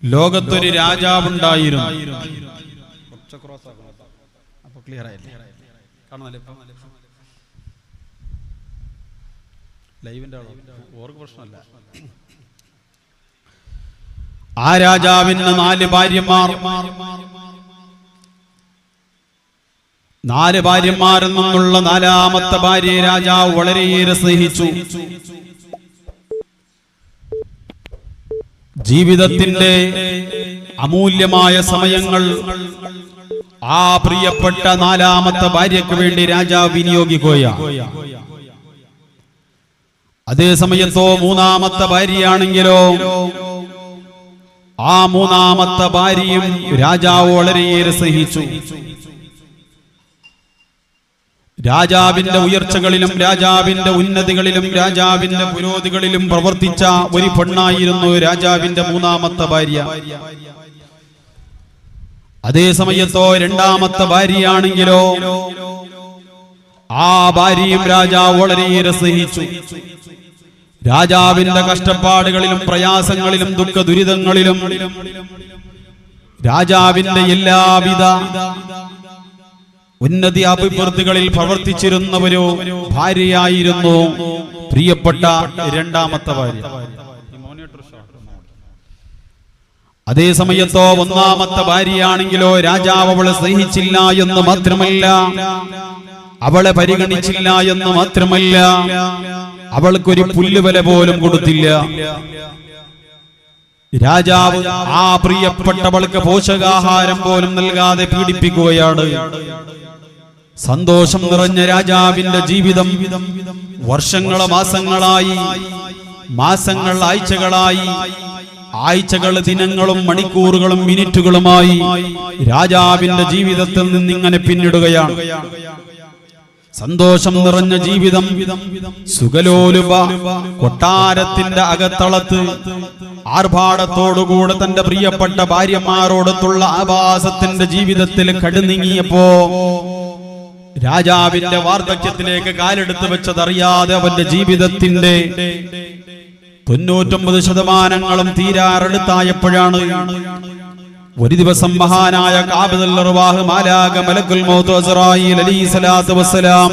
ലോകത്തൊരു രാജാവുണ്ടായിരുന്നു. ആ രാജാവിന് 4 ഭാര്യമാർ. 4 ഭാര്യമാരിൽ നിന്നുള്ള 4ാമത്തെ ഭാര്യയെ രാജാവ് വളരെയേറെ സ്നേഹിച്ചു. ജീവിതത്തിന്റെ അമൂല്യമായ സമയങ്ങൾ ആ പ്രിയപ്പെട്ട 4ാമത്തെ ഭാര്യയ്ക്ക് വേണ്ടി രാജാവ് വിനിയോഗിക്കുകയാണ്. അതേ സമയത്തോ 3ാമത്തെ ഭാര്യയാണെങ്കിലോ ആ 3ാമത്തെ ഭാര്യയും രാജാവ് വളരെയേറെ സ്നേഹിച്ചു. രാജാവിന്റെ ഉയർച്ചകളിലും രാജാവിന്റെ ഉന്നതികളിലും രാജാവിന്റെ പുരോഗതികളിലും പ്രവർത്തിച്ച ഒരു പെണ്ണായിരുന്നു രാജാവിന്റെ 3ാമത്തെ ഭാര്യ. അതേ സമയത്തോ 2ാമത്തെ ഭാര്യയാണെങ്കിലോ ആ ഭാര്യയും രാജാവ് വളരെയേറെ സ്നേഹിച്ചു. രാജാവിന്റെ കഷ്ടപ്പാടുകളിലും പ്രയാസങ്ങളിലും ദുഃഖ ദുരിതങ്ങളിലും രാജാവിന്റെ എല്ലാവിധ ഉന്നതി അഭിവൃദ്ധികളിൽ പ്രവർത്തിച്ചിരുന്ന ഒരു ഭാര്യയായിരുന്നു പ്രിയപ്പെട്ട 2ാമത്തെ ഭാര്യ. അതേ സമയത്തോ 1ാമത്തെ ഭാര്യയാണെങ്കിലോ രാജാവ് അവളെ സ്നേഹിച്ചില്ല എന്ന് മാത്രമല്ല, അവളെ പരിഗണിച്ചില്ല എന്ന് മാത്രമല്ല, അവൾക്കൊരു പുല്ലുവില പോലും കൊടുത്തില്ല. രാജാവ് ആ പ്രിയപ്പെട്ടവൾക്ക് പോഷകാഹാരം പോലും നൽകാതെ പീഡിപ്പിക്കുകയാണ്. സന്തോഷം നിറഞ്ഞ രാജാവിന്റെ ജീവിതം വർഷങ്ങളോ മാസങ്ങളായി, മാസങ്ങൾ ആഴ്ചകളായി, ആഴ്ചകൾ ദിനങ്ങളും മണിക്കൂറുകളും മിനിറ്റുകളുമായി രാജാവിന്റെ ജീവിതത്തിൽ നിന്നിങ്ങനെ പിന്നിടുകയാണ്. സന്തോഷം നിറഞ്ഞ ജീവിതം സുഖലോലുപ കൊട്ടാരത്തിന്റെ അകത്തളത്ത് ആർഭാടത്തോടുകൂടെ തന്റെ പ്രിയപ്പെട്ട ഭാര്യമാരോടൊത്തുള്ള ആഭാസത്തിന്റെ ജീവിതത്തിൽ കടുനീങ്ങിയപ്പോ രാജാവിന്റെ വാർദ്ധക്യത്തിലേക്ക് കാലെടുത്ത് വെച്ചതറിയാതെ അവന്റെ ജീവിതത്തിന്റെ 99% തീരാറെടുത്തായപ്പോഴാണ് ഒരു ദിവസം മഹാനായ ഖാബിദുൽ അർവാഹ് മാലാക മലക്കുൽ മൗത്ത് അസ്റായീൽ അലൈഹിസ്സലാത്തു വസ്സലാം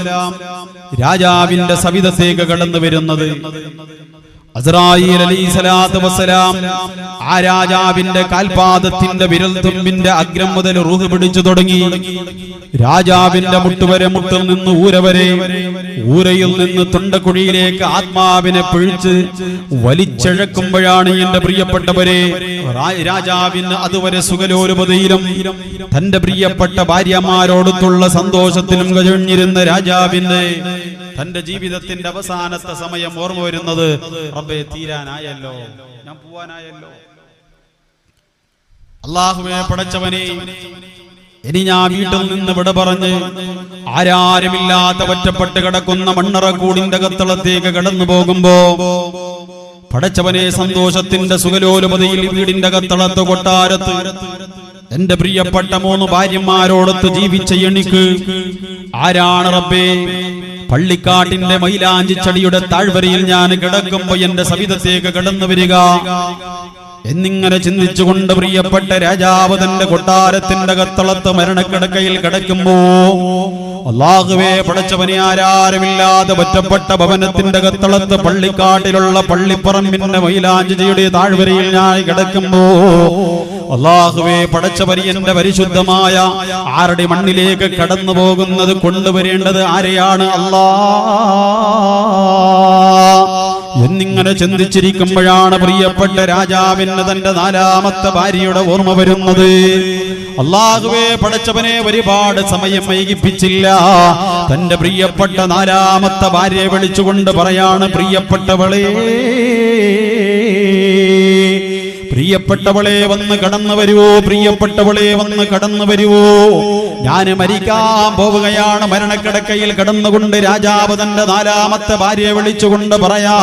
രാജാവിന്റെ സവിധത്തേക്ക് കടന്നു വരുന്നത്. അസ്റായീൽ അലൈഹിസ്സലാത്തു വസ്സലാം ആ രാജാവിന്റെ കാൽപാദത്തിന്റെ വിരൽത്തുമ്പിന്റെ അഗ്രം മുതൽ റൂഹ് പിടിച്ചു തുടങ്ങി. രാജാവിന്റെ മുട്ടുവരെ, മുട്ടിൽ നിന്ന് ഊരവരെ, ഊരയിൽ നിന്ന് തൊണ്ടക്കുഴിയിലേക്ക് ആത്മാവിനെ പിഴിച്ച് വലിച്ചഴക്കുമ്പോഴാണ് എന്റെ പ്രിയപ്പെട്ടവരെ രാജാവിന് അതുവരെ സുഖലോലുപതയിലും തന്റെ പ്രിയപ്പെട്ട ഭാര്യമാരോടൊത്തുള്ള സന്തോഷത്തിലും കഴിഞ്ഞിരുന്ന രാജാവിന് തന്റെ ജീവിതത്തിന്റെ അവസാനത്തെ സമയം ഓർമ്മ വരുന്നത്, റബ്ബേ തീരാനായല്ലോ, ഞാൻ പോവാനായല്ലോ, അല്ലാഹുവേ പടച്ചവനെ ഇനി ഞാൻ വീട്ടിൽ നിന്ന് വിട പറഞ്ഞ് ആരാരുമില്ലാത്ത ഒറ്റപ്പെട്ട് കിടക്കുന്ന മണ്ണറക്കൂടിന്റെ കത്തളത്തേക്ക് കടന്നു പോകുമ്പോ പടച്ചവനെ സന്തോഷത്തിന്റെ സുഖലോലുപതയിൽ വീടിന്റെ കത്തളത്ത് കൊട്ടാരത്ത് എന്റെ പ്രിയപ്പെട്ട 3 ഭാര്യമാരോടൊത്ത് ജീവിച്ച എനിക്ക് ആരാണ് റബ്ബേ? പള്ളിക്കാട്ടിന്റെ മൈലാഞ്ചിച്ചടിയുടെ താഴ്വരയിൽ ഞാൻ കിടക്കുമ്പോ എന്റെ സവിധത്തേക്ക് കടന്നു വരിക എന്നിങ്ങനെ ചിന്തിച്ചുകൊണ്ട് പ്രിയപ്പെട്ട രാജാവ് തന്റെ കൊട്ടാരത്തിന്റെ കത്തളത്ത് മരണക്കിടക്കയിൽ കിടക്കുമ്പോ അല്ലാഹുവേ പടച്ചവനെ ആരാരുമില്ലാതെ ഒറ്റപ്പെട്ട ഭവനത്തിന്റെ കത്തളത്ത് പള്ളിക്കാട്ടിലുള്ള പള്ളിപ്പറമ്പിന്റെ മൈലാഞ്ചിയുടെ താഴ്വരയിൽ ഞാൻ കിടക്കുമ്പോ അല്ലാഹുവേ പടച്ചവനെ എന്റെ പരിശുദ്ധമായ ആരുടെ മണ്ണിലേക്ക് കടന്നു പോകുന്നത് കൊണ്ടുവരേണ്ടത് ആരെയാണ് അല്ലാ എന്നിങ്ങനെ ചിന്തിച്ചിരിക്കുമ്പോഴാണ് പ്രിയപ്പെട്ട രാജാവിന് തന്റെ 4ാമത്തെ ഭാര്യയുടെ ഓർമ്മ വരുന്നത്. അല്ലാഹുവേ പടച്ചവനെ ഒരുപാട് സമയം വൈകിപ്പിച്ചില്ല. തന്റെ പ്രിയപ്പെട്ട 4ാമത്തെ ഭാര്യയെ വിളിച്ചുകൊണ്ട് പറയാണ്, പ്രിയപ്പെട്ടവളെ, പ്രിയപ്പെട്ടവളെ വന്ന് കടന്നു വരുവോ, പ്രിയപ്പെട്ടവളെ വന്ന് കടന്നു വരുവോ, ഞാൻ മരിക്കാൻ പോവുകയാണ്. മരണക്കിടക്കയിൽ കടന്നുകൊണ്ട് രാജാവ് തന്റെ 4ാമത്തെ ഭാര്യയെ വിളിച്ചുകൊണ്ട് പറയാ,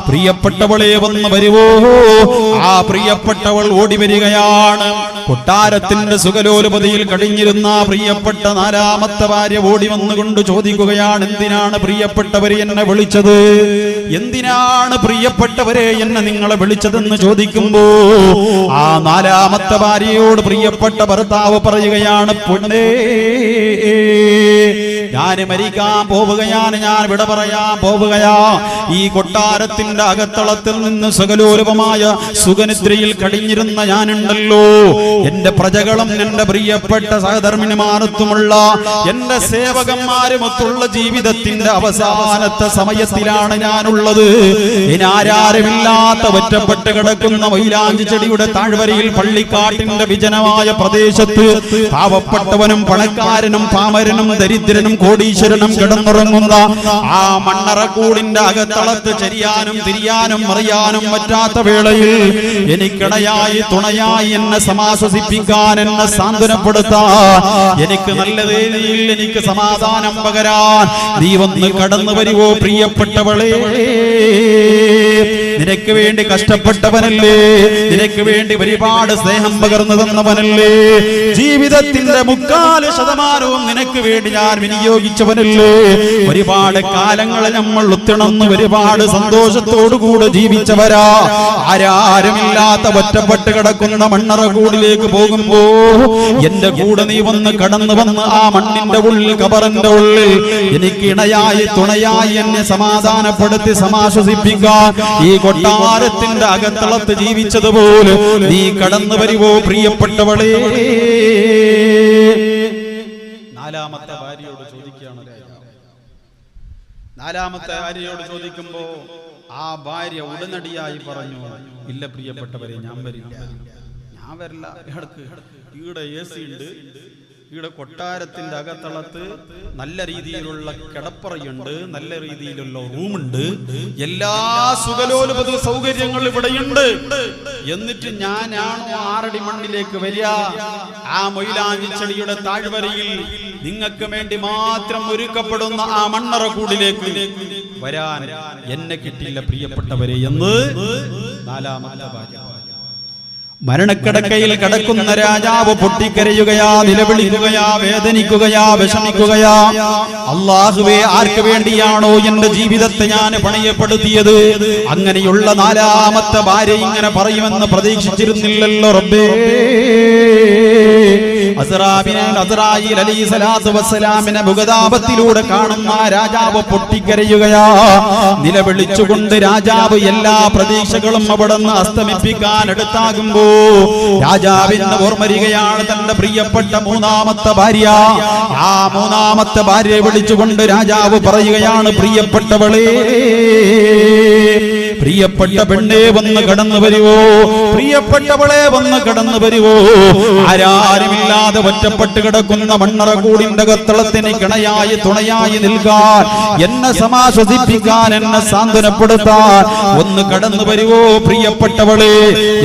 പ്രിയപ്പെട്ടവളെ വന്ന് വരുവോ. ആ പ്രിയപ്പെട്ടവൾ ഓടി വരികയാണ്. കൊട്ടാരത്തിന്റെ സുഖലോലുപതിയിൽ കഴിഞ്ഞിരുന്ന പ്രിയപ്പെട്ട നാലാമത്തെ ഭാര്യ ഓടി വന്നുകൊണ്ട് ചോദിക്കുകയാണ്, എന്തിനാണ് പ്രിയപ്പെട്ടവരെ എന്നെ വിളിച്ചത്? എന്തിനാണ് പ്രിയപ്പെട്ടവരെ എന്നെ നിങ്ങളെ വിളിച്ചതെന്ന് ചോദിക്കുമ്പോ ആ നാലാമത്തെ ഭാര്യയോട് പ്രിയപ്പെട്ട ഭർത്താവ് പറയുകയാണ്, പൊന്നേ, ഞാൻ മരിക്കാൻ പോവുകയാണ്, ഞാൻ വിട പറയാൻ പോവുകയാ. ഈ കൊട്ടാരത്തിന്റെ അകത്തളത്തിൽ നിന്ന് സുഖലോലുപമായ സുഖനിദ്രയിൽ കഴിഞ്ഞിരുന്ന ഞാനുണ്ടല്ലോ, എന്റെ പ്രജകളും എന്റെ പ്രിയപ്പെട്ട സഹധർമ്മിണിമാരത്തുമുള്ള എന്റെ സേവകന്മാരുമൊത്തുള്ള ജീവിതത്തിന്റെ അവസാനത്തെ സമയത്തിലാണ് ഞാനുള്ളത്. ഇനി ആരാരുമില്ലാത്ത ഒറ്റപ്പെട്ട് കിടക്കുന്ന മൈലാഞ്ചി ചെടിയുടെ താഴ്വരയിൽ പള്ളിക്കാട്ടിന്റെ വിജനമായ പ്രദേശത്ത് പാവപ്പെട്ടവനും പണക്കാരനും പാമരനും ദരിദ്രനും കോടീശ്വരനും കിടന്നുറങ്ങുന്ന ആ മണ്ണറക്കൂടിന്റെ അകത്തളത്ത് ചരിയാനും തിരിയാനും അറിയാനും പറ്റാത്ത വേളയിൽ എനിക്കിടയായി തുണയായി എന്നെ സമാശ്വസിപ്പിക്കാൻ, എന്നെ സാന്ത്വനപ്പെടുത്താൻ, എനിക്ക് നല്ല രീതിയിൽ എനിക്ക് സമാധാനം പകരാൻ നീ വന്ന് കടന്നു വരുവോ പ്രിയപ്പെട്ടവളെ? നിനക്ക് വേണ്ടി കഷ്ടപ്പെട്ടവനല്ലേ, നിനക്ക് വേണ്ടി ഒരുപാട് സ്നേഹം പകർന്നു തന്നവനല്ലേ, ജീവിതത്തിന്റെ 3/4% നിനക്ക് വേണ്ടി ഞാൻ വിനിയോഗിച്ചവനല്ലേ, ഒരുപാട് കാലങ്ങൾ നമ്മൾ ഒത്തിണന്ന് ഒരുപാട് സന്തോഷത്തോടുകൂടെ ജീവിച്ചവരാ. ആരാരുമില്ലാത്ത ഒറ്റപ്പെട്ട് കിടക്കുന്ന മണ്ണറ കൂടിലേക്ക് പോകുമ്പോ എന്റെ കൂടെ നീ വന്ന് കടന്നു വന്ന് ആ മണ്ണിന്റെ ഉള്ളിൽ, കബറിന്റെ ഉള്ളിൽ എനിക്ക് ഇണയായി തുണയായി എന്നെ സമാധാനപ്പെടുത്തി സമാശ്വസിപ്പിക്കാൻ ഈ കൊട്ടാരത്തിന്റെ അകത്തളത്ത് ജീവിച്ചതുപോലെ നീ കടന്നു വരുവോ പ്രിയപ്പെട്ടവളെ? നാലാമത്തെ ഭാര്യയോട് ചോദിക്കുകയാണ്. നാലാമത്തെ ഭാര്യയോട് ചോദിക്കുമ്പോ ആ ഭാര്യ ഉടനടിയായി പറഞ്ഞു, ഇല്ല പ്രിയപ്പെട്ടവരെ, ഞാൻ വരില്ല, ഞാൻ വരില്ല. ഈടെ AC ഉണ്ട്, ഈടെ കൊട്ടാരത്തിന്റെ അകത്തളത്ത് നല്ല രീതിയിലുള്ള കിടപ്പറയുണ്ട്, നല്ല രീതിയിലുള്ള റൂമുണ്ട്, എല്ലാ സുഖലോലുപത സൗകര്യങ്ങളും ഇവിടെയുണ്ട്. എന്നിട്ട് ഞാനാണോ 6 അടി മണ്ണിലേക്ക് വരിക? ആ മൊയിലാഞ്ചി ചെടിയുടെ താഴ്വരയിൽ നിങ്ങൾക്ക് വേണ്ടി മാത്രം ഒരുക്കപ്പെടുന്ന ആ മണ്ണറ കൂടിലേക്ക് വരാൻ എന്നെ കിട്ടില്ല പ്രിയപ്പെട്ടവരെ എന്ന് നാലാമത്തെ ഭാര്യ. മരണക്കിടക്കയിൽ കിടക്കുന്ന രാജാവ് പൊട്ടിക്കരയുകയാ, നിലവിളിക്കുകയാ, വേദനിക്കുകയാ, വിഷമിക്കുകയാ. അല്ലാഹുവേ, ആർക്ക് വേണ്ടിയാണോ എന്റെ ജീവിതത്തെ ഞാൻ പണയപ്പെടുത്തിയത്? അങ്ങനെയുള്ള നാലാമത്തെ ഭാര്യ ഇങ്ങനെ പറയുമെന്ന് പ്രതീക്ഷിച്ചിരുന്നില്ലല്ലോ റബ്ബേ. അസ്റായീൽ അലൈഹിസ്സലാത്തു വസ്സലാമിനെ മുഖതാപത്തിലൂടെ കാണുന്ന രാജാവ് പൊട്ടിക്കരയുകയാ, നിലവിളിച്ചുകൊണ്ട്. രാജാവ് എല്ലാ പ്രതീക്ഷകളും അവിടുന്ന് അസ്തമിപ്പിക്കാൻ എടുത്താകുമ്പോ രാജാവിന്റെ ഓർമ്മരികയാണ് തന്റെ പ്രിയപ്പെട്ട മൂന്നാമത്തെ ഭാര്യ. ആ മൂന്നാമത്തെ ഭാര്യയെ വിളിച്ചുകൊണ്ട് രാജാവ് പറയുകയാണ്, പ്രിയപ്പെട്ടവളെ, പ്രിയപ്പെട്ട പെണ്ണേ വന്ന് കടന്നു വരുവോ, പ്രിയപ്പെട്ടവളെ വന്ന് കടന്നു വരുവോ. ആരാരുമില്ലാതെ ഒറ്റപ്പെട്ട് കിടക്കുന്ന മണ്ണറ കൂടിന്റെ അകത്തളത്തിന് കിണയായി തുണയായി നിൽക്കാൻ, എന്നെ സമാശ്വസിപ്പിക്കാൻ, എന്നെ സാന്ത്വനപ്പെടുത്താൻ ഒന്ന് കടന്നു വരുവോ പ്രിയപ്പെട്ടവളെ?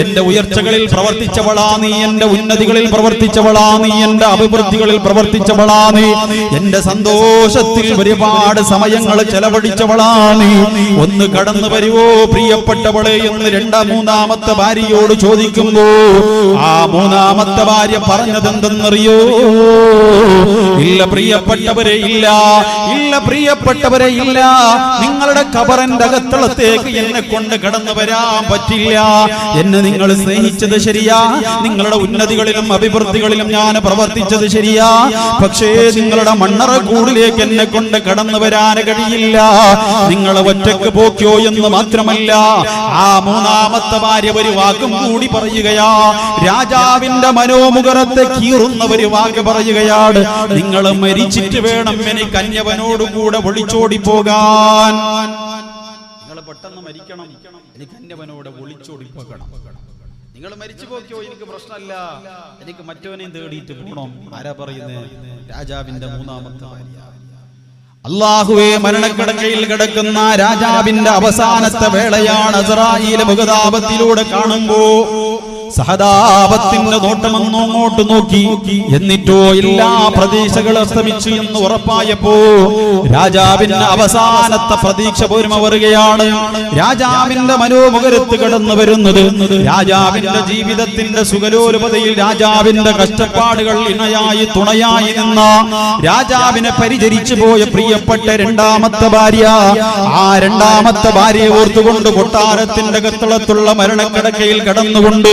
എന്റെ ഉയർച്ചകളിൽ പ്രവർത്തിച്ചവളാ നീ, എന്റെ ഉന്നതികളിൽ പ്രവർത്തിച്ചവളാ നീ, എന്റെ അഭിവൃദ്ധികളിൽ പ്രവർത്തിച്ചവളാ നീ, എന്റെ സന്തോഷത്തിൽ ഒരുപാട് സമയങ്ങൾ ചെലവഴിച്ചവളാ നീ, ഒന്ന് കടന്നു വരുവോ പ്രിയപ്പെട്ടവളെ എന്ന് മൂന്നാമത്തെ ഭാര്യയോട് ചോദിക്കുമ്പോ ആ മൂന്നാമത്തെ ഭാര്യ പറഞ്ഞതെന്തെന്നറിയോ? ഇല്ല പ്രിയപ്പെട്ടവരെ, ഇല്ല, ഇല്ല പ്രിയപ്പെട്ടവരെ, ഇല്ല. നിങ്ങളുടെ ഖബറിന്റെ അകത്തളത്തേക്ക് എന്നെ കൊണ്ട് കടന്നു വരാൻ പറ്റില്ല. എന്നെ നിങ്ങൾ സ്നേഹിച്ചത് ശരിയാ, നിങ്ങളുടെ ഉന്നതികളിലും അഭിവൃദ്ധികളിലും ഞാൻ പ്രവർത്തിച്ചത് ശരിയാ, പക്ഷേ നിങ്ങളുടെ മണ്ണറ കൂടിലേക്ക് എന്നെ കൊണ്ട് കടന്നു വരാൻ കഴിയില്ല. നിങ്ങൾ ഒറ്റക്ക് പോക്കിയോ എന്ന് മാത്രമല്ല, ആ മൂന്നാമത്തെ ഭാര്യ ഒരു വാക്കും കൂടി പറയുകയാ, രാജാവിന്റെ മനോമുഖരത്തെ കീറുന്ന ഒരു വാക്ക് പറയുകയാണ്, നിങ്ങൾ മരിച്ചിട്ട് വേണം എനിക്ക് അന്യവനോടുകൂടെ ഒളിച്ചോടി പോകാൻ. നിങ്ങൾ പെട്ടെന്ന് മരിക്കണം, എനിക്ക് അന്യവനോട് ഒളിച്ചോടി പോകണം. നിങ്ങൾ മരിച്ചു പോക്കിയോ എനിക്ക് പ്രശ്നമല്ല, എനിക്ക് മറ്റവനെയും തേടിയിട്ട് പോകണം. ആരാ പറയുന്നത്? രാജാവിന്റെ മൂന്നാമത്തെ ഭാര്യ. അല്ലാഹുവേ, മരണക്കിടക്കയിൽ കിടക്കുന്ന രാജാവിന്റെ അവസാനത്തെ വേളയാണ്. അസ്റായീൽ മുഖതാപത്തിലൂടെ കാണുമ്പോ സഹതാപത്തിന്റെ നോട്ടമെന്നോ അങ്ങോട്ട് നോക്കി. എന്നിട്ടോ എല്ലാ പ്രതീക്ഷകളും അസ്തമിച്ചു എന്ന് ഉറപ്പായപ്പോ രാജാവിന്റെ അവസാനത്തെ പ്രതീക്ഷ പോരുമ വരികയാണ്. രാജാവിന്റെ മനോമുഖരത്ത് കടന്നു വരുന്നത് രാജാവിന്റെ ജീവിതത്തിന്റെ സുഖലോലുപതയിൽ രാജാവിന്റെ കഷ്ടപ്പാടുകൾ ഇണയായി തുണയായി നിന്ന രാജാവിനെ പരിചരിച്ചു പോയ പ്രിയപ്പെട്ട രണ്ടാമത്തെ ഭാര്യ. ആ രണ്ടാമത്തെ ഭാര്യയെ ഓർത്തുകൊണ്ട് കൊട്ടാരത്തിന്റെ കത്തളത്തുള്ള മരണക്കിടക്കയിൽ കടന്നുകൊണ്ട്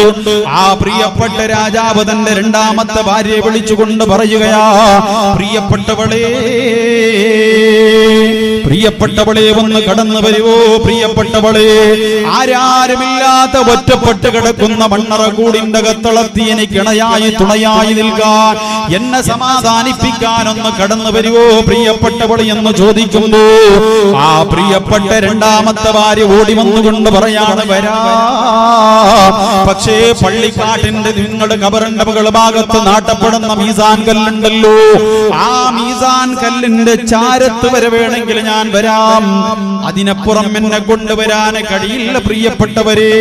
ആ പ്രിയപ്പെട്ട രാജാവ് തന്റെ രണ്ടാമത്തെ ഭാര്യയെ വിളിച്ചുകൊണ്ട് പറയുകയാ, പ്രിയപ്പെട്ടവളെ, പ്രിയപ്പെട്ടവളെ ഒന്ന് കടന്നു വരുവോ, പ്രിയപ്പെട്ടവളെ. ആരാരുമില്ലാത്ത ഒറ്റപ്പെട്ട് കിടക്കുന്ന മണ്ണറകൂടിന്റെ കത്തളത്തി എനിക്ക് ഇണയായി തുണയായി നിൽക്കാൻ, എന്നെ സമാധാനിപ്പിക്കാനൊന്ന് കടന്നു വരുവോ പ്രിയപ്പെട്ടവളെ എന്ന് ചോദിക്കുന്നു. ആ പ്രിയപ്പെട്ട രണ്ടാമത്തെ ഭാര്യ ഓടി വന്നുകൊണ്ട് പറയാണ്, വരാ. പക്ഷേ പള്ളിക്കാട്ടിന്റെ നിങ്ങളുടെ കബറിന്റെ മുകൾ ഭാഗത്ത് നാട്ടപ്പെടുന്ന മീസാൻ കല്ലുണ്ടല്ലോ, ആ മീസാൻ കല്ലിന്റെ ചാരത്ത് വരെ വേണമെങ്കിൽ ഞാൻ വരാം, അതിനപ്പുറം എന്നെ കൊണ്ടുവരാൻ കഴിയില്ല പ്രിയപ്പെട്ടവരെ.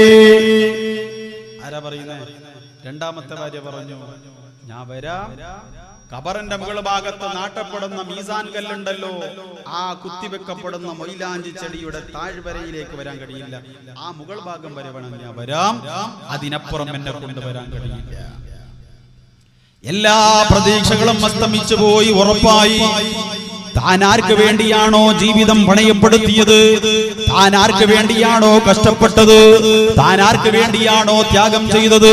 ആരാ പറയുന്നത്? രണ്ടാമത്തെ ഭാര്യ പറഞ്ഞു, ഞാൻ വരാം. ഖബറിന്റെ മുകൾ ഭാഗത്ത് നാട്ടപ്പെടുന്ന മീസാൻ കല്ലുണ്ടല്ലോ, ആ കുത്തിവെക്കപ്പെടുന്ന മൊയിലാഞ്ചി ചെടിയുടെ താഴ്വരയിലേക്ക് വരാൻ കഴിയില്ല, ആ മുകൾ ഭാഗം വരെ വേണം ഞാൻ വരാം, അതിനപ്പുറം എന്നെ കൊണ്ടുവരാൻ കഴിയില്ല. എല്ലാ പ്രതീക്ഷകളും അസ്തമിച്ചു പോയി. ഉറപ്പായി താൻ ആർക്ക് വേണ്ടിയാണോ ജീവിതം പണയപ്പെടുത്തിയത്, താൻ ആർക്ക് വേണ്ടിയാണോ കഷ്ടപ്പെട്ടത്, താൻ ആർക്ക് വേണ്ടിയാണോ ത്യാഗം ചെയ്തത്,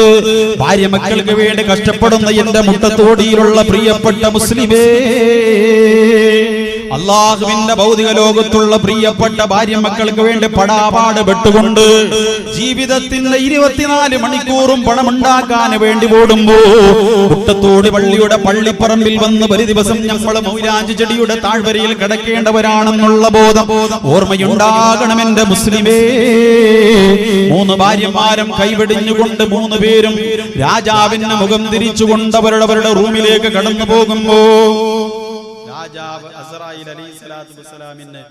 ഭാര്യ മക്കൾക്ക് വേണ്ടി കഷ്ടപ്പെടുന്ന എന്റെ മുട്ടത്തോടിയിലുള്ള പ്രിയപ്പെട്ട മുസ്ലിമേ, അള്ളാഹുവിന്റെ ഭൗതിക ലോകത്തുള്ള പ്രിയപ്പെട്ട ഭാര്യ മക്കൾക്ക് വേണ്ടി പടാപാട് പെട്ടുകൊണ്ട് ജീവിതത്തിന്റെ 24 മണിക്കൂറും പണമുണ്ടാക്കാൻ വേണ്ടി ഓടുമ്പോ മുട്ടത്തോട് പള്ളിയുടെ പള്ളിപ്പറമ്പിൽ വന്ന് ഒരു ദിവസം നമ്മൾ മൗലാഞ്ചി ചെടിയുടെ താഴ്വരയിൽ കിടക്കേണ്ടവരാണെന്നുള്ള ബോധം ഓർമ്മയുണ്ടാകണം എന്റെ മുസ്ലിമേ. 3 ഭാര്യമാരും കൈവെടിഞ്ഞുകൊണ്ട് 3 പേരും രാജാവിന്റെ മുഖം തിരിച്ചുകൊണ്ട് അവരുടെ റൂമിലേക്ക് കടന്നു പോകുമ്പോ രാജാവ് അസ്റായീൽ അലൈഹിസ്സലാത്തു വസ്സലാമിന്റെ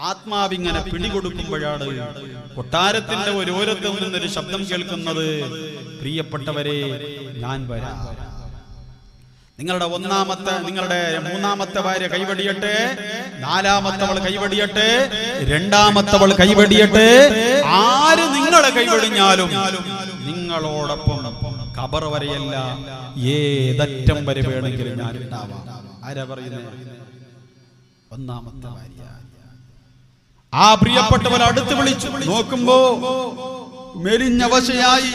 ആത്മാവിങ്ങനെ പിടികൊടുക്കുമ്പോഴാണ് കൊട്ടാരത്തിന്റെ ഒരു ഓരത്തിൽ നിന്നൊരു ശബ്ദം കേൾക്കുന്നത്, പ്രിയപ്പെട്ടവരെ ഞാൻ വരാം. നിങ്ങളുടെ മൂന്നാമത്തെ ഭാര്യ കൈവടിയട്ടെ, 4ാമത്തവൾ കൈവടിയട്ടെ, 2ാമത്തവൾ കൈവടിയട്ടെ, ആര് നിങ്ങളെ കൈവടിഞ്ഞാലും നിങ്ങളോടൊപ്പം ഖബർ വരെയല്ല ഏതറ്റം വരെ വേണമെങ്കിലും ഞാൻ ഉണ്ടാവാം. ആരാ പറയുന്നത്? 1ാമത്തെ ഭാര്യ. ആ പ്രിയപ്പെട്ടവൾ അടുത്ത് വിളിച്ചു നോക്കുമ്പോ മെലിഞ്ഞവശയായി,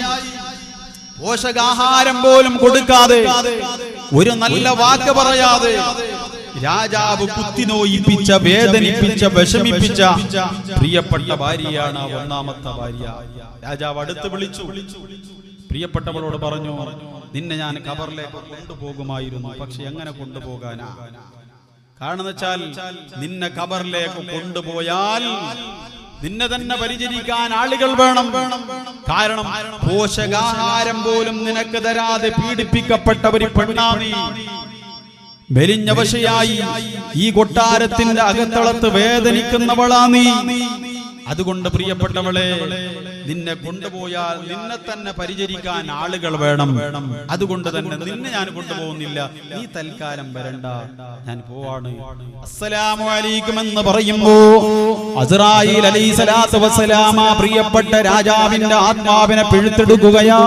പോഷകാഹാരം പോലും കൊടുക്കാതെ, ഒരു നല്ല വാക്ക് പറയാതെ രാജാവ് കുത്തിനോയിപ്പിച്ച, വേദനിപ്പിച്ച, വിഷമിപ്പിച്ച പ്രിയപ്പെട്ട ഭാര്യയാണ് 1ാമത്തെ ഭാര്യ. രാജാവ് അടുത്ത് വിളിച്ചു പ്രിയപ്പെട്ടവളോട് പറഞ്ഞു, നിന്നെ ഞാൻ ഖബറിലേക്ക് കൊണ്ടുപോകുമായിരുന്നു, പക്ഷെ എങ്ങനെ കൊണ്ടുപോകാനാ? കാരണം വെച്ചാൽ നിന്നെ ഖബറിലേക്ക് കൊണ്ടുപോയാൽ നിന്നെ തന്നെ പരിചരിക്കാൻ ആളുകൾ വേണം. കാരണം പോഷകാഹാരം പോലും നിനക്ക് തരാതെ പീഡിപ്പിക്കപ്പെട്ടവര് പെണ്ണാമി, മെലിഞ്ഞവശയായി ഈ കൊട്ടാരത്തിന്റെ അകത്തളത്ത് വേദനിക്കുന്നവളാ നീ. അതുകൊണ്ട് പ്രിയപ്പെട്ടവളെ, നിന്നെ കൊണ്ടുപോയാൽ നിന്നെ തന്നെ പരിചരിക്കാൻ ആളുകൾ വേണം. അതുകൊണ്ട് തന്നെ നിന്നെ ഞാൻ കൊണ്ടുപോകുന്നില്ല, നീ തൽക്കാലം വരണ്ട, ഞാൻ പോവാണ്. അസ്സലാമു അലൈക്കും എന്ന് പറയുമ്പോ അസ്റായീൽ അലൈഹിസ്സലാത്തു വസ്സലാം പ്രിയപ്പെട്ട രാജാവിന്റെ ആത്മാവിനെ പിഴുത്തെടുക്കുകയാ.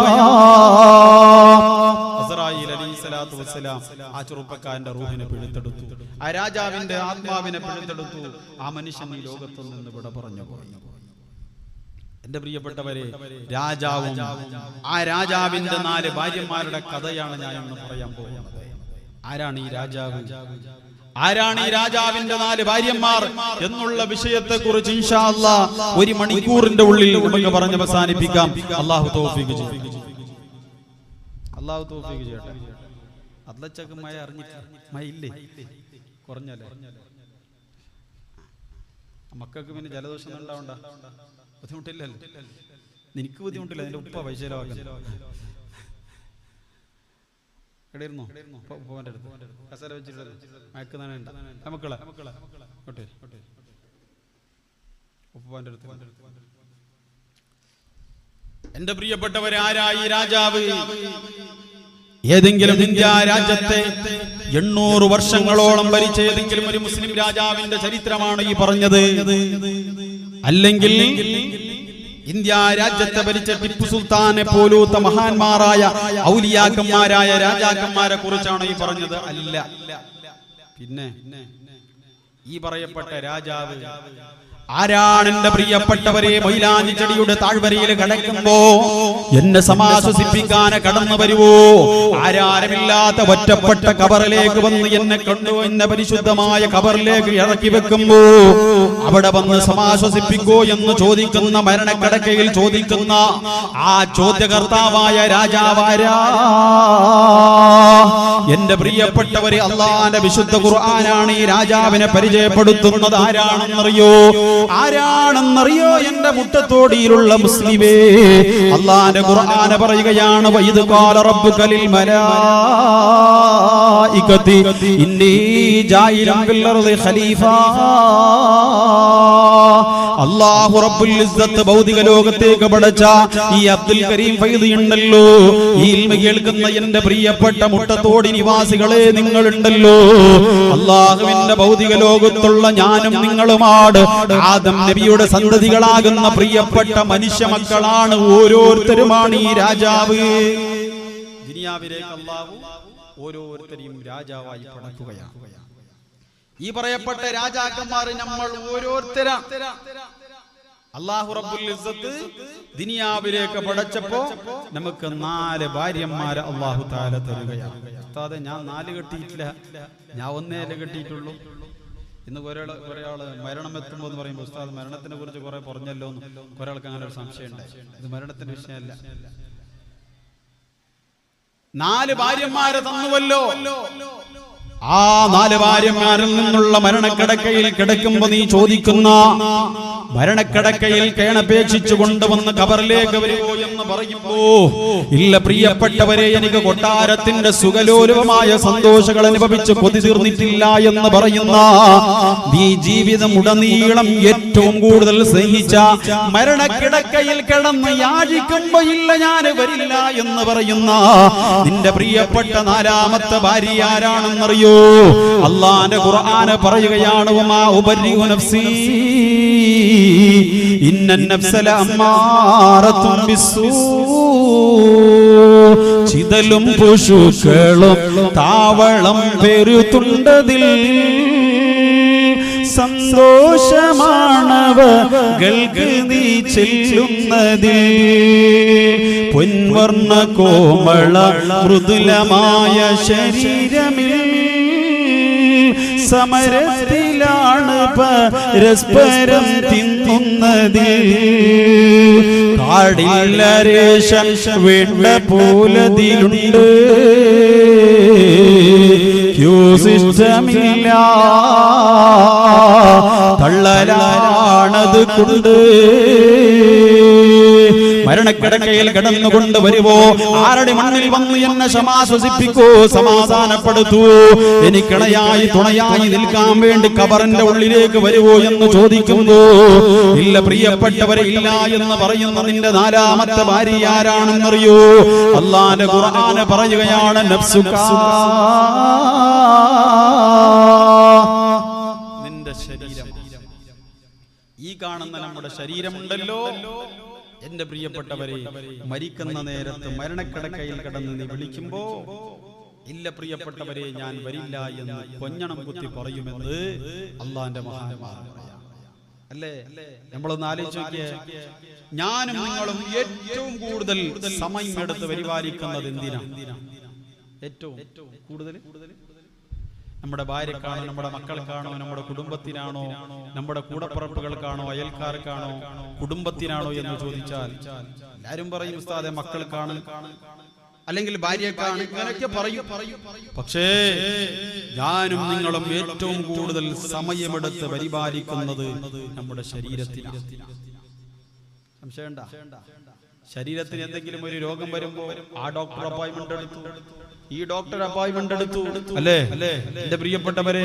അസ്റായീൽ അലൈഹിസ്സലാത്തു വസ്സലാം ആ ചെറുപ്പക്കാരന്റെ റൂഹിനെ പിഴുത്തെടുത്തു, ആ രാജാവിന്റെ ആത്മാവിനെ പിഴുത്തെടുത്തു. ആ മനുഷ്യൻ ഈ ലോകത്തു നിന്ന് വിട പറഞ്ഞു പോയി. എന്റെ പ്രിയപ്പെട്ടവരെ, രാജാവും ആ രാജാവിന്റെ 4 ഭാര്യമാരുടെ കഥയാണ് ഞാൻ ഇന്ന് പറയാൻ പോകുന്നത്. ആരാണ് ഈ രാജാവ്, ആരാണ് ഈ രാജാവിന്റെ 4 ഭാര്യമാർ എന്നുള്ള വിഷയത്തെ കുറിച്ച് ഇൻഷാ അല്ലാഹ് 1 മണിക്കൂറിന്റെ ഉള്ളിൽ നമുക്ക് പറഞ്ഞ് അവസാനിപ്പിക്കാം. അല്ലാഹു തൗഫീഖ് ചെയ്യട്ടെ. അല്ലാഹു തൗഫീഖ് ചെയ്യട്ടെ. അദ്ലച്ചക്ക് മഴ അറിഞ്ഞിട്ട് മഴ ഇല്ലേ? കുറഞ്ഞല്ലേ? മക്കൾക്ക് പിന്നെ ജലദോഷം ഉണ്ടാവണ്ട, ബുദ്ധിമുട്ടില്ലല്ലോ. എനിക്ക് ബുദ്ധിമുട്ടില്ല, എന്റെ ഉപ്പ വൈശാലാക്കാൻ എടയിരുന്നോ ഉപ്പന്റെ അടുത്ത് കസല വെച്ചിട്ട് മയക്കുന്നതാണ് മക്കളെ ഉപ്പന്റെ അടുത്ത് എന്റെ പ്രിയപ്പെട്ടവരെ, ആരായി രാജാവ്? ഏതെങ്കിലും ഇന്ത്യ രാജ്യത്തെ 800 വർഷങ്ങളോളം ഭരിച്ച ഏതെങ്കിലും ഒരു മുസ്ലിം രാജാവിന്റെ ചരിത്രമാണ് ഈ പറഞ്ഞത്? അല്ലെങ്കിൽ ഇന്ത്യ രാജ്യത്തെ ഭരിച്ച ടിപ്പു സുൽത്താനെ പോലൂത്ത മഹാന്മാരായ ഔലിയാക്കന്മാരായ രാജാക്കന്മാരെ കുറിച്ചാണ് ഈ പറഞ്ഞത്? അല്ല. പിന്നെ ഈ പറയപ്പെട്ട രാജാവ് ആരാണ്? എന്റെ പ്രിയപ്പെട്ടവരെ, മൈലാഞ്ചി ചെടിയുടെ താഴ്വരയിൽ കിടക്കുമ്പോ എന്നെ സമാശ്വസിപ്പിക്കാൻ കടന്നു വരുവോ? ആരാരുമില്ലാത്ത ഒറ്റപ്പെട്ട കബറിലേക്ക് വന്ന് എന്നെ കണ്ടു എന്നെ പരിശുദ്ധമായ കബറിലേക്ക് ഇറക്കി വെക്കുമ്പോ അവിടെ വന്ന് സമാശ്വസിപ്പിക്കോ എന്ന് ചോദിക്കുന്ന, മരണക്കിടക്കയിൽ ചോദിക്കുന്ന ആ ചോദ്യകർത്താവായ രാജാവാരാ? എന്റെ പ്രിയപ്പെട്ടവരെ, അള്ളാന്റെ വിശുദ്ധ ഖുർആനാണ് ഈ രാജാവിനെ പരിചയപ്പെടുത്തുന്നത്. ആരാണെന്നറിയോ? ആരാണെന്നറിയോ? എന്റെ മുട്ടത്തോടിയിലുള്ള മുസ്ലിമേ, അല്ലാഹുവിന്റെ ഖുർആൻ പറയുകയാണ്, വഇദ് ഖാല റബ്ബുക ലിൽ മലായികതി ഇന്നി ജായിലുൻ ഫിൽ അർളി ഖലീഫ. അല്ലാഹു റബ്ബുൽ ഇസ്സത്ത് ഭൗതിക ലോകത്തേക്ക് പടച്ച ഈ അബ്ദുൽ കരീം ഫൈദി ഉണ്ടല്ലോ, ഈ ഇൽമ കേൾക്കുന്ന എന്റെ പ്രിയപ്പെട്ട മുട്ടത്തോടി നിവാസികളെ നിങ്ങളുണ്ടല്ലോ, അല്ലാഹുവിന്റെ ഭൗതിക ലോകത്തുള്ള ഞാനും നിങ്ങളുമാണ് ആദം നബിയുടെ സന്തതികളാകുന്ന പ്രിയപ്പെട്ട മനുഷ്യ മക്കളാണ്. ഓരോരുത്തരുമാണ് ഈ രാജാവ്. ദുനിയാവിലേക്ക് അല്ലാഹു ഓരോരുത്തരെയും രാജാവായി പടക്കുകയാണ്. ഈ പറയപ്പെട്ട രാജാക്കന്മാർ നമ്മൾ ഓരോരുത്തരാ. അല്ലാഹു റബ്ബുൽ ഇസ്സത്ത് ദുനിയാവിലേക്ക് പടച്ചപ്പോ നമുക്ക് 4 ഭാര്യമാരെ അല്ലാഹു തആല തരുകയാണ്. ഉസ്താദേ, ഞാൻ 4 കെട്ടിയിട്ടില്ല, ഞാൻ 1 കെട്ടിയിട്ടുള്ളൂ. ഇന്ന് ഒരാള് മരണം എത്തുമ്പോൾ എന്ന് പറയുമ്പോൾ, ഉസ്താദ് മരണത്തിനെ കുറിച്ച് കുറെ പറഞ്ഞല്ലോ എന്ന് ഒരാൾക്ക് അങ്ങനെ ഒരു സംശയം ഉണ്ടായി. ഇത് മരണത്തിന്റെ വിഷയമല്ല. 4 ഭാര്യമാരെ തന്നുവല്ലോ. ആ 4 ഭാര്യമാരിൽ നിന്നുള്ള മരണക്കിടക്കയിൽ കിടക്കുമ്പോ നീ ചോദിക്കുന്ന, മരണക്കിടക്കയിൽ കേണപേക്ഷിച്ചു കൊണ്ടുവന്ന് കബറിലേക്ക് വരുമോ എന്ന് പറയുമ്പോ, ഇല്ല പ്രിയപ്പെട്ടവരെ, എനിക്ക് കൊട്ടാരത്തിന്റെ സുഖലോലുപമായ സന്തോഷങ്ങൾ അനുഭവിച്ച് കൊതി തീർന്നിട്ടില്ല എന്ന് പറയുന്ന, നീ ജീവിതം ഉടനീളം ഏറ്റവും കൂടുതൽ സ്നേഹിച്ച, മരണക്കിടക്കയിൽ കിടന്ന് യാചിക്കുമ്പോ ഇല്ല ഞാൻ വരില്ല എന്ന് പറയുന്ന നിന്റെ പ്രിയപ്പെട്ട 4ാമത്തെ ഭാര്യ ആരാണെന്നറിയോ? അല്ലാഹുവിന്റെ ഖുർആൻ പറയുകയാണ്, വമാ ഉബരിഉ നഫ്സി ഇന്നൻ നഫ്സ ലഅമ്മാറത്തുൻ ബിസ്സൂ. ചിതലും പശുക്കളും താവളം പെരുത്തുണ്ടതിൽ സന്തോഷമാണവകൾക്ക് നീ ചെല്ലുന്നതിൽ. പൊൻവർണ്ണ കോമള മൃദുലമായ ശരീരമിൽ സമരത്തിലാണ് പരസ്പരം തിന്നുന്നതിൽ. കാടില്ല രേഷം വേണ്ട പോലതിലുണ്ട്, ില്ല തള്ളലാണത് കൊണ്ട്. മരണക്കിടക്കയിൽ കിടന്നുകൊണ്ട് വരുവോ, ആരുടെ മണ്ണിൽ വന്ന് എന്നെ സമാശ്വസിപ്പിക്കൂ, സമാധാനപ്പെടുത്തൂ, എനിക്കിണയായി തുണയായി നിൽക്കാൻ വേണ്ടി കബറിന്റെ ഉള്ളിലേക്ക് വരുവോ എന്ന് ചോദിക്കുമ്പോ, ഇല്ല പ്രിയപ്പെട്ടവരെ, ഇല്ല എന്ന് പറയുന്ന നിന്റെ 4ാമത്തെ ഭാര്യ ആരാണെന്നറിയോ? അല്ലാഹുവിന്റെ ഖുർആൻ പറയുകയാണ്, നഫ്സുക, നിന്റെ ശരീരം. ഈ കാണുന്ന നമ്മുടെ ശരീരമുണ്ടല്ലോ എന്റെ പ്രിയപ്പെട്ടവരെ, മരിക്കുന്ന നേരത്ത് മരണക്കിടക്കയിൽ കിടന്ന് നീ വിളിക്കുമ്പോ, ഇല്ല പ്രിയപ്പെട്ടവരെ ഞാൻ വരില്ല എന്ന് കൊഞ്ഞണം കുത്തി പറയുമെന്ന് അള്ളാന്റെ മഹാന്മാർ അല്ലേ? നമ്മളൊന്ന് ആലോചിച്ച് നോക്കിയേ, ഞാനും നിങ്ങളും ഏറ്റവും കൂടുതൽ സമയം എടുത്ത് പരിപാലിക്കുന്നത് എന്തിനാണ്? ഏറ്റവും കൂടുതൽ നമ്മുടെ ഭാര്യക്കാണോ, നമ്മുടെ മക്കൾക്കാണോ, നമ്മുടെ കുടുംബത്തിനാണോ, നമ്മുടെ കൂടപ്പുറപ്പുകൾക്കാണോ, അയൽക്കാർക്കാണോ, കുടുംബത്തിനാണോ എന്ന് ചോദിച്ചാൽ എല്ലാരും പറയും ഉസ്താദെ മക്കൾക്കാണ്, അല്ലെങ്കിൽ ഭാര്യക്കാണ്, ഇങ്ങനെയൊക്കെ പറയും. പക്ഷേ ഞാനും നിങ്ങളും ഏറ്റവും കൂടുതൽ സമയമെടുത്ത് പരിപാലിക്കുന്നത് നമ്മുടെ ശരീരത്തിനാണ്. സംശയമുണ്ടോ? ശരീരത്തിന് എന്തെങ്കിലും ഒരു രോഗം വരുമ്പോൾ ആ ഡോക്ടർ അപ്പോയിന്റ്മെന്റ് എടുത്തു, ഈ ഡോക്ടർ അപ്പോയിന്റ്മെന്റ് എടുത്തു അല്ലേ? എന്റെ പ്രിയപ്പെട്ടവരെ,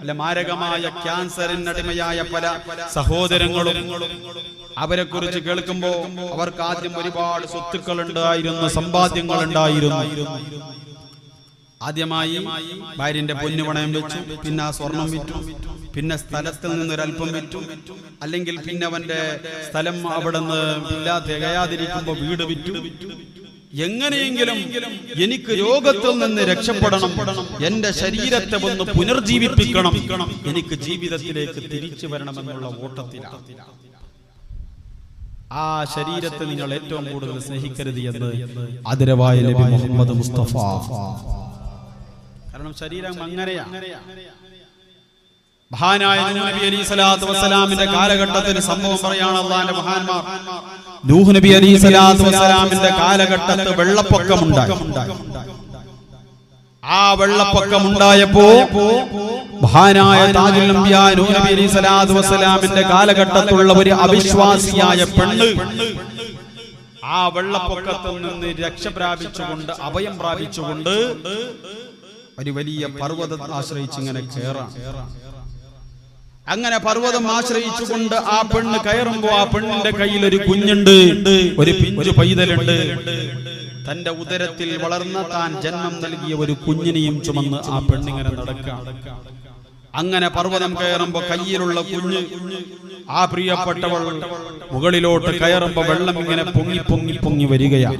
അല്ല, മാരകമായ ക്യാൻസറിനടിമയായ പല സഹോദരങ്ങളും അവരെ കുറിച്ച് കേൾക്കുമ്പോ അവർക്ക് ആദ്യം ഒരുപാട് സ്വത്തുക്കൾ ഉണ്ടായിരുന്നു, സമ്പാദ്യങ്ങൾ ഉണ്ടായിരുന്നു. ആദ്യമായി ഭാര്യന്റെ പൊന്നുപണയം വെച്ചു, പിന്നെ ആ സ്വർണം വിറ്റു, പിന്നെ സ്ഥലത്തിൽ നിന്നൊരല്പം വിറ്റു, അല്ലെങ്കിൽ പിന്നെ അവന്റെ സ്ഥലം അവിടെ നിന്ന് തികയാതിരിക്കുമ്പോ വീട് വിറ്റു. എങ്ങനെയെങ്കിലും എനിക്ക് രോഗത്തിൽ നിന്ന് രക്ഷപ്പെടണം, എന്റെ ശരീരത്തെ ഒന്ന് പുനർജീവിപ്പിക്കണം, എനിക്ക് ജീവിതത്തിലേക്ക് തിരിച്ചു വരണമെന്നുള്ള ഓട്ടത്തിലാണ്. ആ ശരീരത്തെ നിങ്ങൾ ഏറ്റവും കൂടുതൽ സ്നേഹിക്കരുത് എന്ന് ആദരവായ നബി മുഹമ്മദ് മുസ്തഫ. കാരണം ശരീരം അങ്ങനെയാണ്. മഹാനായ നബി അലൈഹി സ്വലാത്തു വസ്സലാമിന്റെ കാലഘട്ടത്തിൽ സംഭവം പറയാണ് അല്ലാഹുവിന്റെ മഹാന്മാർ. നൂഹ് നബി അലൈഹി സ്വലാത്തു വസ്സലാമിന്റെ കാലഘട്ടത്തിൽ വെള്ളപ്പൊക്കമുണ്ടായി. ആ വെള്ളപ്പൊക്കമുണ്ടായപ്പോ മഹാനായ താജുൽ അംബിയാ നൂഹ് നബി അലൈഹി സ്വലാത്തു വസ്സലാമിന്റെ കാലഘട്ടത്തിലുള്ള ഒരു അവിശ്വാസിയായ പെണ്ണ് ആ വെള്ളപ്പൊക്കത്തിൽ നിന്ന് രക്ഷ പ്രാപിച്ചുകൊണ്ട്, അഭയം പ്രാപിച്ചുകൊണ്ട് ഒരു വലിയ പർവ്വതം ആശ്രയിച്ച് ഇങ്ങനെ കയറാം. അങ്ങനെ പർവ്വതം ആശ്രയിച്ചുകൊണ്ട് ആ പെണ്ണ് കയറുമ്പോ ആ പെണ്ണിന്റെ കയ്യിൽ ഒരു കുഞ്ഞുണ്ട്, ഒരു പിഞ്ചു പൈതലുണ്ട്. തന്റെ ഉദരത്തിൽ വളർന്ന, താൻ ജന്മം നൽകിയ ഒരു കുഞ്ഞിനെയും ചുമന്ന് ആ പെണ്ണിങ്ങനെ നടക്കാം. അങ്ങനെ പർവ്വതം കയറുമ്പോ കയ്യിലുള്ള കുഞ്ഞ്, ആ പ്രിയപ്പെട്ടവൾ മുകളിലോട്ട് കയറുമ്പോ വെള്ളം ഇങ്ങനെ പൊങ്ങി പൊങ്ങി പൊങ്ങി വരികയാണ്.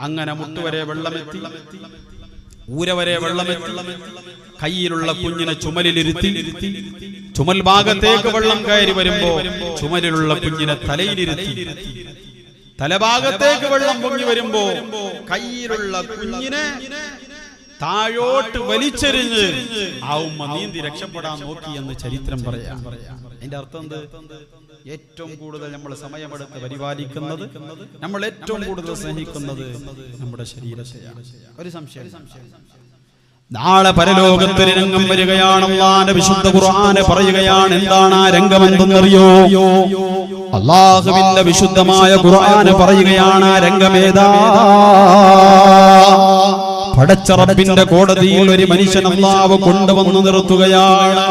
അങ്ങനെ മുട്ടുവരെ വെള്ളമെത്തി, ഊരവരെ വെള്ളമെത്തി. കയ്യിലുള്ള കുഞ്ഞിനെ ചുമലിലിരുത്തി, ചുമൽ ഭാഗത്തേക്ക് വെള്ളം കയറി വരുമ്പോ ചുമലിലുള്ള കുഞ്ഞിനെ തലയിലിരുത്തി. തലഭാഗത്തേക്ക് വെള്ളം പൊങ്ങി വരുമ്പോ കയ്യിലുള്ള കുഞ്ഞിനെ താഴോട്ട് വലിച്ചെറിഞ്ഞ് ആ ഉമ്മ നീന്തി രക്ഷപ്പെടാൻ നോക്കി എന്ന് ചരിത്രം പറയാം. അതിന്റെ അർത്ഥം എന്ത്? ഏറ്റവും കൂടുതൽ നമ്മൾ സമയമെടുത്ത് പരിപാലിക്കുന്നത്, നമ്മൾ ഏറ്റവും കൂടുതൽ സ്നേഹിക്കുന്നത് നമ്മുടെ ശരീരത്തെയാണ്. ഒരു സംശയം, നാളെ പരലോകത്തൊരു രംഗം വരികയാണ്. അല്ലാഹുവിന്റെ വിശുദ്ധ ഖുർആൻ പറയുകയാണ്. എന്താണ് ആ രംഗം എന്തെന്നറിയോ? അല്ലാഹുവിന്റെ വിശുദ്ധമായ ഖുർആൻ പറയുകയാണ് ആ രംഗമേതാ? പടച്ച റബ്ബിന്റെ കോടതിയിൽ ഒരു മനുഷ്യൻ അല്ലാഹു കൊണ്ടുവന്ന് നിർത്തുകയാണ്.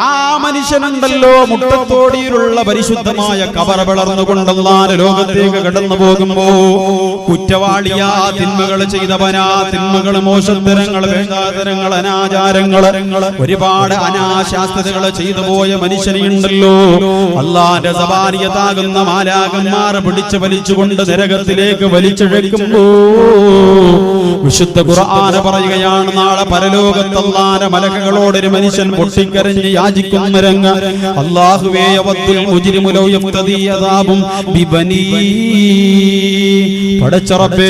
ആ മനുഷ്യനുണ്ടല്ലോ, മുട്ടത്തോടിയിലുള്ള പരിശുദ്ധമായ കബറ വളർന്നുകൊണ്ട് അല്ലാഹുവിന്റെ ലോകത്തേക്ക് കടന്നു പോകുമ്പോ കുറ്റവാളിയാ, തിന്മകൾ ചെയ്തവനാ, തിന്മകൾ, മോശത്തരങ്ങൾ, വേണ്ടാതരങ്ങൾ, അനാചാരങ്ങൾ, ഒരുപാട് അനാശാസ്ത്രതകൾ ചെയ്തു പോയ മനുഷ്യനെയുണ്ടല്ലോ അല്ലാഹുവിന്റെ സബാനിയത്താകുന്ന മാലാകന്മാർ പിടിച്ചു വലിച്ചുകൊണ്ട് നരകത്തിലേക്ക് വലിച്ചിഴക്കുമ്പോ വിശുദ്ധ ഖുർആൻ പറയുകയാണ്, നാളെ പരലോകത്ത് അല്ലാഹുവിന്റെ മലക്കുകളോട് ഒരു മനുഷ്യൻ പൊട്ടിക്കരഞ്ഞ് യാചിക്കുന്ന രംഗ. അല്ലാഹുവേ, യവദ്ദുൽ മുജ്രിമു ലൗ യഫ്തദി അദാബും ബിബനീ. പടച്ച റബ്ബേ,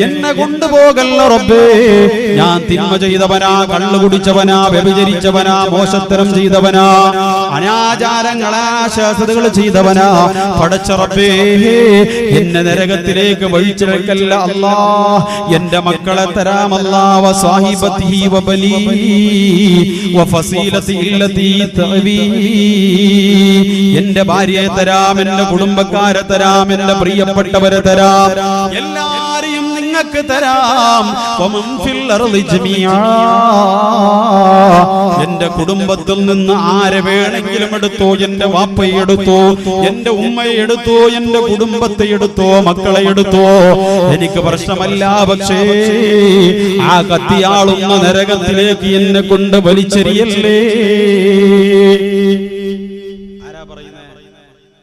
എന്നെ കൊണ്ടുപോകല്ല റബ്ബേ, ഞാൻ തിന്മ ചെയ്തവനാ, കള്ളു കുടിച്ചവനാ, വ്യഭിചരിച്ചവനാ, മോശത്തരം ചെയ്തവനാ, അനാചാരങ്ങൾ, ആശാസ്ത്രതകൾ ചെയ്തവനാ. പടച്ച റബ്ബേ, എന്നെ നരകത്തിലേക്ക് വലിച്ചിഴക്കല്ല അല്ലാ. എന്റെ മക്കളെ തരാമല്ലാ, വസാഹിബതി വബലി വഫസീലതി ഇല്ലതി തഅവി. എന്റെ ഭാര്യയെ തരാം, എന്റെ കുടുംബക്കാരെ തരാം, എന്റെ പ്രിയപ്പെട്ടവരെ തരാം, എല്ലാരെയും നിങ്ങൾക്ക് തരാം. വമൻ ഫിൽ അർളി ജമീആ. എന്റെ കുടുംബത്തിൽ നിന്ന് ആരെ വേണമെങ്കിലും എടുത്തോ, എന്റെ വാപ്പയെ എടുത്തോ, എന്റെ ഉമ്മയെ എടുത്തോ, എന്റെ കുടുംബത്തെ എടുത്തോ, മക്കളെ എടുത്തോ, എനിക്ക് പ്രശ്നമല്ല. പക്ഷേ ആ കത്തിയാളുന്ന നരകത്തിലേക്ക് എന്നെ കൊണ്ട് വലിച്ചെറിയല്ലേ. ആരാ പറയുന്നത്?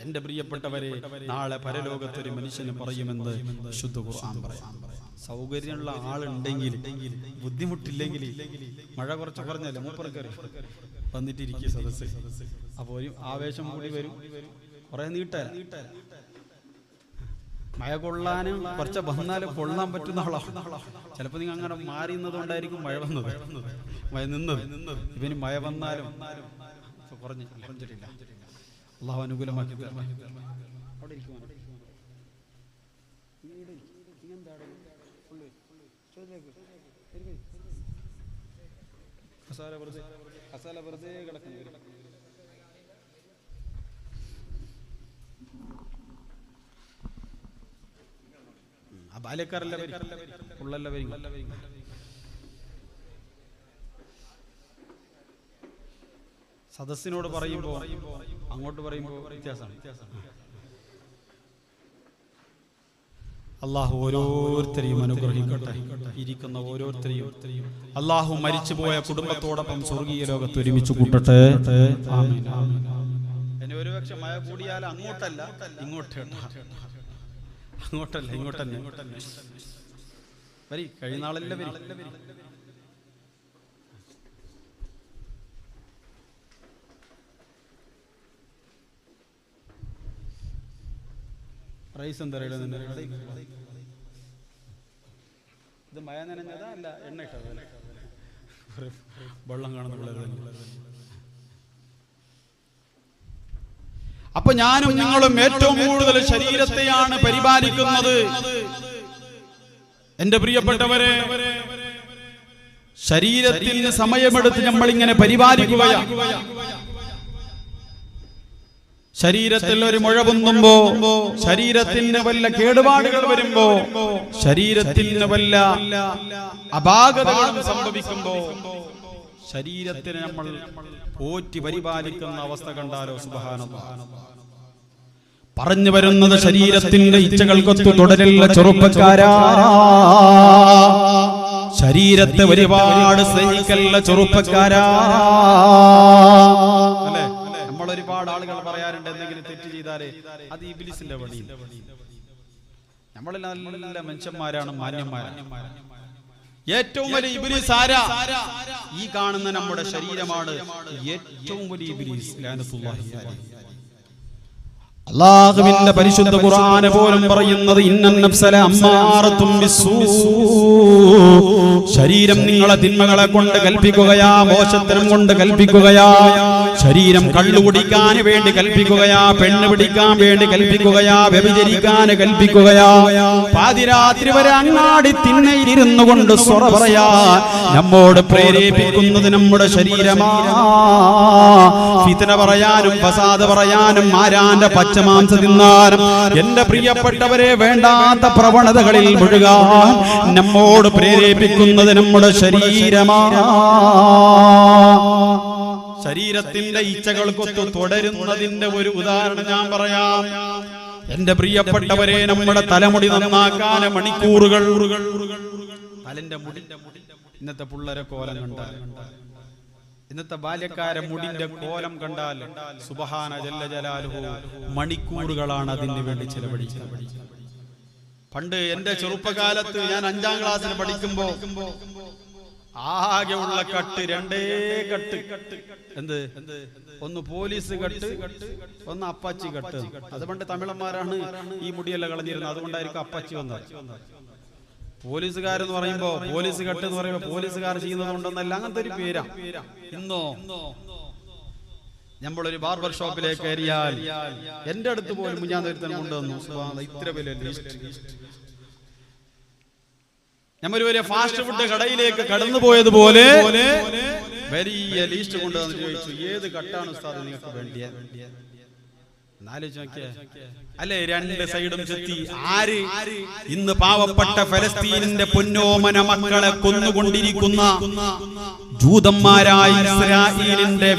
എന്റെ പ്രിയപ്പെട്ടവരെ, നാളെ പരലോകത്തൊരു മനുഷ്യന് പറയുമെന്ന് വിശുദ്ധ ഖുർആൻ പറയാം. സൗകര്യമുള്ള ആളുണ്ടെങ്കിൽ, ബുദ്ധിമുട്ടില്ലെങ്കിൽ, മഴ കുറച്ച് പറഞ്ഞല്ലേ മൂപ്പർക്കറി വന്നിട്ടിരിക്കുക സദസ്സ്. അപ്പൊ ഒരു ആവേശം കൂടി വരും, കുറെ നീട്ടല. മഴ കൊള്ളാനും കുറച്ച് വന്നാലും കൊള്ളാൻ പറ്റുന്ന ആളാണ്. ചിലപ്പോ നിങ്ങൾ അങ്ങനെ മാറിയുന്നത് കൊണ്ടായിരിക്കും മഴ വന്നത്, മഴ നിന്നത്. ഇവന് മഴ വന്നാലും കുറഞ്ഞു കുറഞ്ഞിട്ടില്ല. അള്ളാഹു അനുകൂലമാക്കി. ആ ബാല്യക്കാരല്ല ഉള്ളല്ല വരും. സദസ്സിനോട് പറയുമ്പോൾ അങ്ങോട്ട് പറയുമ്പോൾ വ്യത്യാസമാണ്. അള്ളാഹു ഓരോരുത്തരെയും അനുഗ്രഹിക്കട്ടെ. ഇരിക്കുന്ന ഓരോരുത്തരെയും അള്ളാഹു മരിച്ചുപോയ കുടുംബത്തോടൊപ്പം സ്വർഗീയ ലോകത്ത് ഒരുമിച്ച് കൂട്ടട്ടെ. ആമീൻ. എന്നെ ഒരുപക്ഷെ മഴ കൂടിയാൽ അങ്ങോട്ടല്ല ഇങ്ങോട്ടല്ല വരി. കഴിയുന്നാളല്ല വരി. റൈസ് എന്താ ഇത് മഴ നനഞ്ഞതാ അല്ല എണ്ണ ഇട്ടത് വെള്ളം കാണുന്ന. അപ്പൊ ഞാനും നിങ്ങളും ഏറ്റവും കൂടുതൽ ശരീരത്തെയാണ് പരിപാലിക്കുന്നത്. എന്റെ പ്രിയപ്പെട്ടവരെ, ശരീരത്തിന് സമയമെടുത്ത് നമ്മളിങ്ങനെ പരിപാലിക്കുകയാണ്. ശരീരത്തിൽ ഒരു മുഴ പൊന്നുമ്പോ, ശരീരത്തിന് വല്ല കേടുപാടുകൾ വരുമ്പോ, ശരീരത്തിന് വല്ല അപാകതകളും സംഭവിക്കുമ്പോ ശരീരത്തിനെ നമ്മൾ പോറ്റി പരിപാലിക്കുന്ന അവസ്ഥ കണ്ടാലോ സുബ്ഹാനല്ലാഹ്. പറഞ്ഞു വരുന്നത് ശരീരത്തിന്റെ ഇച്ഛകൾക്കൊത്തു തുടരുന്ന ചെറുപ്പക്കാരാ, ശരീരത്തെ ഒരുപാട് സ്നേഹിക്കല്ല ചെറുപ്പക്കാരാ. അല്ലേ? നമ്മൾ ഒരുപാട് ആളുകൾ പറയാറുണ്ട് എന്തെങ്കിലും തെറ്റ് ചെയ്താലേ അത് ഇബ്ലീസിന്റെ പണി. നമ്മളെല്ലാം നല്ല മനുഷ്യന്മാരാണ്, മാന്യന്മാരാണ്. ഏറ്റവും വലിയ ഇബ്ലീസ് ആരാ? ഈ കാണുന്ന നമ്മുടെ ശരീരമാണ് ഏറ്റവും വലിയ ഇബ്ലീസ്. ലഅനത്തുല്ലാഹി അലൈഹി. അല്ലാഹുവിന്റെ പരിശുദ്ധ ഖുർആൻ പോലും പറയുന്നത് ഇന്നൻ നഫ്സല അമ്മാറത്തും ബിസ്സൂ. ശരീരം നിങ്ങളെ തിന്മകളെ കൊണ്ട് കൽപ്പിക്കുകയാ, മോശത്തരം കൊണ്ട് കൽപ്പിക്കുകയാ. ശരീരം കള്ളു കുടിക്കാൻ വേണ്ടി കൽപ്പിക്കുകയാ, പെണ്ണ് പിടിക്കാൻ വേണ്ടി കൽപ്പിക്കുകയാ, വ്യഭിചരിക്കാൻ കൽപ്പിക്കുകയാ. പാതിരാത്രി വരെ അങ്ങാടി തിണ്ണയിലിരുന്നു കൊണ്ട് സ്വറ പറയാ നമ്മോട് പ്രേരിപ്പിക്കുന്നത് നമ്മുടെ ശരീരമാ. ഫിത്ന പറയാനും ഫസാദ് പറയാനും ആരാന്റെ പച്ചമാംസ തിന്നാനും എന്റെ പ്രിയപ്പെട്ടവരെ വേണ്ടാത്ത പ്രവണതകളിൽ മുഴുകാൻ നമ്മോട് പ്രേരിപ്പിക്കുന്നത് നമ്മുടെ ശരീരമാ. ശരീരത്തിന്റെ ഇച്ഛകൾക്കൊത്ത് തുടരുന്നതിന്റെ ഒരു ഉദാഹരണം ഞാൻ പറയാം. എന്റെ പ്രിയപ്പെട്ടവരെ, നമ്മുടെ തലമുടി നന്നാക്കാൻ മണിക്കൂറുകൾ. തലന്റെ മുടി ഇന്നത്തെ പിള്ളേരെ കോലം കണ്ടാൽ, ഇന്നത്തെ ബാല്യക്കാരെ മുടിന്റെ കോലം കണ്ടാൽ സുബ്ഹാന ജല്ല ജലാലുഹു മണിക്കൂറുകളാണ് അതിന് വേണ്ടി ചെലവഴിക്കുന്നത്. പണ്ട് എന്റെ ചെറുപ്പകാലത്ത് ഞാൻ 5ാം ക്ലാസ്സിൽ പഠിക്കുമ്പോ ആകെ ഉള്ള കട്ട് രണ്ടേ കട്ട്. എന്ത്? ഒന്ന് പോലീസ് കട്ട്, ഒന്ന് അപ്പാച്ചി കട്ട്. അതുകൊണ്ട് തമിഴന്മാരാണ് ഈ മുടിയെല്ലാം കളഞ്ഞിരുന്നത്, അതുകൊണ്ടായിരിക്കും അപ്പാച്ചി വന്നത്. പോലീസുകാരെന്ന് പറയുമ്പോ, പോലീസ് കട്ട് എന്ന് പറയുമ്പോ പോലീസുകാർ ചെയ്യുന്നത് കൊണ്ടൊന്നല്ല, അങ്ങനത്തെ ഒരു പേരാ. ഇന്നോ നമ്മളൊരു ബാർബർ ഷോപ്പിലേക്ക് കയറിയാൽ എന്റെ അടുത്ത് പോലും ഞാൻ ഒരുത്തൻ കൊണ്ടുവന്നു ഇത്ര വലിയ ലിസ്റ്റ്. നമ്മളൊരു വലിയ ഫാസ്റ്റ് ഫുഡ് കടയിലേക്ക് കടന്നു പോയതുപോലെ വലിയ ലിസ്റ്റ് കൊണ്ടുവന്ന് ചോദിച്ചു, ഏത് കട്ടാണ് ഉസ്താദ് നിങ്ങൾക്ക് വേണ്ടിയത്? അല്ലെ, 2 സൈഡും ചെത്തി. ആര്? ഇന്ന് പാവപ്പെട്ട ഫലസ്തീനിന്റെ പൊന്നോമന മക്കളെ കൊന്നുകൊണ്ടിരിക്കുന്ന ജൂതന്മാരായ ഇസ്രായേലിന്റെ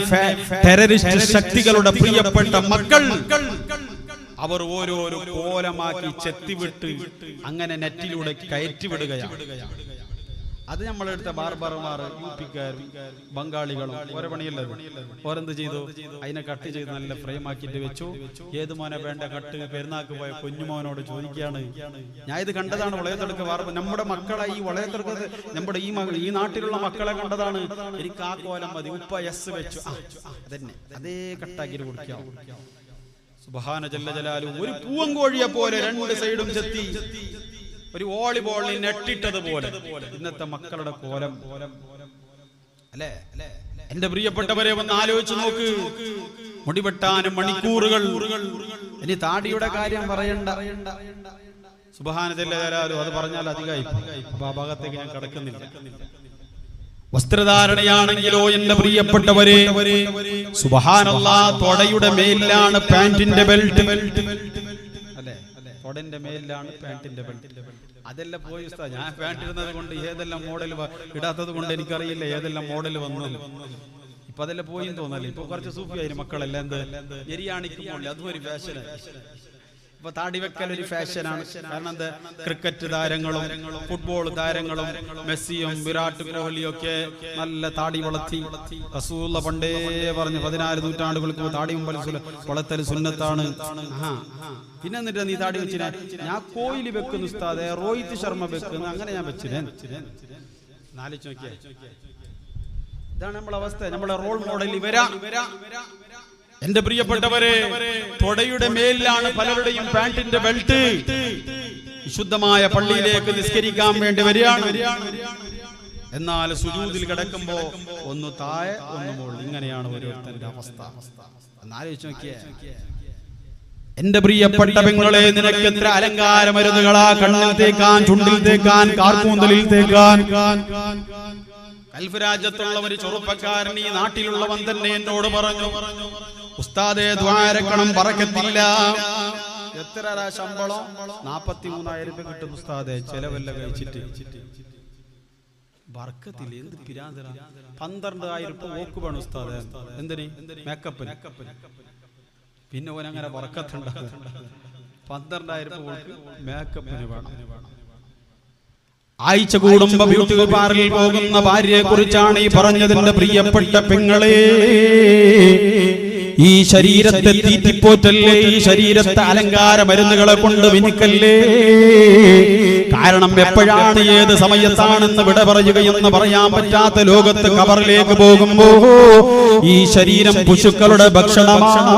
ടെററിസ്റ്റ് ശക്തികളുടെ പ്രിയപ്പെട്ട മക്കൾ. അവർ ഓരോരോ കോലമാക്കി ചെത്തിവിട്ട് അങ്ങനെ നെറ്റിലൂടെ കയറ്റിവിടുകയാണ്. അത് നമ്മളെടുത്ത ബാർബർമാർ, യുപിക്കാരും ബംഗാളികളും ഓരോ പണിയല്ലത്. ഓരെന്ത് ചെയ്തു? അതിനെ കട്ട് ചെയ്ത് നല്ല ഫ്രെയിം ആക്കിയിട്ട് വെച്ചു. ഏത് മോനെ വേണ്ട കട്ട്? പെരുന്നാക്ക് പോയ കുഞ്ഞുമോനോട് ചോദിക്കുകയാണ്. ഞാൻ ഇത് കണ്ടതാണ് വളയത്തെടുക്ക ബാർബർ. നമ്മുടെ മക്കളെ ഈ വളയത്തെടുക്കത് നമ്മുടെ ഈ നാട്ടിലുള്ള മക്കളെ കണ്ടതാണ്. എനിക്ക് ആ കോലം മതി, ഉപ്പ എസ് വെച്ചു. അതന്നെ, അതേ കട്ടാക്കിട്ട് കൊടുക്കാം. സുബ്ഹാന ജല്ല ജലാലു. ഒരു പൂവങ്കോഴിയെ പോലെ 2 സൈഡും ചെത്തി, ഒരു വോളിബോളിൽ നെട്ടിട്ടതുപോലെ ഇന്നത്തെ മക്കളുടെ കോലം. അല്ലേ? എന്റെ പ്രിയപ്പെട്ടവരെ, ഒന്ന് ആലോചിച്ച് നോക്ക്. മുടിവെട്ടാനും മണിക്കൂറുകൾ. ഇനി താടിയുടെ കാര്യം പറയണ്ട. സുബ്ഹാന ജല്ല ജലാലു. അത് പറഞ്ഞാൽ അധികമായി. അപ്പൊ ആ ഭാഗത്തേക്ക് ഞാൻ കടക്കുന്നില്ല. വസ്ത്രധാരണയാണെങ്കിലോ എന്റെ പ്രിയപ്പെട്ടവരെ, സുബ്ഹാനല്ലാഹ്, തൊടയുടെ മേലിലാണ് പാന്റിന്റെ ബെൽറ്റ്. അല്ലേ? തൊടന്റെ മേലിലാണ് പാന്റിന്റെ ബെൽറ്റ്. അതെല്ലാം പോയി ഉസ്താദ്. ഞാൻ പാന്റ് ഇടുന്നത് കൊണ്ട് ഏതെല്ലാം മോഡൽ ഇടാത്തത് കൊണ്ട് എനിക്കറിയില്ല ഏതെല്ലാം മോഡൽ വന്നു. ഇപ്പൊ അതെല്ലാം പോയി തോന്നല്ലേ. ഇപ്പൊ കുറച്ച് സൂഫിയായിരുന്നു മക്കളെല്ലാം. എന്ത് എരിയാണിക്കുമ്പോൾ അതും ഒരു ഫാഷനായി. ഇപ്പൊ താടി വെക്കൽ ഒരു ഫാഷനാണ്. കാരണം എന്താ, ക്രിക്കറ്റ് താരങ്ങളും ഫുട്ബോൾ താരങ്ങളും മെസ്സിയും വിരാട് കോഹ്ലിയും ഒക്കെ നല്ല താടി വളർത്തി. റസൂലുള്ള പണ്ടേ പറഞ്ഞു 14 നൂറ്റാണ്ടുകൾക്ക് താടി വളർത്തൽ സുന്നത്താണ്. പിന്നെ എന്നിട്ട് നീ താടി വെച്ചിനെ? ഞാൻ കോഹ്ലി വെക്കുന്നു ഉസ്താദേ, രോഹിത് ശർമ്മ വെക്കുന്നു, അങ്ങനെ ഞാൻ വെച്ചിനെ. നാലിച്ച് നോക്കിയേ, ഇതാണ് നമ്മളെ അവസ്ഥ. നമ്മളെ റോൾ മോഡൽ ഇവരാ. എന്റെ പ്രിയപ്പെട്ടവരെ, തൊടയുടെ മേലിലാണ് പലരുടെയും പാന്റിന്റെ ബെൽറ്റ്. വിശുദ്ധമായ പള്ളിയിലേക്ക് നിസ്കരിക്കാൻ വേണ്ടി വരികയാണ്. എന്നാൽ സുജൂദിൽ കിടക്കുമ്പോ ഒന്ന് താഴെ ഒന്ന് മുകളിൽ. ഇങ്ങനെയാണ് ഓരോരുത്തരുടെ അവസ്ഥ. എന്നാലോചിച്ച് നോക്കിയേ. എന്റെ പ്രിയപ്പെട്ട പെങ്ങളെ, നിനക്ക് എത്ര അലങ്കാര മരുന്നുകളാ കണ്ണിൽ തേക്കാൻ, ചുണ്ടിൽ തേക്കാൻ, കാർക്കൂന്തലിൽ തേക്കാൻ. ഗൾഫ് രാജ്യത്തുള്ള ഒരു ചെറുപ്പക്കാരൻ, ഈ നാട്ടിലുള്ളവൻ തന്നെ എന്നോട് പറഞ്ഞു, ഉസ്താദേ ദ്വാരക്കണം, ബറക്കത്തില്ല. എത്ര ശമ്പളം? 43,000 രൂപ കിട്ടും ഉസ്താദേ, ചെലവെല്ലാം കഴിച്ചിട്ട്. ബറക്കത്തില്ല. എന്ത് പിരാന്തര. 12,000 രൂപ ഓക്ക് വേണം ഉസ്താദേ. എന്തിന്? മേക്കപ്പിന്. പിന്നെ ഓനങ്ങനെ ബറക്കത്തുണ്ടാകും. 12,000 രൂപ ഓക്ക് മേക്കപ്പിന് വേണം. ആഴ്ച കൂടുമ്പോ ബ്യൂട്ടി പാർലറിൽ പോകുന്ന ഭാര്യയെ കുറിച്ചാണ് ഈ പറഞ്ഞതിന്റെ പ്രിയപ്പെട്ട പെങ്ങളെ. ഈ ശരീരത്തെ തീറ്റിപ്പോറ്റല്ലേ, ഈ ശരീരത്തെ അലങ്കാര മരുന്നുകളെ കൊണ്ട് മിനുക്കല്ലേ. കാരണം എപ്പോഴാണ് ഏത് സമയത്താണെന്ന് വിട പറയുകയെന്ന് പറയാൻ പറ്റാത്ത ലോകത്ത് കബറിലേക്ക് പോകുമ്പോ ഈ ശരീരം പശുക്കളുടെ ഭക്ഷണമാണ്.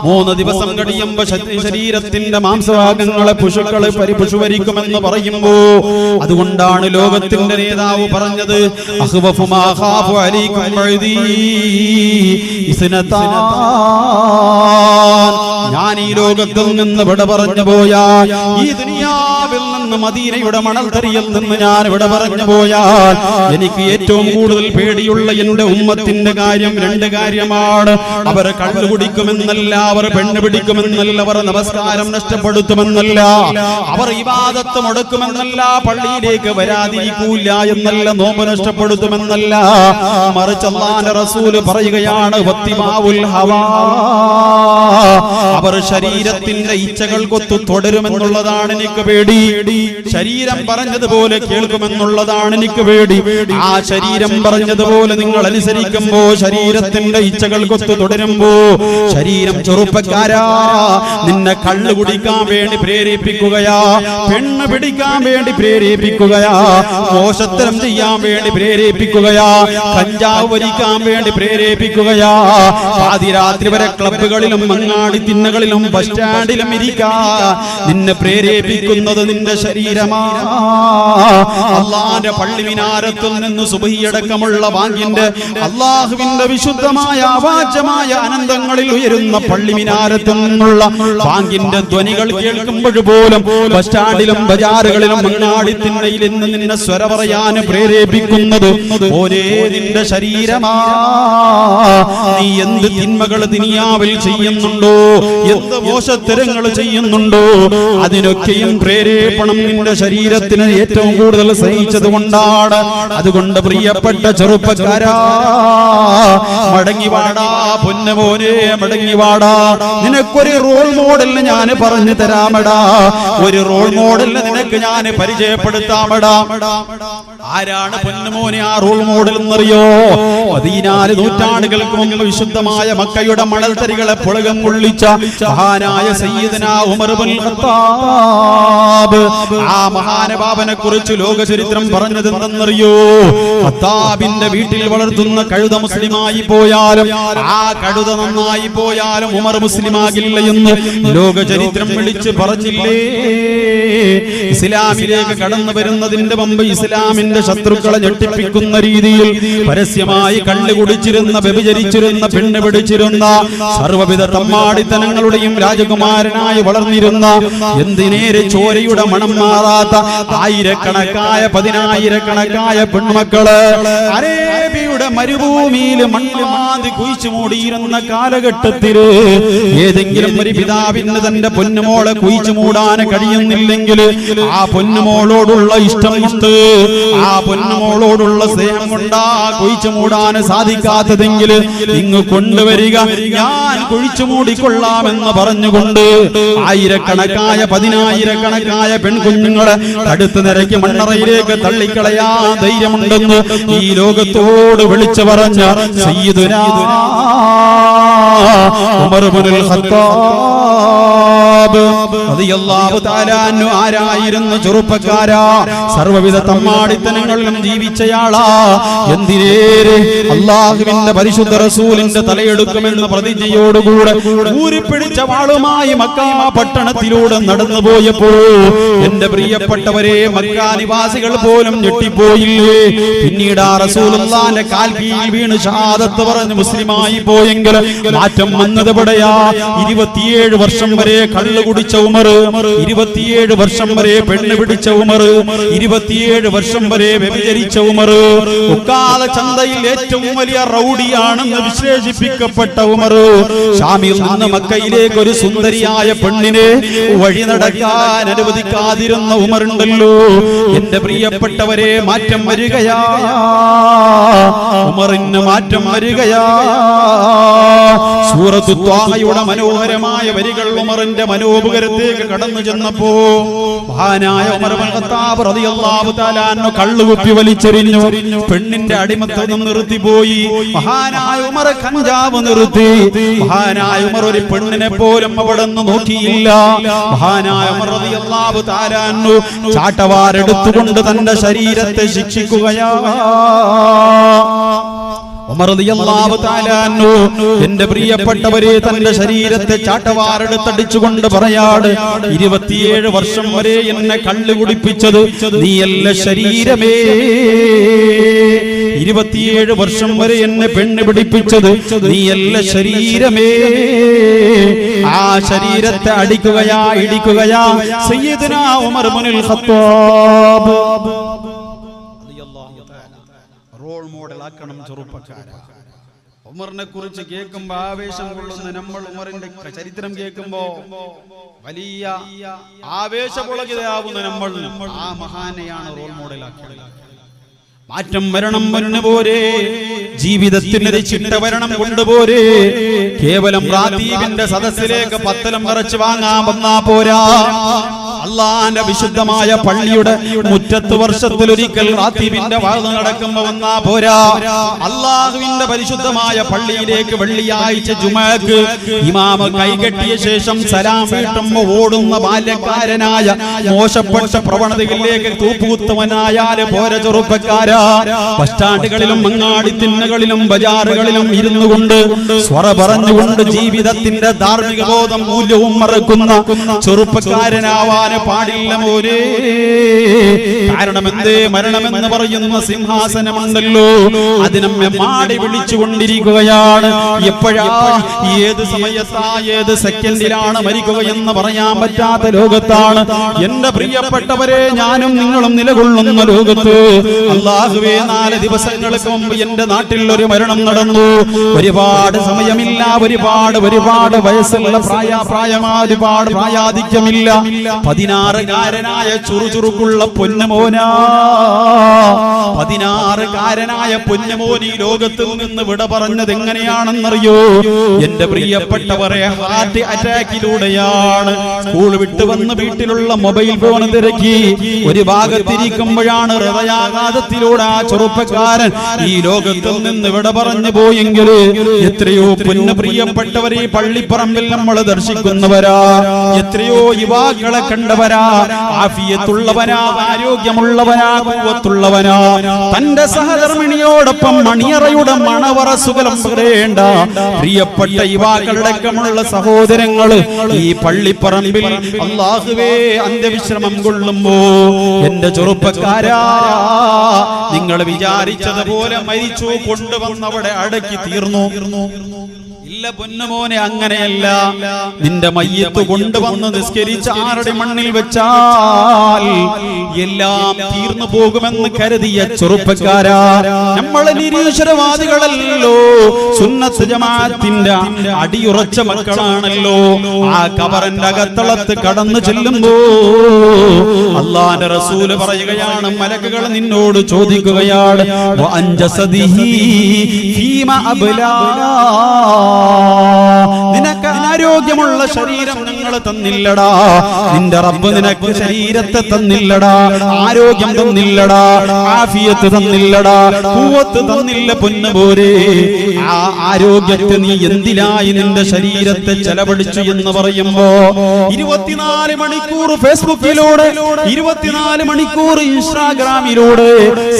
3 ദിവസം കഴിയുമ്പോ ശരീരത്തിന്റെ മാംസഭാഗങ്ങളെ പശുക്കള് പരിപുഷുവരിക്കുമെന്ന് പറയുമ്പോ, അതുകൊണ്ടാണ് ലോകത്തിന്റെ നേതാവ് പറഞ്ഞത്, അഖ്വഫു മാ ഖാഫു അലൈക്കും വഅദീ ഇസ്നതാൻ. ഞാൻ ഈ ലോകത്തിൽ നിന്ന് വിട പറഞ്ഞു പോയാൽ, ഈ ദുനിയാവിൽ നിന്ന് മദീനയുടെ മണൽത്തരിയിൽ നിന്ന് ഞാൻ വിട പറഞ്ഞു പോയാൽ, എനിക്ക് ഏറ്റവും കൂടുതൽ പേടിയുള്ള എന്റെ ഉമ്മത്തിന്റെ കാര്യം 2 കാര്യമാണ്. അവർ കള്ളു കുടിക്കുമെന്നല്ല, അവർ പെണ്ണ് പിടിക്കുമെന്നല്ല, അവർ നമസ്കാരം നഷ്ടപ്പെടുത്തുമെന്നല്ല, അവർ ഇബാദത്ത് മുടക്കുമെന്നല്ല, പള്ളിയിലേക്ക് വരാതിരിക്കൂല എന്നല്ല, നോമ്പ് നഷ്ടപ്പെടുത്തുമെന്നല്ല. മറിച്ച് അല്ലാഹുവിന്റെ റസൂല് പറയുകയാണ്, വത്തിബാഉൽ ഹവാ. അവർ ശരീരത്തിന്റെ ഇച്ഛകൾക്കൊത്തു തുടരുമെന്നുള്ളതാണ് എനിക്ക് പേടി. ശരീരം പറഞ്ഞതുപോലെ കേൾക്കുമെന്നുള്ളതാണ് എനിക്ക് പേടി. ആ ശരീരം പറഞ്ഞതുപോലെ നിങ്ങൾ അനുസരിക്കുമ്പോ, ശരീരത്തിന്റെ ഇച്ഛകൾക്കൊത്തു തുടരുമ്പോ, ശരീരം ചെറുപ്പക്കാരാ നിന്നെ കള്ളു കുടിക്കാൻ വേണ്ടി പ്രേരിപ്പിക്കുകയാ, പെണ്ണ് പിടിക്കാൻ വേണ്ടി പ്രേരിപ്പിക്കുകയാ, മോശത്തരം ചെയ്യാൻ വേണ്ടി പ്രേരിപ്പിക്കുകയാ, കഞ്ചാവ് വലിക്കാൻ വേണ്ടി പ്രേരിപ്പിക്കുകയാ. പാതിരാത്രി വരെ ക്ലബ്ബുകളിലും മങ്ങാടി തിന്നകളിലും ബസ് സ്റ്റാൻഡിലും ഇരിക്കാ നിന്നെ പ്രേരിപ്പിക്കുന്നത് നിന്റെ ശരീരമാ. അല്ലാഹുവിന്റെ പള്ളി മിനാരത്തിൽ നിന്ന് സുബ്ഹിയടക്കമുള്ള ബാങ്കിന്റെ, അല്ലാഹുവിന്റെ വിശുദ്ധമായ അവാച്യമായ അനന്തങ്ങളിൽ ഉയരുന്ന പള്ളി മിനാരത്തിൽ നിന്നുള്ള ബാങ്കിന്റെ ധ്വനികൾ കേൾക്കുമ്പോൾ പോലും ബസ് സ്റ്റാൻഡിലും ബജാറുകളിലും മങ്ങാടി തിന്നയിൽ നിന്ന് നിന്നെ സ്വര പറയാൻ പ്രേരിപ്പിക്കുന്നത് ഒരേ നിന്റെ ശരീരമാ. നീ എന്ത് തിന്മകൾ ദുനിയാവിൽ ചെയ്യുന്നുണ്ടോ, എന്ത് മോശത്തരങ്ങൾ ചെയ്യുന്നുണ്ടോ, അതിനൊക്കെയും പ്രേരേപണം നിന്റെ ശരീരത്തിന് ഏറ്റവും കൂടുതൽ സഹിച്ചത് കൊണ്ടാണ്. അതുകൊണ്ട് പ്രിയപ്പെട്ട ചെറുപ്പക്കാരാ, മടങ്ങിവാടാ പൊന്നുമോനെ, മടങ്ങിവാടാ. നിനക്കൊരു റോൾ മോഡലിന് ഞാൻ പറഞ്ഞു തരാമടാ, ഒരു റോൾ മോഡലിന് നിനക്ക് ഞാൻ പരിചയപ്പെടുത്താമടാ. ആരാണ് പൊന്നുമോനെ ആ റോൾ മോഡൽ എന്നറിയോ? 14 നൂറ്റാണ്ടുകൾക്ക് മുമ്പ് വിശുദ്ധമായ മക്കയുടെ മണൽത്തരികളെ പുളകം കൊള്ളിച്ച മഹാനായ സയ്യിദനാ ഉമർ ഇബ്നുൽ ഖത്താബ്. ആ മഹാനുഭാവനെ കുറിച്ച് ലോക ചരിത്രം പറഞ്ഞത് എന്തെന്നറിയോ? ഖത്താബിന്റെ വീട്ടിൽ വളർത്തുന്ന കഴുത മുസ്ലിമായി പോയാലും, ആ കഴുത നന്നായി പോയാലും ഉമർ മുസ്ലിമാകില്ല എന്ന് ലോക ചരിത്രം വിളിച്ച് പറഞ്ഞില്ലേ? ഇസ്ലാമിലേക്ക് കടന്നു വരുന്നതിന്റെ മുമ്പ് ഇസ്ലാമിന്റെ ശത്രുക്കളെ ഞെട്ടിപ്പിക്കുന്ന രീതിയിൽ പരസ്യമായി കള്ളു കുടിച്ചിരുന്ന, വ്യഭിചരിച്ചിരുന്ന, പെണ്ണ് പിടിച്ചിരുന്ന, സർവ്വവിധ തമ്മാടിത്തനങ്ങളുടെയും രാജകുമാരനായി വളർന്നിരുന്ന എന്തിനേറെ ചോരയുടെ മണം മാറാത്ത ആയിരക്കണക്കായ പതിനായിരക്കണക്കായ പെൺമക്കള് അറേബ്യയുടെ മരുഭൂമിയിൽ മണ്ണുമാന്തി കുഴിച്ചു മൂടിയിരുന്ന കാലഘട്ടത്തിൽ ഏതെങ്കിലും ഒരു പിതാവിന് തന്റെ പൊന്നുമോളെ കുഴിച്ചു മൂടാൻ കഴിയുന്നില്ലെങ്കിൽ ആ പൊന്നുമോളോടുള്ള ഇഷ്ടം കൊണ്ട് ആ പൊന്നുമോളോടുള്ള സ്നേഹം കൊണ്ടാ കുഴിച്ചു മൂടാൻ സാധിക്കാത്തതെങ്കിൽ ഇങ്ങ് കൊണ്ടുവരിക, ഞാൻ കുഴിച്ചു മൂടിക്കൊള്ളാമെന്ന് പറഞ്ഞുകൊണ്ട് ആയിരക്കണക്കായ പതിനായിരക്കണക്കായ പെൺകുഞ്ഞുങ്ങളെ അടുത്ത് നിരക്കി മണ്ണറയിലേക്ക് തള്ളിക്കളയാ ധൈര്യമുണ്ടെന്ന് ഈ ലോകത്തോട് വിളിച്ചു പറഞ്ഞ സയ്യിദുനാ ഉമർ ഇബ്നുൽ ഖത്താബ് റളിയല്ലാഹു തആല അൻഹു ആരായിരുന്നു? ചെറുപ്പക്കാരാ, സർവ്വവിധ തമ്മാടിത്തനങ്ങളിലും ജീവിച്ചയാളാ. എന്തിനേറെ അല്ലാഹുവിന്റെ പരിശുദ്ധ റസൂലിന്റെ തലയെടുക്കുമെന്ന പ്രതിജ്ഞയോടുകൂടെ ഊരിപ്പിടിച്ച വാളുമായി മക്കാ പട്ടണത്തിലൂടെ നടന്നു പോയപ്പോ എന്റെ പ്രിയപ്പെട്ടവരെ, മക്കാ നിവാസികൾ പോലും ഞെട്ടിപ്പോയില്ലേ? പിന്നീട് ആ റസൂലുള്ളാഹിന്റെ കാൽ കീഴിൽ വീണ് ഷഹാദത്ത് പറഞ്ഞ് മുസ്ലിമായി പോയെങ്കിൽ മാറ്റം വന്നത് എവിടെയാ? 27 വർഷം വരെ കള്ളു കുടിച്ച ഉമർ, 27 വർഷം വരെ പെണ്ണ് പിടിച്ച ഉമർ, 27 വർഷം വരെ വ്യഭിചരിച്ച ഉമർ, ഉക്കാല ചന്തയിൽ ഏറ്റവും വലിയ റൗഡിയാണെന്ന് വിശേഷിപ്പിക്കപ്പെട്ട ഉമർ, ഷാമിൽ നിന്ന് മക്കയിലേക്ക് ഒരു സുന്ദരിയായ പെണ്ണിനെ വഴി നടക്കാൻ അനുവദിക്കാതിരുന്ന ഉമറുണ്ടല്ലോ. എന്റെ പ്രിയപ്പെട്ടവരെ, മാറ്റം വരികയാ, ഉമറിന് മാറ്റം വരികയാ. സൂറത്തു ത്വാഹയുടെ മനോഹരമായ വരികൾ ഉമറിന്റെ മനോമുഖരത്തേക്ക് കടന്നു ചെന്നപ്പോ മഹാനായ ഉമർ ഇബ്നുൽ ഖത്താബ് റളിയല്ലാഹു തആല അൻഹു കള്ളുകുപ്പി വലിച്ചെറിഞ്ഞു, പെണ്ണിന്റെ അടിമത്തം നിർത്തിപ്പോയി. മഹാനായ ഉമർ കഞ്ചാവ് നിർത്തി. മഹാനായ ഉമർ ഒരു പെണ്ണിനെ പോലും അവിടെ നിന്ന് നോക്കിയില്ല. മഹാനായ ഉമർ റളിയല്ലാഹു തആല അൻഹു ചാട്ടവാരെടുത്തുകൊണ്ട് തന്റെ ശരീരത്തെ ശിക്ഷിക്കുകയാ. ഉമർ റളിയല്ലാഹു തആല അൻഹു എന്റെ പ്രിയപ്പെട്ടവരെ, തന്റെ ശരീരത്തെ ചാട്ടവാരെടുത്തടിച്ചുകൊണ്ട് പറയാണ്, 27 വർഷം വരെ എന്നെ കള്ളു കുടിപ്പിച്ചത് നീയല്ല ശരീരമേ, 27 വർഷം വരെ എന്നെ പെണ്ണ് പിടിപ്പിച്ചത് നീയല്ല ശരീരമേ. ആ ശരീരത്തെ അടിക്കുകയാ, ഇടിക്കുകയാ സയ്യിദുനാ ഉമർ ഇബ്നുൽ ഖത്താബ്. റോൾ മോഡൽ ആക്കണം ചെറുപ്പക്കാരാ. ഉമറിനെ കുറിച്ച് കേൾക്കുമ്പോ ആവേശം കൊള്ളുന്ന നമ്മൾ, ഉമറിന്റെ ചരിത്രം കേൾക്കുമ്പോ വലിയ ആവേശപുളകിതയാവുന്ന നമ്മൾ ആ മഹാനെയാണ് റോൾ മോഡലാക്കിയത്. മാറ്റം വരണം പോരെ, ജീവിതത്തിനൊരു ചിട്ട വരണം കൊണ്ടുപോരെ. കേവലം റാത്തീബിന്റെ സദസ്സിലേക്ക് പത്തലം നിറച്ച് വാങ്ങാൻ വന്നാ പോരാ. അള്ളാന്റെ വിശുദ്ധമായ പള്ളിയുടെ മുറ്റത്ത് വർഷത്തിലൊരിക്കൽ റാത്തീബിന്റെ വാഴ്ന്നു നടക്കുമ്പോ വന്നാ പോരാ. അള്ളാഹുവിന്റെ പരിശുദ്ധമായ പള്ളിയിലേക്ക് വെള്ളിയാഴ്ച ജുമഅക്ക് ഇമാമ കൈകെട്ടിയ ശേഷം സലാം വീട്ടുമ്പോ ഓടുന്ന ബാല്യക്കാരനായ മോശപ്പെട്ട പ്രവണതകളിലേക്ക് തൂപ്പുകുത്തവനായാല് പോരെ ചെറുപ്പക്കാരാ. ബസ് സ്റ്റാൻഡുകളിലും അങ്ങാടി തിണ്ണകളിലും ബജാറുകളിലും ഇരുന്നു കൊണ്ട് സ്വറ പറഞ്ഞുകൊണ്ട് ജീവിതത്തിന്റെ ധാർമ്മിക ബോധം മൂല്യവും മറക്കുന്ന ചെറുപ്പക്കാരനാവാൻ പാടില്ല മോനെ. കാരണം എന്തേ? മരണമെന്ന് പറയുന്ന സിംഹാസനമുണ്ടല്ലോ, അതിനമ്മെ മാടി വിളിച്ചുകൊണ്ടിരിക്കുകയാണ്. എപ്പോഴാ, ഏത് സമയത്താ, ഏത് സെക്കൻഡിലാണ് മരിക്കുകയെന്ന് പറയാൻ പറ്റാത്ത ലോകത്താണ് എന്റെ പ്രിയപ്പെട്ടവരെ ഞാനും നിങ്ങളും നിലകൊള്ളുന്ന ലോകത്ത്. അല്ലാഹുവേ, 4 ദിവസങ്ങൾക്ക് മുമ്പ് എന്റെ നാട്ടിൽ ഒരു മരണം നടന്നു. ഒരുപാട് സമയമില്ല, ഒരുപാട് വയസ്സുള്ള ഒരുപാട് പ്രായാധിക്യമില്ല. 16കാരനായ ചുറുചുറുക്കുള്ള പൊന്നുമോനാ, 16കാരനായ പൊന്നുമോൻ ഈ ലോകത്തിൽ നിന്ന് വിട പറഞ്ഞത് എങ്ങനെയാണെന്നറിയോ? എന്റെ പ്രിയപ്പെട്ടവരെ, ഹാർട്ട് അറ്റാക്കിലൂടെയാണ്. സ്കൂൾ വിട്ട് വന്ന് വീട്ടിലുള്ള മൊബൈൽ ഫോൺ തിരക്കി ഒരു ഭാഗത്തിരിക്കുമ്പോഴാണ് ഹൃദയാഘാതത്തിലൂടെ ആ ചെറുപ്പക്കാരൻ ഈ ലോകത്തിൽ നിന്ന് വിട പറഞ്ഞു പോയെങ്കിൽ എത്രയോ പൊന്നു പ്രിയപ്പെട്ടവരെ പള്ളിപ്പറമ്പിൽ നമ്മൾ ദർശിക്കുന്നവരാ, എത്രയോ യുവാക്കളെ കണ്ടവരാ, ആഫിയത്തുള്ളവരാ, ആരോഗ്യം ആരോഗ്യമുള്ളവനാ, ഖുവ്വത്തുള്ളവനാ. തന്റെ സഹധർമ്മിണിയോടൊപ്പം മണിയറയുടെ മണവറ സുഖം പകരേണ്ട പ്രിയപ്പെട്ട യുവാക്കളടക്കമുള്ള സഹോദരങ്ങള് ഈ പള്ളിപ്പറമ്പിൽ അല്ലാഹുവേ അന്ത്യവിശ്രമം കൊള്ളുമ്പോ എന്റെ ചെറുപ്പക്കാരാ, നിങ്ങൾ വിചാരിച്ചതുപോലെ മരിച്ചു കൊണ്ടുവന്നവിടെ അടക്കി തീർന്നു ഇല്ല പൊന്നുമോനെ, അങ്ങനെയല്ല. നിന്റെ മയ്യത്ത് കൊണ്ടുവന്ന് നിസ്കരിച്ച് ആരുടെ മണ്ണിൽ വെച്ചാൽ എല്ലാം തീർന്നു പോകുമെന്ന് കരുതിയ ചെറുപ്പക്കാരാ, നമ്മളെ നിരീശ്വരവാദികളല്ലോ, സുന്നത്ത് ജമാഅത്തിന്റെ അടിയുറച്ച മക്കളാണല്ലോ. ആ ഖബറിന്റെ അകത്തളത്ത് കടന്നു ചെല്ലുമ്പോ അല്ലാഹുവിന്റെ റസൂല് പറയുകയാണ്, മലക്കുകൾ നിന്നോട് ചോദിക്കുകയാണ്, വഅൻജസദിഹി ഫീമ അബ്ലാ, നിനക്ക് ആരോഗ്യമുള്ള ശരീരം ഞങ്ങൾ തന്നില്ലടാ, നിന്റെ റബ്ബ് നിനക്ക് ശരീരത്തെ തന്നില്ലടാ, ആരോഗ്യം തന്നില്ലടാ, ആഫിയത്ത് തന്നില്ലടാ, ഖുവ്വത്ത് തന്നില്ല പൊന്നുപോരെ. ആ ആരോഗ്യത്തെ നീ എന്തിനായി നിന്റെ ശരീരത്തെ ചെലവഴിച്ചു എന്ന് പറയുമ്പോ 24 മണിക്കൂർ ഫേസ്ബുക്കിലൂടെ 24 മണിക്കൂർ ഇൻസ്റ്റാഗ്രാമിലൂടെ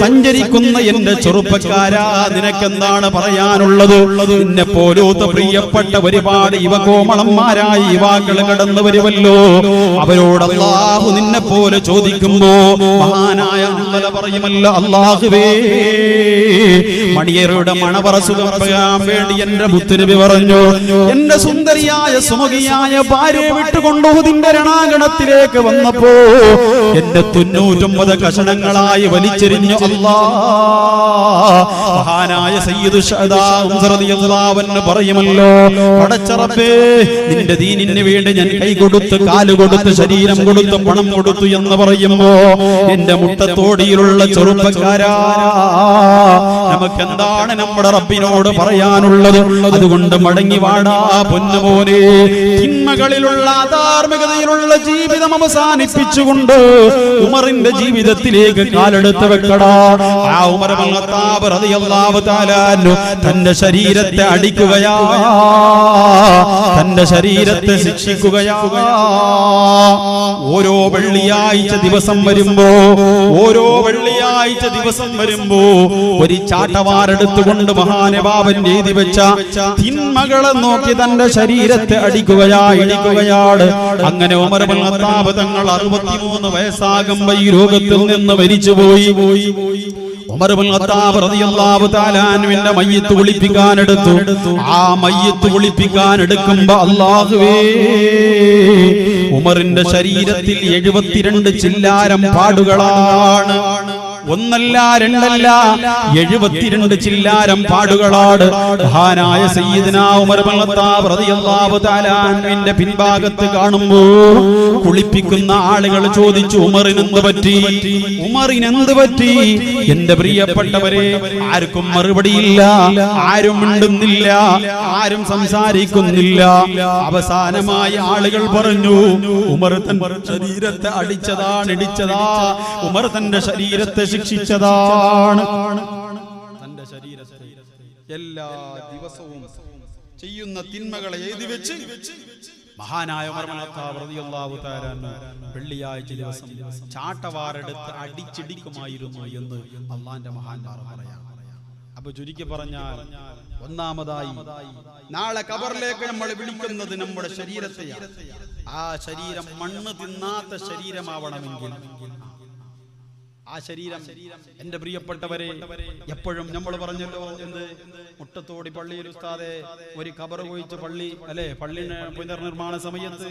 സഞ്ചരിക്കുന്ന എന്റെ ചെറുപ്പക്കാരാ, നിനക്കെന്താണ് പറയാനുള്ളത്? നിന്നെ പോലൂത്ത പ്രിയപ്പെട്ട ഒരുപാട് യുവകോമളന്മാരായ യുവാക്കൾ കടന്നു വരുമല്ലോ, അവരോട് അല്ലാഹു നിന്നെ പോലെ ചോദിക്കുമ്പോ മഹാനായ അല്ലാഹു പറയുമല്ലോ, അല്ലാഹുവേ മണിയറയുടെ മണവറ സുഖം പകരാൻ വേണ്ടി എന്റെ മുത്തുനബി പറഞ്ഞു, എന്റെ സുന്ദരിയായ സുമുഖിയായ ഭാര്യയെ വിട്ടുകൊണ്ട് ഉഹുദിന്റെ രണാങ്കണത്തിലേക്ക് വന്നപ്പോ എന്റെ 99 കഷണങ്ങളായി വലിച്ചെറിഞ്ഞു അല്ലാഹ്. മഹാനായ സയ്യിദു ശഹദാ ഉമർ റളിയല്ലാഹു അൻഹു പറയുമല്ലോ, പടച്ച റബ്ബേ നിന്റെ ദീനിന് വേണ്ടി ഞാൻ കൈ കൊടുത്ത്, കാല് കൊടുത്ത്, ശരീരം കൊടുത്ത്, പണം കൊടുത്തു എന്ന് പറയുമ്പോ എന്റെ മുട്ടത്തോടിയിലുള്ള ചെറുപ്പക്കാരാ, നമുക്കെന്താണ് നമ്മുടെ റബ്ബിനോട് പറയാനുള്ളത്? അതുകൊണ്ട് മടങ്ങി വാടാ പൊന്നുമോനെ. തിന്മകളിലുള്ള അധാർമികതയിലുള്ള ജീവിതം അവസാനിപ്പിച്ചുകൊണ്ട് ഉമറിന്റെ ജീവിതത്തിലേക്ക് കാലെടുത്ത് വെക്കടാ. ആ ഉമർ ഇബ്നുൽ ഖത്താബ് റളിയല്ലാഹു തആല തന്റെ ശരീരത്തെ അടിക്കുകയാ, തന്റെ ശരീരത്തെ ശിക്ഷിക്കുകയാ. ഓരോ വെള്ളിയാഴ്ച ദിവസം വരുമ്പോ, ഓരോ വെള്ളിയാഴ്ച ദിവസം വരുമ്പോ ഒരു ചാട്ടവാറെടുത്തുകൊണ്ട് മഹാനുഭാവൻ എഴുതി വെച്ച തിന്മകളെ നോക്കി തന്റെ ശരീരത്തെ ഇടിക്കുകയാണ്. അങ്ങനെ ഉമർ ഇബ്നുൽ ഖത്താബ് തങ്ങൾ 63 വയസ്സാകുമ്പോ ഈ ലോകത്തിൽ നിന്ന് മരിച്ചുപോയി. ഉമർ ഇബ്നുൽ ഖത്താബ് റളിയല്ലാഹു തആല അൻഹുവിന്റെ മയ്യിത്ത് കുളിപ്പിക്കാൻ എടുത്തു. ആ മയ്യിത്ത് കുളിപ്പിക്കാൻ എടുക്കുമ്പോ അല്ലാഹുവേ, ഉമറിന്റെ ശരീരത്തിൽ 72 ചില്ലാരം പാടുകളാണ്. ഒന്നല്ല രണ്ടല്ല, 72 ചില്ലാരം പാടുകളാണ്. മഹാനായ സയ്യിദുനാ ഉമർ ഇബ്നുൽ ഖത്താബ് റളിയല്ലാഹു തആല അൻഹുവിന്റെ പിൻഭാഗത്ത് കാണുമ്പോ കുളിപ്പിക്കുന്ന ആളുകൾ ചോദിച്ചു, ഉമറിനെന്ത് പറ്റി? ഉമറിനെന്ത് പറ്റി? എന്റെ പ്രിയപ്പെട്ടവരെ, ആർക്കും മറുപടിയില്ല, ആരും മിണ്ടുന്നില്ല, ആരും സംസാരിക്കുന്നില്ല. അവസാനമായി ആളുകൾ പറഞ്ഞു, ഉമർ തന്റെ ശരീരത്തെ അടിച്ചതാണ്, ഇടിച്ചതാ, ഉമർ തന്റെ ശരീരത്തെ ശിക്ഷിച്ചതാണ്. തന്റെ ശരീരത്തെ എല്ലാ ദിവസവും ചെയ്യുന്ന തിന്മകളെ എഴുതി വെച്ച് മഹാനായ ഉമർ ഇബ്നുൽ ഖത്താബ് റളിയല്ലാഹു തആല വെള്ളിയാഴ്ച ദിവസം ചാട്ടവാറെടുത്ത് അടിച്ചിടിക്കുമായിരുന്നു എന്ന് അള്ളാന്റെ മഹാന്മാർ പറയാം. അപ്പൊ ചുരുക്കി പറഞ്ഞാൽ, ഒന്നാമതായി നാളെ ഖബറിലേക്ക് നമ്മൾ വിളിക്കുന്നത് നമ്മുടെ ശരീരത്തെയാണ്. ആ ശരീരം മണ്ണ് തിന്നാത്ത ശരീരമാവണമെങ്കിൽ ആ ശരീരം, എന്റെ പ്രിയപ്പെട്ടവരെ, എപ്പോഴും നമ്മൾ പറഞ്ഞല്ലോ, എന്ത് മുട്ടത്തോടി പള്ളിയിൽ ഉസ്താദെ ഒരു ഖബർ കുഴിച്ച് പള്ളി അല്ലെ, പള്ളി പുനർനിർമ്മാണ സമയത്ത്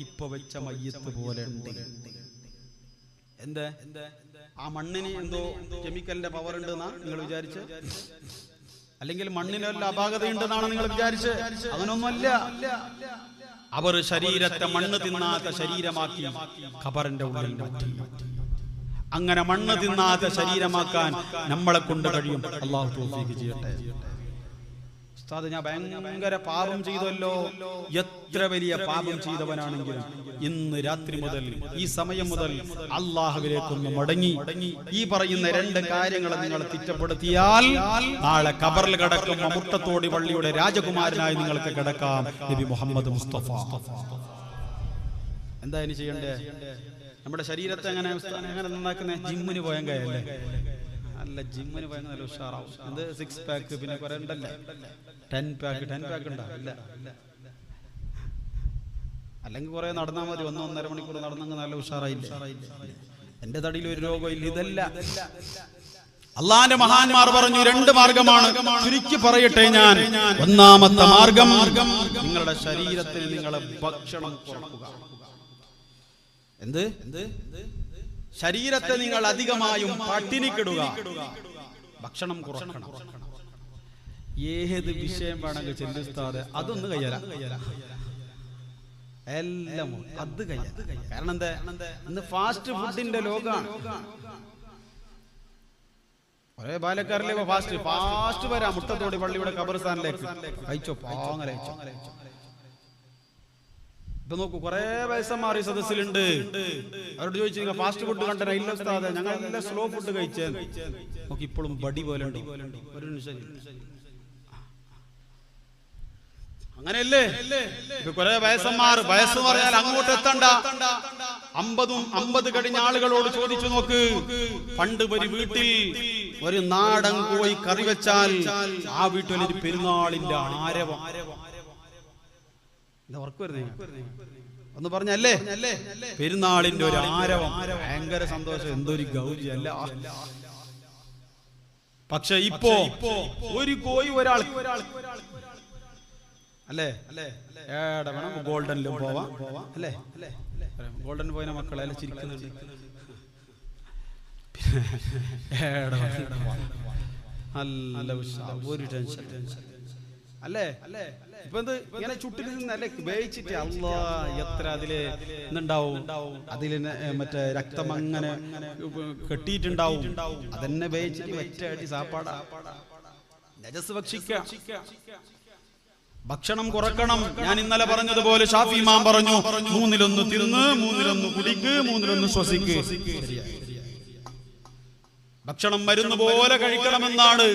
ഇപ്പൊ വെച്ച മയ്യത്ത് പോലെ ഉണ്ട്. എന്ത് ആ മണ്ണിന് എന്തോ കെമിക്കലിന്റെ പവർ ഉണ്ടെന്നാ നിങ്ങൾ വിചാരിച്ച്? അല്ലെങ്കിൽ മണ്ണിന് വല്ല അപാകതയുണ്ടെന്നാണ് നിങ്ങൾ വിചാരിച്ച്? അങ്ങനൊന്നുമല്ല. അവർ ശരീരത്തെ മണ്ണ് തിന്നാത്ത ശരീരമാക്കി ഖബറിന്റെ ഉള്ളിൽ മാറ്റി. അങ്ങനെ മണ്ണ് തിന്നാത്ത ശരീരമാക്കാൻ നമ്മളെ കൊണ്ട് കഴിയും. അല്ലാഹു തൗഫീഖ് ചെയ്യട്ടെ. ഉസ്താദ്, ഞാൻ ഭയങ്കര പാപം ചെയ്തല്ലോ. എത്ര വലിയ പാപം ചെയ്തവനാണെങ്കിലും ഇന്ന് രാത്രി മുതൽ, ഈ സമയം മുതൽ അല്ലാഹുവിലേക്കൊന്ന് മടങ്ങി ഈ പറയുന്ന 2 കാര്യങ്ങളെ നിങ്ങൾ തിറ്റപ്പെടുത്തിയാൽ നാളെ ഖബറിൽ കിടക്കുന്ന മുട്ടത്തോടി പള്ളിയുടെ രാജകുമാരനായി നിങ്ങൾക്ക് കിടക്കാം. നബി മുഹമ്മദ് മുസ്തഫ. എന്താ ഇനി ചെയ്യണ്ടേ? നമ്മുടെ ശരീരത്തെ എങ്ങനെ നന്നാക്കുന്ന ജിമ്മിന് പോയാൽ കഴിയല്ലേ? അല്ല, ജിമ്മിന് പോയാൽ നല്ല ഉഷാറാവും. എന്ത് 6 പാക്ക് പിന്നെ കുറെ ഉണ്ടല്ലേ, 10 പാക്ക് ഉണ്ടാവില്ല. അല്ലെങ്കിൽ കുറെ നടന്നാൽ മതി, 1-1.5 മണിക്കൂർ നടന്നെങ്കിൽ നല്ല ഉഷാറായില്ലേ? എന്റെ തടിയിൽ ഒരു രോഗമില്ല. ഇതല്ല, അള്ളാന്റെ മഹാന്മാർ പറഞ്ഞു 2 മാർഗമാണ്. ചുരുക്കി പറയട്ടെ ഞാൻ. ഒന്നാമത്തെ മാർഗം, നിങ്ങളുടെ ശരീരത്തിന് നിങ്ങളെ ഭക്ഷണം കുറക്കുക. എന്ത്? ശരീരത്തെ നിങ്ങൾ അധികമായും പട്ടിണിക്കിടുക, ഭക്ഷണം കുറക്കണം. ഏത് വിഷയം വേണമെങ്കിൽ ചെല്ലുസ്താതെ അതൊന്ന് കയ്യല, എല്ലാം അത് കയ്യ. കാരണം എന്താ? ഇന്ന് ഫാസ്റ്റ് ഫുഡിന്റെ ലോകമാണ്. ഒരേ ബാലക്കാരിലേക്ക് ഫാസ്റ്റ് വരാം. മുട്ടത്തോടി പള്ളിയുടെ ഖബർസ്ഥാനിലേക്ക് കഴിച്ചോ, പാങ്ങനെ കഴിച്ചോ. ഇപ്പൊ നോക്കൂ, കുറെ വയസ്സന്മാർ ഈ സദസ്സിലുണ്ട്. അവരോട് ചോദിച്ചു, ഫാസ്റ്റ് ഫുഡ് കണ്ടോ? ഇല്ല ഉസ്താദേ, ഞങ്ങൾ എല്ലാം സ്ലോ ഫുഡ് കഴിച്ചേ. നോക്കി ഇപ്പോഴും ബടി പോലെ ഉണ്ട്. ഒരു നിമിഷം, അങ്ങനെയല്ലേ? കുറെ വയസ്സന്മാർ, വയസ്സ് പറഞ്ഞാൽ അങ്ങോട്ട് എത്തണ്ട. 50 കഴിഞ്ഞ ആളുകളോട് ചോദിച്ചു നോക്ക്. പണ്ട് ഒരു വീട്ടിൽ ഒരു നാടൻ കോഴി കറി വെച്ചാൽ ആ വീട്ടിൽ ഒരു പെരുന്നാളിന്റെ ആരവം. ഉറക്കു വരുന്നേ ഒന്ന് പറഞ്ഞല്ലേ? പെരുന്നാളിന്റെ ഒരു ആരവം, ഭയങ്കര സന്തോഷം, എന്തൊരു ഗൗരി അല്ല. പക്ഷെ ഇപ്പോ ഒരു കോഴി ഒരാൾ അല്ലേ? ഏടെ വേണം ഗോൾഡനിലും പോവാം അല്ലേ? ഗോൾഡൻ പോയിന മക്കളെ എല്ലാം ചിരിക്കുന്നുണ്ട്. ഒരു ടെൻഷൻ അല്ലേ? ഇപ്പൊ എന്ത് ഇങ്ങനെ ചുട്ടിൽ നിന്നല്ലേ വേവിച്ചിട്ട് അല്ലാ എത്ര അതില് ഇന്നുണ്ടാവും, അതില് മറ്റേ രക്തം അങ്ങനെ കെട്ടിയിട്ടുണ്ടാവും. അതെന്നെ വേവിച്ചിട്ട് വെച്ചാട്ടി സാപ്പാടാ. നജസ് ഭക്ഷിക്കാം, ഭക്ഷണം കുറക്കണം. ഞാൻ ഇന്നലെ പറഞ്ഞതുപോലെ ഷാഫി ഇമാം പറഞ്ഞു, 3-1 തിന്ന്, 3-1 കുടിക്ക്, 3-1 ശ്വസിക്ക്. ഭക്ഷണം മരുന്ന് പോലെ കഴിക്കണമെന്നാണ്.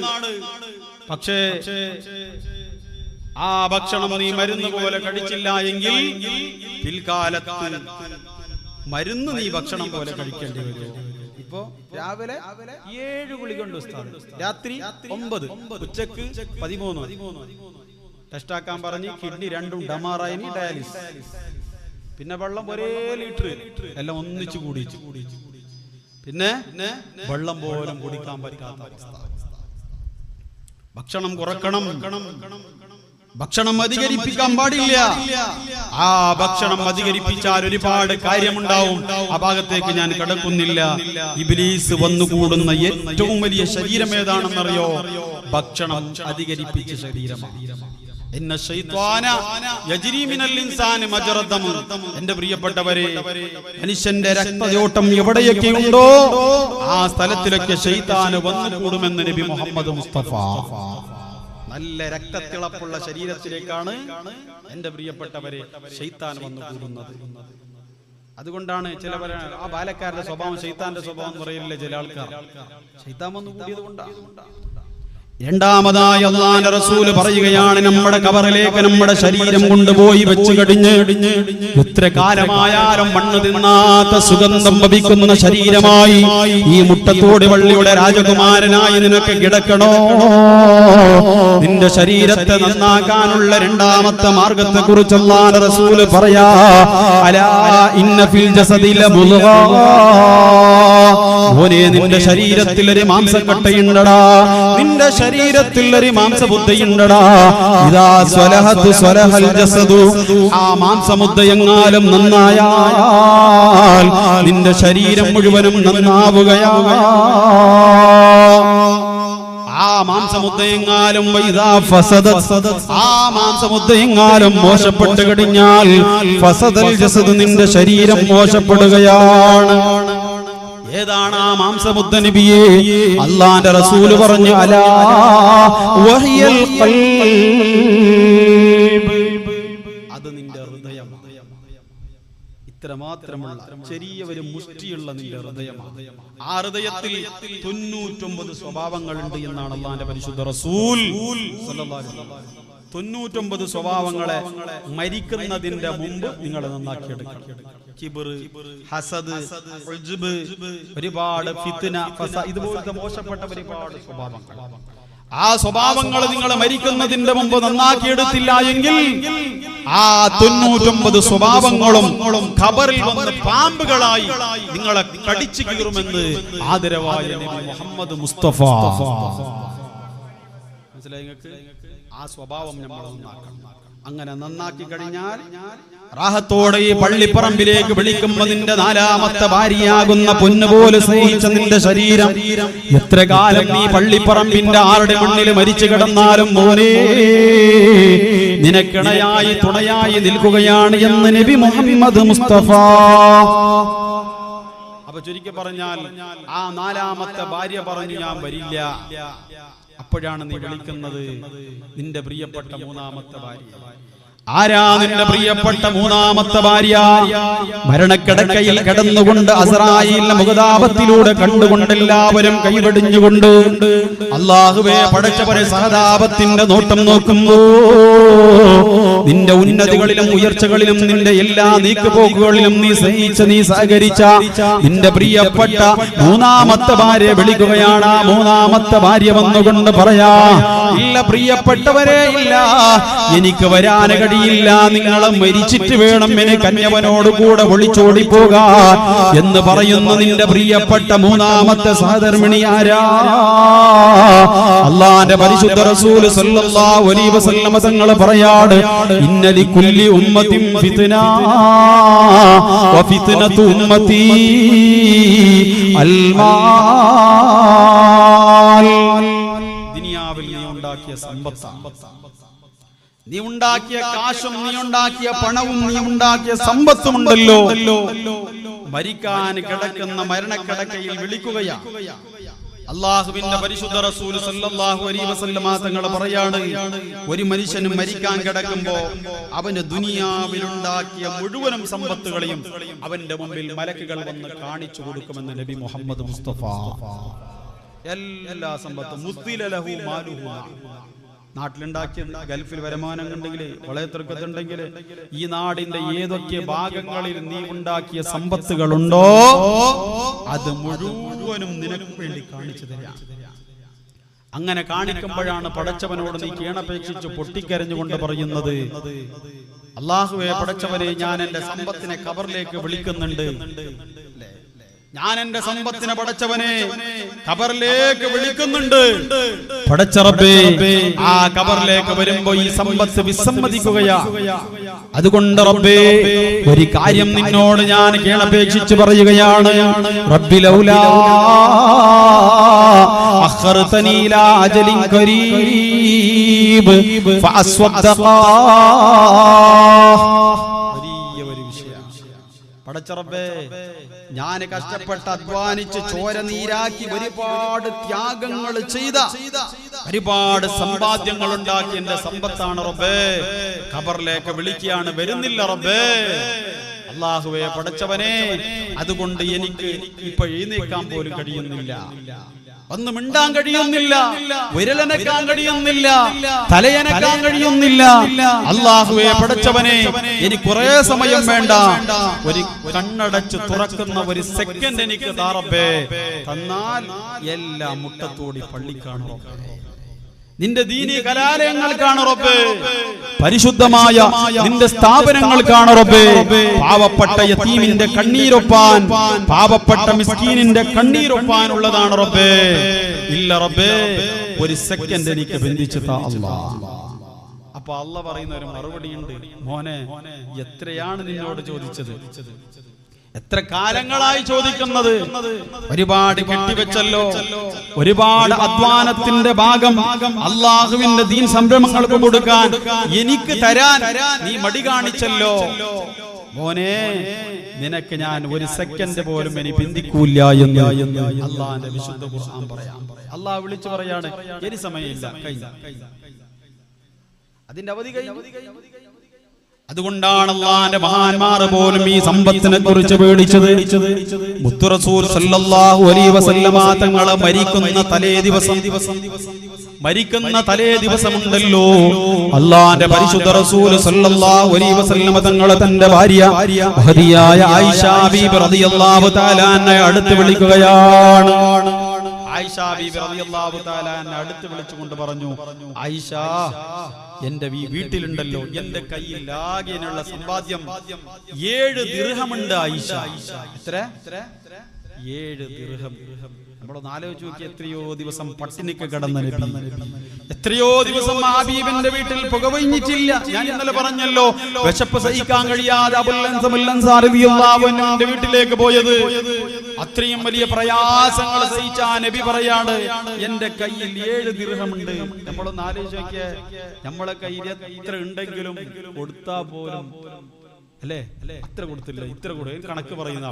പക്ഷേ ആ ഭക്ഷണം നീ മരുന്ന് പോലെ കഴിച്ചില്ല എങ്കിൽ പിൽക്കാലത്ത് മരുന്ന് നീ ഭക്ഷണം പോലെ കഴിക്കേണ്ടി വരും. ഇപ്പോ രാവിലെ 7 ഗുളിക ഉണ്ട് ഉസ്താദ്, രാത്രി 9, ഉച്ചക്ക് 13. ടെസ്റ്റാക്കാൻ പറഞ്ഞ് കിഡ്നി 2 ഡമാറായി, ഡയാലിസിസ്. പിന്നെ വെള്ളം 1 ലിറ്റർ എല്ലാം ഒന്നിച്ചു കൂടി. പിന്നെ വെള്ളം പോലും കുടിക്കാൻ പറ്റാത്ത അവസ്ഥ. ഭക്ഷണം കുറക്കണം, ഭക്ഷണം അധികരിപ്പിക്കാൻ പാടില്ല. ആ ഭക്ഷണം അധികരിപ്പിച്ചാൽ ഒരുപാട് കാര്യമുണ്ടാവും. ആ ഭാഗത്തേക്ക് ഞാൻ കടക്കുന്നില്ല. ഇബ്ലീസ് വന്നുകൂടുന്ന ഏറ്റവും വലിയ ശരീരം ഏതാണെന്നറിയോ? ഭക്ഷണം അധികരിപ്പിച്ച ശരീരമാണ്. എന്റെ പ്രിയപ്പെട്ടവരെ, മനുഷ്യന്റെ രക്തയോട്ടം എവിടെയൊക്കെയുണ്ടോ ആ സ്ഥലത്തിലൊക്കെ ശൈത്താന് വന്നുകൂടുമെന്ന് നബി മുഹമ്മദ് മുസ്തഫ. നല്ല രക്തത്തിളപ്പുള്ള ശരീരത്തിലേക്കാണ് എന്റെ പ്രിയപ്പെട്ടവരെ ശൈത്താൻ വന്നുകൂടുന്നത്. അതുകൊണ്ടാണ് ചിലവർ ആ ബാലക്കാരുടെ സ്വഭാവം ശൈത്താന്റെ സ്വഭാവം എന്ന് പറയില്ലേ ചില ആൾക്കാർ. ശൈത്താൻ വന്നുകൂടിയത് കൊണ്ടാണ്. രണ്ടാമതായി അല്ലാഹുവിന്റെ റസൂൽ പറയുകയാണ്, നമ്മുടെ ഖബറിലേക്ക് നമ്മുടെ ശരീരം കൊണ്ടുപോയി വെച്ച് കഴിഞ്ഞ് എത്ര കാലമായാലും മണ്ണ് തിന്നാത്ത സുഗന്ധം വഹിക്കുന്ന ശരീരമായി ഈ മുട്ടത്തോട് പള്ളിയുടെ രാജകുമാരനായി നിനക്ക് കിടക്കണോ? നിന്റെ ശരീരത്തെ നന്നാക്കാനുള്ള രണ്ടാമത്തെ മാർഗത്തെ കുറിച്ച് അല്ലാഹുവിന്റെ റസൂൽ പറയാ, അലാ ഇന്ന ഫിൽ ജസദി ലമുദ്ഗ. ഓനെ നിന്റെ ശരീരത്തിൽ ഒരു മാംസക്കട്ടയുണ്ടടാ, നിന്റെ ശരീരത്തിൽ ഒരു മാംസമുദ്ദയുണ്ടടാ. ഇദാ സ്വലഹതു സ്വലഹൽ ജസദു. ആ മാംസമുദ്ദയെങ്ങാലും നന്നായാൽ നിന്റെ ശരീരം മുഴുവനും നന്നാവുകയാണ്. ആ മാംസമുദ്ദയെങ്ങാലും വൈദാ ഫസദത്. ആ മാംസമുദ്ദയെങ്ങാലും മോശപ്പെട്ടു കഴിഞ്ഞാൽ ഫസദൽ ജസദ്, നിന്റെ ശരീരം മോശപ്പെടുകയാണ്. ഏതാണ് ആ മാംസമുദ്ദ നബിയെ? അല്ലാഹുവിന്റെ റസൂൽ പറഞ്ഞു, അലാ വഹിയൽ ഖൽബ്. അത് നിന്റെ ഹൃദയമാണ്. ഇത്രമാത്രമുള്ള ചെറിയ ഒരു മുഷ്ടിയുള്ള നിന്റെ ഹൃദയമാണ്. ആ ഹൃദയത്തിൽ 99 സ്വഭാവങ്ങളുണ്ട് എന്നാണ് അല്ലാഹുവിന്റെ പരിശുദ്ധ റസൂൽ സ്വല്ലല്ലാഹു അലൈഹി വസല്ലം. 99 സ്വഭാവങ്ങളെ മരിക്കുന്നതിന്റെ മുമ്പ് നിങ്ങൾ നന്നാക്കിയെടുക്കണം. കിബ്ർ, ഹസദ്, ഉജ്ബ്, ഒരുപാട് ഫിത്ന, ഫസാദ്, ഇതുപോലത്തെ മോശപ്പെട്ട ഒരുപാട് സ്വഭാവങ്ങൾ. ആ സ്വഭാവങ്ങൾ നിങ്ങൾ മരിക്കുന്നതിന്റെ മുമ്പ് നന്നാക്കിയെടുത്തില്ല എങ്കിൽ ആ 99 സ്വഭാവങ്ങളും ഖബറിൽ വന്ന് പാമ്പുകളായി നിങ്ങളെ കടിച്ചു കീറുമെന്ന് ആദരവായ നബി മുഹമ്മദ് മുസ്തഫ. ആ സ്വഭാവം നമ്മൾ നന്നാക്കണം. അങ്ങനെ നന്നാക്കി കഴിഞ്ഞാൽ റാഹത്തോടെ ഈ പള്ളിപ്പറമ്പിലേക്ക് വിളിക്കുമ്പോൾ നിന്റെ 4ാമത്തെ ഭാര്യയാകുന്ന പൊന്നുപോലെ സ്നേഹിച്ച നിന്റെ ശരീരം എത്ര കാലം നീ പള്ളിപ്പറമ്പിന്റെ ആരുടെ മണ്ണിൽ മരിച്ചു കിടന്നാലും മോനെ നിനക്കിണയായി തുണയായി നിൽക്കുകയാണ് എന്ന് നബി മുഹമ്മദ് മുസ്തഫ. അപ്പൊ ചുരുക്കി പറഞ്ഞാൽ ആ 4ാമത്തെ ഭാര്യ പറഞ്ഞു ഞാൻ വരില്ല. അപ്പോഴാണ് നീ വിളിക്കുന്നത് നിന്റെ പ്രിയപ്പെട്ട 3ാമത്തെ ഭാര്യ. ആരാ നിന്റെ പ്രിയപ്പെട്ട 3ാമത്തെ ഭാര്യ? മരണക്കിടക്കയിൽ കിടന്നുകൊണ്ട് അസ്രായീലിന്റെ മുഖതാപത്തിലൂടെ കണ്ടുകൊണ്ട് എല്ലാവരും കൈവടിഞ്ഞുകൊണ്ട് അല്ലാഹുവേ പടച്ചവരെ സഹതാപത്തിന്റെ നോട്ടം നോക്കുമ്പോ നിന്റെ ഉന്നതികളിലും ഉയർച്ചകളിലും നിന്റെ എല്ലാ നീക്കുപോക്കുകളിലും നീ സ്നേഹിച്ച നീ സഹകരിച്ച നിന്റെ പ്രിയപ്പെട്ട 3ാമത്തെ ഭാര്യ വിളിക്കുകയാണ്. ആ 3ാമത്തെ ഭാര്യ വന്നുകൊണ്ട് പറയാ, ഇല്ല പ്രിയപ്പെട്ടവരെ, ഇല്ല, എനിക്ക് വരാൻ കഴിയില്ല. നിങ്ങളെ മരിച്ചിട്ട് വേണം എനിക്ക് കന്യവനോട് കൂടെ ഒളിച്ചോടി പോകാൻ എന്ന് പറയുന്ന നിന്റെ പ്രിയപ്പെട്ട 3ാമത്തെ സഹധർമ്മിണി ആരാ? അല്ലാഹുവിന്റെ പരിശുദ്ധ റസൂൽ സല്ലല്ലാഹു അലൈഹി വസല്ലം തങ്ങൾ പറയാണ്, ഇന്ന ലികുല്ലി ഉമ്മത്തിൻ ഫിത്ന വ ഫിത്നതു ഉമ്മത്തി അൽമാൽ. ദുനിയാവിൽ നീ ഉണ്ടാക്കിയ സമ്പത്ത്, നീ ഉണ്ടാക്കിയ കാശും നീ ഉണ്ടാക്കിയ പണവും നീ ഉണ്ടാക്കിയ സമ്പത്തും ഉണ്ടല്ലോ, മരിക്കാൻ കിടക്കുന്ന മരണക്കിടക്കയിൽ വിളിക്കുകയാ. അല്ലാഹുവിന്റെ പരിശുദ്ധ റസൂൽ സല്ലല്ലാഹു അലൈഹി വസല്ലം തങ്ങൾ പറയാണ്, ഒരു മനുഷ്യനും മരിക്കാൻ കിടക്കുമ്പോ അവന് ദുനിയാവിലുണ്ടാക്കിയ മുഴുവനും സമ്പത്തുകളെയും അവന്റെ മുമ്പിൽ മലക്കുകൾ വന്ന് കാണിച്ചു കൊടുക്കുമെന്ന് നബി മുഹമ്മദ് മുസ്തഫ. എല്ലാ സമ്പത്തും മുസ്തില ലഹു മാലുഹു, നാട്ടിലുണ്ടാക്കിയ ഗൾഫിൽ വരുമാനം ഉണ്ടെങ്കിൽ വളയത്തിറക്കത്തുണ്ടെങ്കിൽ ഈ നാടിന്റെ ഏതൊക്കെ ഭാഗങ്ങളിൽ നീ ഉണ്ടാക്കിയ സമ്പത്തുകളുണ്ടോ അത് മുഴുവനും നിനക്ക് വേണ്ടി കാണിച്ചു തരാം. അങ്ങനെ കാണിക്കുമ്പോഴാണ് പടച്ചവനോട് നീ കേണപേക്ഷിച്ച് പൊട്ടിക്കരഞ്ഞുകൊണ്ട് പറയുന്നത്, അല്ലാഹുവേ പടച്ചവനെ, ഞാൻ എന്റെ സമ്പത്തിനെ ഖബറിലേക്ക് വിളിക്കുന്നുണ്ട്. ഞാൻ എന്റെ സമ്പത്തിനെ പടച്ചവനെ ഖബറിലേക്ക് വിളിക്കുന്നുണ്ട്. പടച്ച റബ്ബേ, ആ ഖബറിലേക്ക് വരുമ്പോ ഈ സമ്പത്ത് വിസമ്മതിക്കുകയാ. അതുകൊണ്ട് റബ്ബേ, ഒരു കാര്യം നിന്നോട് ഞാൻ കേണപേക്ഷിച്ച് പറയുകയാണ്. റബ്ബി ലൗലാ അഖർതനി ഇലാ അജലിൻ ഖരീബ് ഫഅസ്വദ്ദഖ. പടച്ച റബ്ബേ, ഞാൻ കഷ്ടപ്പെട്ട് അധ്വാനിച്ച് ചോര നീരാക്കി ഒരുപാട് ത്യാഗങ്ങൾ ചെയ്ത ഒരുപാട് സമ്പാദ്യങ്ങൾ ഉണ്ടാക്കി എന്റെ സമ്പത്താണ് റബ്ബേ. ഖബറിലേക്ക് വിളിക്കുകയാണ്, വരുന്നില്ല റബ്ബേ. അല്ലാഹുവേ പടച്ചവനെ, അതുകൊണ്ട് എനിക്ക് ഇപ്പൊ എഴുന്നേൽക്കാൻ പോലും കഴിയുന്നില്ല, ഒന്ന് മിണ്ടാൻ കഴിയുന്നില്ല, വിരലനക്കാൻ കഴിയുന്നില്ല, തലയനക്കാൻ കഴിയുന്നില്ല. അല്ലാഹുവേ പടച്ചവനെ, എനിക്ക് കുറെ സമയം വേണ്ട, ഒരു കണ്ണടച്ച് തുറക്കുന്ന ഒരു സെക്കൻഡ് എനിക്ക് താ റബ്ബേ. തന്നാൽ എല്ലാ മുട്ടത്തോടി പള്ളിക്കാണ് റബ്ബേ, നിന്റെ ദീനീ കലാലയങ്ങൾക്കാണ് റബ്ബേ, പരിശുദ്ധമായ നിന്റെ സ്ഥാപനങ്ങൾക്കാണ് റബ്ബേ. പാവപ്പെട്ട യതീമിന്റെ കണ്ണീരൊപ്പാൻ, പാവപ്പെട്ട മിസ്കീനിന്റെ കണ്ണീരൊപ്പാൻ ഉള്ളതാണ് റബ്ബേ. ഇല്ല റബ്ബേ, ഒരു സെക്കൻഡ് എനിക്ക് ബന്ധിച്ചു താ അല്ലാഹ്. അപ്പൊ അല്ലാഹ് പറയുന്ന ഒരു മറുപടിയുണ്ട്, മോനെ, എത്രയാണ് നിന്നോട് ചോദിച്ചത്? എത്ര കാലങ്ങളായി ചോദിക്കുന്നത്? ഒരുപാട് കെട്ടിവെച്ചല്ലോ, ഒരുപാട് അധ്വാനത്തിന്റെ ഭാഗം അള്ളാഹുവിന്റെ ദീൻ സംരംഭങ്ങൾക്ക് കൊടുക്കാൻ എനിക്ക് തരാൻ നീ മടി കാണിച്ചല്ലോ. മോനെ, നിനക്ക് ഞാൻ ഒരു സെക്കൻഡ് പോലും ഇനി ബന്ധിക്കൂല്ല എന്ന് അള്ളാഹുവിന്റെ വിശുദ്ധ ഖുർആൻ പറയാം. അള്ളാഹ് വിളിച്ചു പറയാണ്, ഇനി സമയമില്ല, കഴിഞ്ഞു, അതിന്റെ അവധി കഴിഞ്ഞു. അതുകൊണ്ടാണ് അല്ലാഹുവിന്റെ മഹാന്മാർ പോലും ഈ സമ്പത്തിനെ കുറിച്ച് പേടിച്ചത്. മുത്തു റസൂൽ സല്ലല്ലാഹു അലൈഹി വസല്ലമ തങ്ങൾ മരിക്കുന്ന തലേ ദിവസം മരിക്കുന്ന തലേ ദിവസമുണ്ടല്ലോ അല്ലാഹുവിന്റെ പരിശുദ്ധ റസൂൽ സല്ലല്ലാഹു അലൈഹി വസല്ലം തങ്ങൾ തന്റെ ഭാര്യ മഹദിയായ ആയിഷ ബീബി റളിയല്ലാഹു തആല അൻഹയെ അടുത്ത് വിളിക്കുകയാണ്. ആയിഷ ബീബി റളിയല്ലാഹു തആല അൻഹയെ അടുത്ത് വിളിച്ചുകൊണ്ട് പറഞ്ഞു, ആയിഷ, എന്റെ വീട്ടിലുണ്ടല്ലോ എന്റെ കയ്യിൽ ആകെയുള്ള സമ്പാദ്യം 7 ദിർഹമുണ്ട് ആയിഷ. എത്ര? 7 ദിർഹം. നമ്മളൊന്ന് ആലോചിച്ച് നോക്കി, എത്രയോ ദിവസം പട്ടിണിക്ക് കിടന്ന നബി, എത്രയോ ദിവസം ഹബീബിന്റെ വീട്ടിൽ പുകവഞ്ഞിട്ടില്ല. ഞാൻ ഇന്നലെ പറഞ്ഞല്ലോ, വിശപ്പ് സഹിക്കാൻ കഴിയാതെ അബൂൽ അൻസാരി റളിയല്ലാഹു അൻഹുവിന്റെ വീട്ടിലേക്ക് പോയത്. അത്രയും വലിയ പ്രയാസങ്ങൾ സഹിച്ച നബി പറയാണ്, എന്റെ കയ്യിൽ 7 ദിർഹമുണ്ട്. നമ്മളൊന്ന് ആലോചിച്ച് നോക്കിയേ, നമ്മളെ കയ്യിൽ എത്ര ഉണ്ടെങ്കിലും കൊടുത്താ പോലും അല്ലേ, അത്ര കൊടുത്തില്ല, ഇത്ര കൊടുക്കും കണക്ക് പറയുന്ന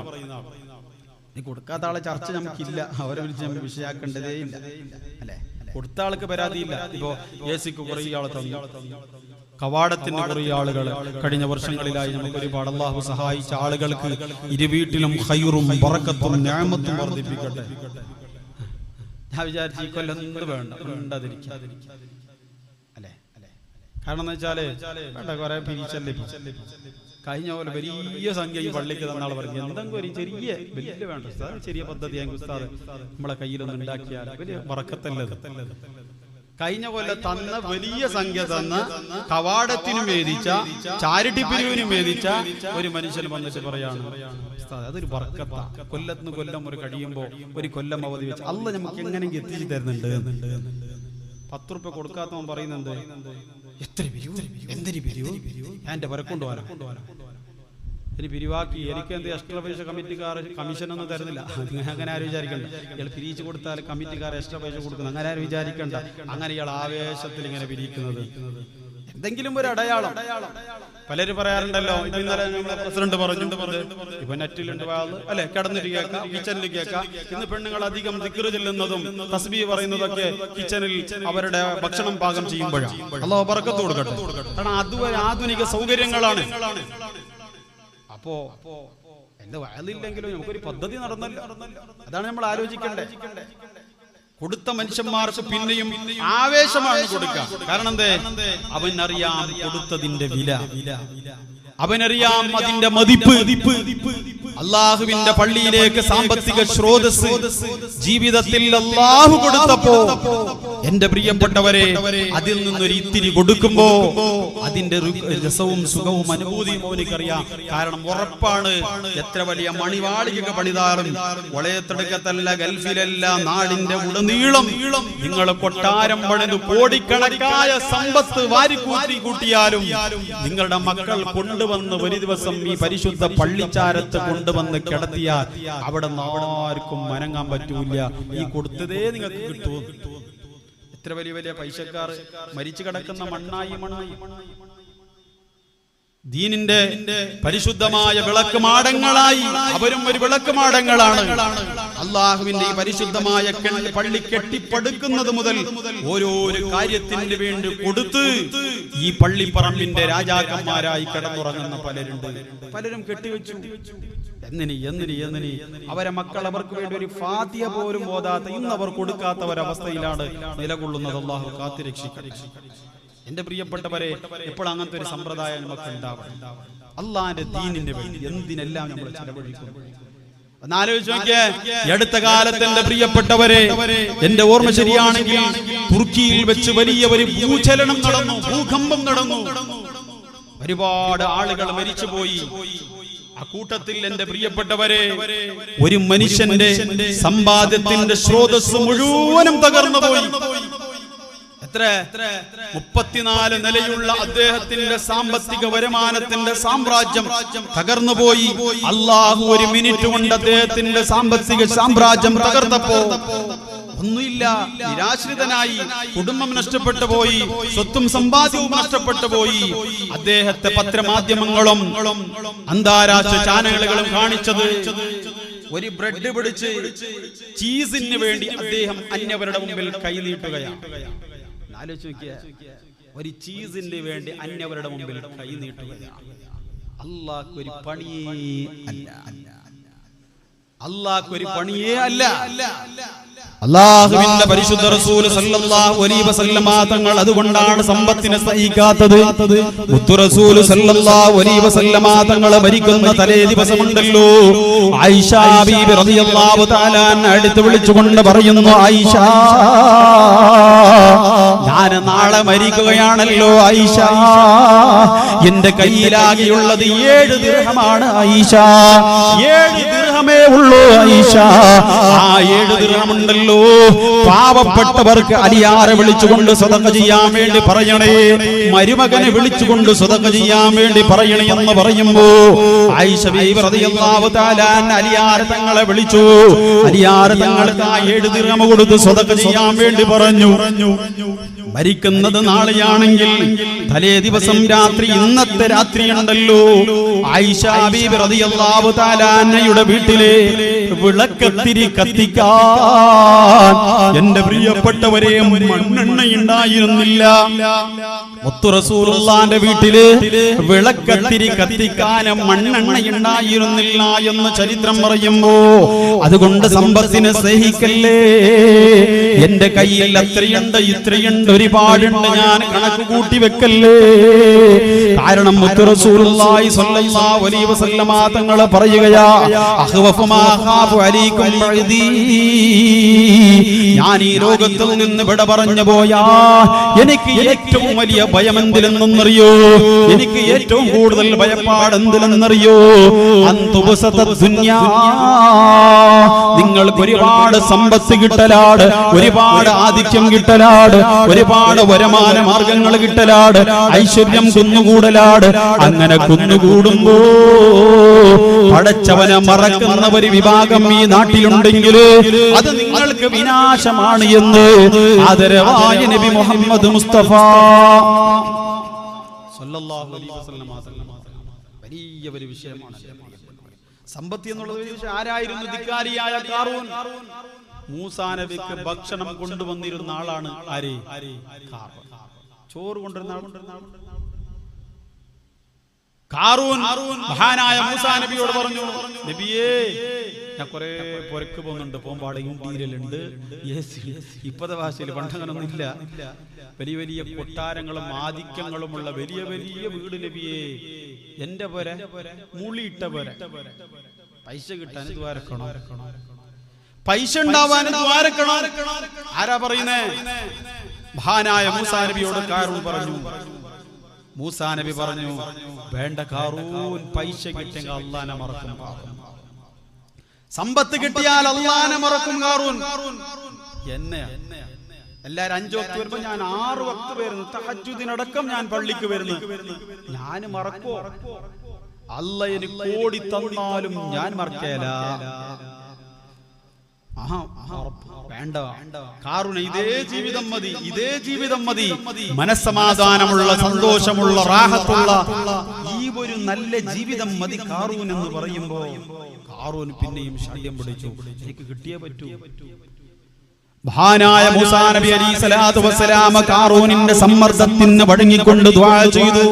നീ കൊടുക്കാത്ത ആളെ ചർച്ച നമുക്കില്ല, അവരെ വിളിച്ച് നമുക്ക് വിഷയാക്കേണ്ടതേ ഇല്ല അല്ലെ. കൊടുത്ത ആൾക്ക് പരാതിയില്ല. ഇപ്പോ എസിക്ക് കുറേ ആൾ തന്നു, കവാടത്തിന് കുറേ ആളുകൾ കഴിഞ്ഞ വർഷങ്ങളിലായി നമുക്ക് ഒരുപാട് അള്ളാഹു സഹായിച്ച ആളുകൾക്ക് ഇരു വീട്ടിലും ഖൈറും ബറക്കത്തും നിഅമത്തും വർദ്ധിപ്പിക്കട്ടെ. ഞാൻ വിചാരിച്ചു ഈ കൊല്ലം എന്ത് വേണ്ടതിരിക്കാം അല്ലെ. കാരണം എന്ന് വെച്ചാല് വേണ്ട കുറെ പിരിച്ചല്ലേ, കഴിഞ്ഞ പോലെ വലിയ സംഖ്യ ഈ പള്ളിക്ക് തന്നാൾ പറഞ്ഞു, എന്തെങ്കിലും ഒരു ചെറിയ വലിയ വേണ്ട ഉസ്താദ്, ചെറിയ പദ്ധതി ഉസ്താദ് നമ്മളെ കയ്യിലൊന്നും ഉണ്ടാക്കിയാൽ വലിയ ബറക്കത്തല്ലത്. കഴിഞ്ഞ കൊല്ലം തന്ന വലിയ സംഖ്യ തന്ന കവാടത്തിനും വേദിച്ച ചാരിറ്റി പിരിവിനും വേദിച്ച ഒരു മനുഷ്യൻ വന്നിട്ട് പറയാണ്, ഉസ്താദ് അതൊരു ബറക്കത്താ, കൊല്ലത്തിന് കൊല്ലം ഒരു കഴിയുമ്പോ ഒരു കൊല്ലം അവധി വെച്ച് അള്ളാഹ് നമുക്ക് എങ്ങനെയെങ്കിലും എത്തിച്ചു തരുന്നുണ്ട്. 10 രൂപ കൊടുക്കാത്തവൻ പറയുന്നുണ്ട്, എത്ര പിരിവ്, എന്തൊരു പിരിവ്, എന്റെ വരെ കൊണ്ടുപോകാൻ ഇനി പിരിവാക്കി എനിക്ക് എന്ത് എക്സ്ട്രാ പൈസ കമ്മിറ്റിക്കാർ കമ്മീഷനൊന്നും തരുന്നില്ല. അങ്ങനെ ആരും വിചാരിക്കണ്ട, ഇയാൾ പിരിച്ചു കൊടുത്താൽ കമ്മിറ്റിക്കാർ എക്സ്ട്രാ പൈസ കൊടുക്കുന്നത്, അങ്ങനെ ആരും വിചാരിക്കണ്ട. അങ്ങനെ ഇയാൾ ആവേശത്തിൽ ഇങ്ങനെ പിരിക്കുന്നത് എന്തെങ്കിലും ഒരു അടയാളം. പലരും പറയാറുണ്ടല്ലോ, ഇന്നലെ നമ്മളെ പ്രസിഡന്റ് പറഞ്ഞു, ഇപ്പൊ നെറ്റിലുണ്ട് അല്ലെ, കിടന്നിട്ട് കേൾക്കാം, കിച്ചണിൽ കേൾക്കാം. ഇന്ന് പെണ്ണുങ്ങൾ അധികം ദിക്ർ ചെല്ലുന്നതും തസ്ബീഹ് പറയുന്നതൊക്കെ കിച്ചണിൽ അവരുടെ ഭക്ഷണം പാകം ചെയ്യുമ്പോഴാണ്. അല്ലാഹു ബറക്കത്ത് കൊടുക്കട്ടെ. കാരണം അതുവരെ ആധുനിക സൗകര്യങ്ങളാണ്. അപ്പോ എന്റെ വയലില്ലെങ്കിലും നമുക്കൊരു പദ്ധതി നടന്നല്ലോ, അതാണ് നമ്മൾ ആലോചിക്കേണ്ടത്. കൊടുത്ത മനുഷ്യന്മാർക്ക് പിന്നെയും ആവേശമാണ് കൊടുക്കുക. കാരണം എന്തേ, അവനറിയാം കൊടുത്തതിന്റെ വില, അവനറിയാം അതിന്റെ മതിപ്പ്. അള്ളാഹുവിന്റെ പള്ളിയിലേക്ക് സാമ്പത്തിക സ്രോതസ് ജീവിതത്തിൽ അള്ളാഹു കൊടുത്തപ്പോ എന്റെ പ്രിയപ്പെട്ടവരെ അതിൽ നിന്നൊരു ഇത്തിരി കൊടുക്കുമ്പോ അതിന്റെ രസവും സുഖവും അനുഭൂതിയും അവനിക്കറിയാം. കാരണം ഉറപ്പാണ്, എത്ര വലിയ മണിവാളിക പണിതാറും വളയത്തെടുക്കത്തല്ല ഗൾഫിലല്ല നാടിന്റെ ഉടനീളം നിങ്ങൾ കൊട്ടാരം പണിത് കോടിക്കണക്കായ സമ്പത്ത് വാരിക്കൂട്ടി കൂട്ടിയാലും നിങ്ങളുടെ മക്കൾ കൊണ്ടുവന്ന് ഒരു ദിവസം ഈ പരിശുദ്ധ പള്ളിച്ചാരത്ത് കൊണ്ടുവന്ന് കിടത്തിയാൽ അവിടെ ആർക്കും മനങ്ങാൻ പറ്റൂല. ഈ കൊടുത്തതേ നിങ്ങൾക്ക് കിട്ടൂ. എത്ര വലിയ വലിയ പൈസക്കാർ മരിച്ചു കിടക്കുന്ന മണ്ണായി ദീനിന്റെ പരിശുദ്ധമായ വിളക്കുമാടങ്ങളായി അവരും ഒരു വിളക്കുമാടങ്ങളാണ്. അള്ളാഹുവിന്റെ ഈ പരിശുദ്ധമായ പള്ളി കെട്ടിപ്പടുക്കുന്നത് മുതൽ ഓരോരോ കാര്യത്തിന് വേണ്ടി കൊടുത്ത് ഈ പള്ളിപ്പറമ്പിന്റെ രാജാക്കന്മാരായി കിടന്നുറങ്ങുന്ന പലരുണ്ട്. പലരും കെട്ടിവെച്ചു. എന്നിനി അവരെ മക്കൾ അവർക്ക് വേണ്ടി ഒരു ഫാത്തിഹ പോലും ഓതാത്ത, ഇന്ന് അവർ കൊടുക്കാത്ത ഒരവസ്ഥയിലാണ് നിലകൊള്ളുന്നത്. അള്ളാഹു കാത്തുരക്ഷിക്കട്ടെ. എന്റെ പ്രിയപ്പെട്ടവരെ, എപ്പോൾ അങ്ങനത്തെ ഒരു സമ്പ്രദായം നമുക്ക് ഉണ്ടാവണം. അള്ളാന്റെ ദീനിന് വേണ്ടി എന്തിനെല്ലാം നമ്മൾ ചെലവഴിക്കുന്നു എന്നാലോചിച്ച് നോക്കിയേ. അടുത്ത കാലത്ത് എന്റെ പ്രിയപ്പെട്ടവരെ, എന്റെ ഓർമ്മ ശരിയാണെങ്കിൽ തുർക്കിയിൽ വെച്ച് വലിയ ഒരു ഭൂചലനം നടന്നു, ഭൂകമ്പം നടന്നു. ഒരുപാട് ആളുകൾ മരിച്ചുപോയി. ആ കൂട്ടത്തിൽ എന്റെ പ്രിയപ്പെട്ടവരെ ഒരു മനുഷ്യന്റെ സമ്പാദ്യത്തിന്റെ സ്രോതസ് മുഴുവനും തകർന്നു പോയി. എത്ര? 34 നിലയുള്ള അദ്ദേഹത്തിന്റെ സാമ്പത്തിക വരുമാനത്തിന്റെ സാമ്രാജ്യം തകർന്നുപോയി. അള്ളാഹു ഒരു മിനിറ്റ് കൊണ്ട് അദ്ദേഹത്തിന്റെ സാമ്പത്തിക സാമ്രാജ്യം തകർന്നപ്പോ ഒന്നുമില്ല, നിരാശ്രിതനായി, കുടുംബം നഷ്ടപ്പെട്ടു പോയി, സ്വത്തും സമ്പാദ്യവും നഷ്ടപ്പെട്ടു പോയി. അദ്ദേഹത്തെ പത്രമാധ്യമങ്ങളും അന്താരാഷ്ട്ര ചാനലുകളും കാണിച്ചത് ഒരു ബ്രെഡ് പിടിച്ച് ചീസിന് വേണ്ടി അദ്ദേഹം അന്യവരുടെ മുമ്പിൽ കൈനീട്ടുകയാണ്. ആലോചിച്ച് നോക്കിയ, ഒരു ചീസിന് വേണ്ടി അന്യവരുടെ മുമ്പിൽ കൈനീട്ടുകയാണ്. അല്ലാഹു ഒരു പണിയേ അല്ല, അല്ലാഹു ഒരു പണിയേ അല്ല. അല്ലാഹുവിന്റെ പരിശുദ്ധ റസൂൽ സല്ലല്ലാഹു അലൈഹി വസല്ലമ തങ്ങൾ അതുകൊണ്ടാണ് സമ്പത്തിനെ സഹിക്കാത്തത്. മുത്തു റസൂൽ സല്ലല്ലാഹു അലൈഹി വസല്ലമ തങ്ങൾ മരിക്കുന്ന തലേ ദിവസമുണ്ടല്ലോ, ആയിഷ ബീബി റളിയല്ലാഹു തആല അടുത്ത് വിളിച്ചുകൊണ്ട് പറയുന്നു, ആയിഷ ഞാൻ നാളെ മരിക്കുകയാണല്ലോ ആയിഷ, എന്റെ കയ്യിലാകെയുള്ളത് 7 ദിർഹമാണ് ആയിഷ, 7 ദിർഹമേ ഉള്ളൂ ആയിഷ. ആ 7 ദിർഹമുണ്ടല്ലോ പാവപ്പെട്ടവർക്ക് അലിയാരെ വിളിച്ചുകൊണ്ട് സദഖ ചെയ്യാൻ വേണ്ടി പറയണേ, മരുമകനെ വിളിച്ചുകൊണ്ട് സദഖ ചെയ്യാൻ വേണ്ടി പറയണേ എന്ന് പറയുമ്പോ ആയിഷ ബീബി റളിയല്ലാഹു തആല അലിയാരെ തങ്ങളെ വിളിച്ചു. അലിയാരെ തങ്ങൾക്ക് ആ 7 ദിർഹം കൊടുത്ത് സദഖ ചെയ്യാൻ വേണ്ടി പറഞ്ഞു. മരിക്കുന്നത് നാളെയാണെങ്കിൽ തലേ ദിവസം രാത്രി, ഇന്നത്തെ രാത്രി ഉണ്ടല്ലോ, ആയിഷ ബീബി റളിയല്ലാഹു തആല അന്നയുടെ വീട്ടിലെ വിളക്കത്തിരി കത്തിക്കാൻ എന്റെ പ്രിയപ്പെട്ടവരെ മണ്ണെണ്ണ ഉണ്ടായിരുന്നില്ല. മുത്തു റസൂലുള്ളാന്റെ വീട്ടില് വിളക്കത്തിരി കത്തിക്കാൻ മണ്ണെണ്ണ ഉണ്ടായിരുന്നില്ല എന്ന് ചരിത്രം പറയുമ്പോ, അതുകൊണ്ട് സമ്പത്തിനെ സ്നേഹിക്കല്ലേ, എന്റെ കയ്യിൽ അത്രയുണ്ട് ഇത്രയുണ്ട് ഒരുപാടുണ്ട് ഞാൻ കണക്ക് കൂട്ടി വെക്കല്ലേ. കാരണം മുത്തു റസൂലുള്ളാഹി സ്വല്ലല്ലാഹു അലൈഹി വസല്ലമ തങ്ങൾ പറയുകയാ, അഖ്വഫു മാ ഖാഫു അലൈക്കും ബഅദീ, ഞാൻ ഈ ലോകത്തിൽ നിന്ന് വിട പറഞ്ഞു പോയാ എനിക്ക് ഏറ്റവും വലിയ ഭയം എന്തിലെന്നറിയോ, എനിക്ക് ഏറ്റവും കൂടുതൽ ഭയപ്പാട് എന്തിലെന്നറിയോ, നിങ്ങൾക്ക് ഒരുപാട് സമ്പത്ത് കിട്ടലാട്, ഒരുപാട് ആധിക്യം കിട്ടലാട്, ഒരുപാട് വരുമാന മാർഗങ്ങൾ കിട്ടലാട്, ഐശ്വര്യം കുന്നുകൂടലാട്. അങ്ങനെ കുന്നുകൂടുമ്പോ പടച്ചവനെ മറക്കുന്ന ഒരു വിഭാഗം ഈ നാട്ടിലുണ്ടെങ്കിൽ അത് നിങ്ങൾക്ക് വിനാശമാണ് എന്ന് ആദരവായ നബി മുഹമ്മദ് മുസ്തഫ സല്ലല്ലാഹു അലൈഹി വസല്ലം വലിയ ഒരു വിഷയമാണ് സമ്പത്ത് എന്നുള്ളത്. ആരായിരുന്നു ധിക്കാരിയായ ഖാറൂൻ? മൂസാ നബിക്ക് ഭക്ഷണം കൊണ്ടുവന്നിരുന്ന ആളാണ്. ആര്? ചോറ് കൊണ്ടുവരുന്ന ഖാറൂൻ മഹാനായ മൂസാ നബിയോട് പറഞ്ഞു, നബിയേ ഞാൻ കുറെ പുരക്ക് പോകുന്നുണ്ട്, പോകുമ്പാട് ഇന്ത്യയിലുണ്ട്, ഇപ്പത്തെ ഭാഷയിൽ പണ്ടങ്ങനൊന്നും ഇല്ല, വലിയ വലിയ കൊട്ടാരങ്ങളും ആധിക്യങ്ങളുമുള്ള വലിയ വലിയ വീട് നബിയേ, എന്റെ പോര മുളിയിട്ട പോര, പൈസ കിട്ടാൻ ദ്വാരക്കണോ, പൈസ ഉണ്ടാവാൻ ദ്വാരക്കണോ. ആരാ പറയുന്നേ? മഹാനായ മൂസാ നബിയോട് ഖാറൂൻ പറഞ്ഞു. മൂസാ നബി പറഞ്ഞു, വേണ്ട ഖാറൂൻ, പൈസ കിട്ടിയെങ്കിൽ അല്ലാഹനെ മറക്കും, സമ്പത്ത് കിട്ടിയാൽ അല്ലാഹനെ മറക്കും ഖാറൂൻ. എന്നെ എല്ലാരും 5 വക്ത് വരുമ്പോ ഞാൻ 6 വക്ത് വരുന്നു, തഹജ്ജുദിനടക്കം ഞാൻ പള്ളിക്ക് വരുന്നു, ഞാൻ മറക്കോ? അല്ലാഹ് എനിക്ക് കോടി തന്നാലും ഞാൻ മറക്കേല. വേണ്ട ഖാറൂൻ, ഇതേ ജീവിതം മതി, ഇതേ ജീവിതം മതി, മനസ്സമാധാനമുള്ള സന്തോഷമുള്ള റാഹത്തുള്ള ഈ ഒരു നല്ല ജീവിതം മതി ഖാറൂൻ എന്ന് പറയുമ്പോ ഖാറൂൻ പിന്നെയും ശല്യം പിടിച്ചു, എനിക്ക് കിട്ടിയേ പറ്റൂ. മഹാനായ മൂസാ നബി അലൈഹി സ്വലാത്തു വസ്സലാം ഖാറൂനിന്റെ സമ്മർദ്ദത്തിന് വഴങ്ങിക്കൊണ്ട് ദുആ ചെയ്തു.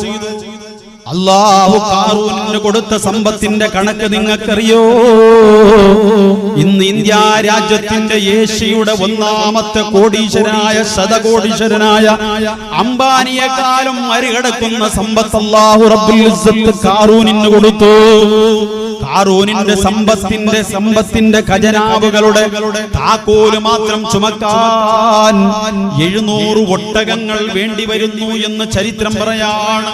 അല്ലാഹു ഖാറൂനിന് കൊടുത്ത സമ്പത്തിന്റെ കണക്ക് നിങ്ങൾക്കറിയോ? ഇന്ന് ഇന്ത്യ രാജ്യത്തിന്റെ ഏഷ്യയുടെ 1ാമത്തെ കോടീശ്വരനായ ശതകോടീശ്വരനായ അംബാനിയെക്കാളും മറികടക്കുന്ന സമ്പത്ത് അല്ലാഹു റബ്ബുൽ ഇസ്സത്ത് ഖാറൂനിന് കൊടുത്തു. ഖാറൂനിന്റെ സമ്പത്തിന്റെ ഖജനാവുകളുടെ താക്കോല് മാത്രം ചുമക്കാൻ 700 ഒട്ടകങ്ങൾ വേണ്ടി വരുന്നു എന്ന് ചരിത്രം പറയാണ്.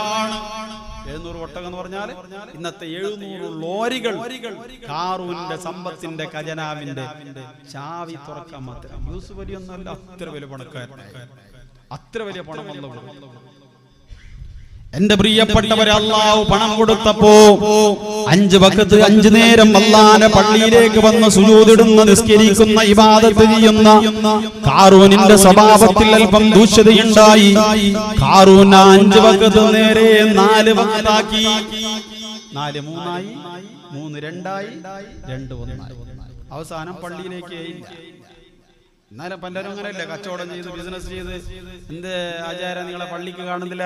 700 ഒട്ടകം എന്ന് പറഞ്ഞാൽ ഇന്നത്തെ 700 ലോറികൾ ഖാറൂനിന്റെ സമ്പത്തിന്റെ ഖജനാവിന്റെ ചാവി തുറക്കാൻ മാത്രം. യൂസുഫ് അലി ഒന്നല്ല, അത്ര വലിയ പണക്കാരൻ, അത്ര വലിയ പണം വന്നവർ. എന്റെ പ്രിയപ്പെട്ടവരെ, അല്ലാഹു പണം കൊടുത്തപ്പോ 5 വഖത്ത് 5 നേരം അല്ലാഹുവിന്റെ പള്ളിയിലേക്ക് വന്ന് സുജൂദിടുന്ന, നിസ്കരിക്കുന്ന, ഇബാദത്ത് ചെയ്യുന്ന ഖാറൂനിന്റെ സ്വഭാവത്തിൽ അല്പം ദൂഷ്യതയുണ്ടായി. ഖാറൂൻ 5 വഖത്ത് നേരെ 4 വഖത്താക്കി. 4 3ആയി, 3 2ആയി, 2 1ആയി. അവസാനം പള്ളിയിലേക്ക് എന്നാലും പലരും അങ്ങനെയല്ലേ, കച്ചവടം ചെയ്ത് ബിസിനസ് ചെയ്ത്, എന്ത് ആചാരം നിങ്ങളെ പള്ളിക്ക് കാണുന്നില്ല,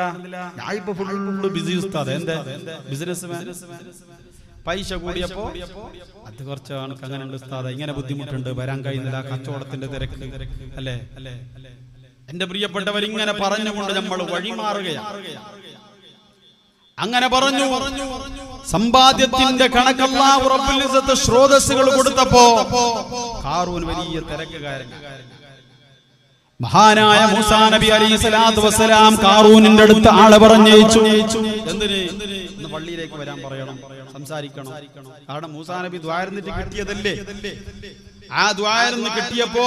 ഞാൻ ഇപ്പൊ ഫുള്ള് ബിസി ഉസ്താദ്, എന്റെ ബിസിനസ് മാൻ. പൈസ കൂടിയപ്പോ അത് കുറച്ച് ആൾക്ക് അങ്ങനെ ഉണ്ട് ഉസ്താദ, ഇങ്ങനെ ബുദ്ധിമുട്ടുണ്ട്, വരാൻ കഴിയുന്നില്ല, കച്ചവടത്തിന്റെ തിരക്ക് അല്ലേ. എന്റെ പ്രിയപ്പെട്ടവർ, ഇങ്ങനെ പറഞ്ഞുകൊണ്ട് നമ്മൾ വഴിമാറുകയാണ്. അങ്ങനെ പറഞ്ഞു സമ്പാദ്യത്തിന്റെ കണക്ക് അല്ലാഹു റബ്ബുൽ ഇസ്സത്ത് സ്രോതസ്സുകൾ കൊടുത്തപ്പോ ഖാറൂൻ വലിയ തിരക്കുകാരൻ. മഹാനായ മൂസാ നബി അലൈഹി സ്വലാത്തു വസ്സലാം ഖാറൂനിന്റെ അടുത്ത് ആളെ പറഞ്ഞയച്ചു. എന്തിന്? ഇന്ന് പള്ളിയിലേക്ക് വരാൻ പറയണം, സംസാരിക്കണം. കാരണം മൂസാ നബി ദ്വാരന്നിട്ട് കിട്ടിയതല്ലേ. ആ ദ്വാരന്ന് കിട്ടിയപ്പോ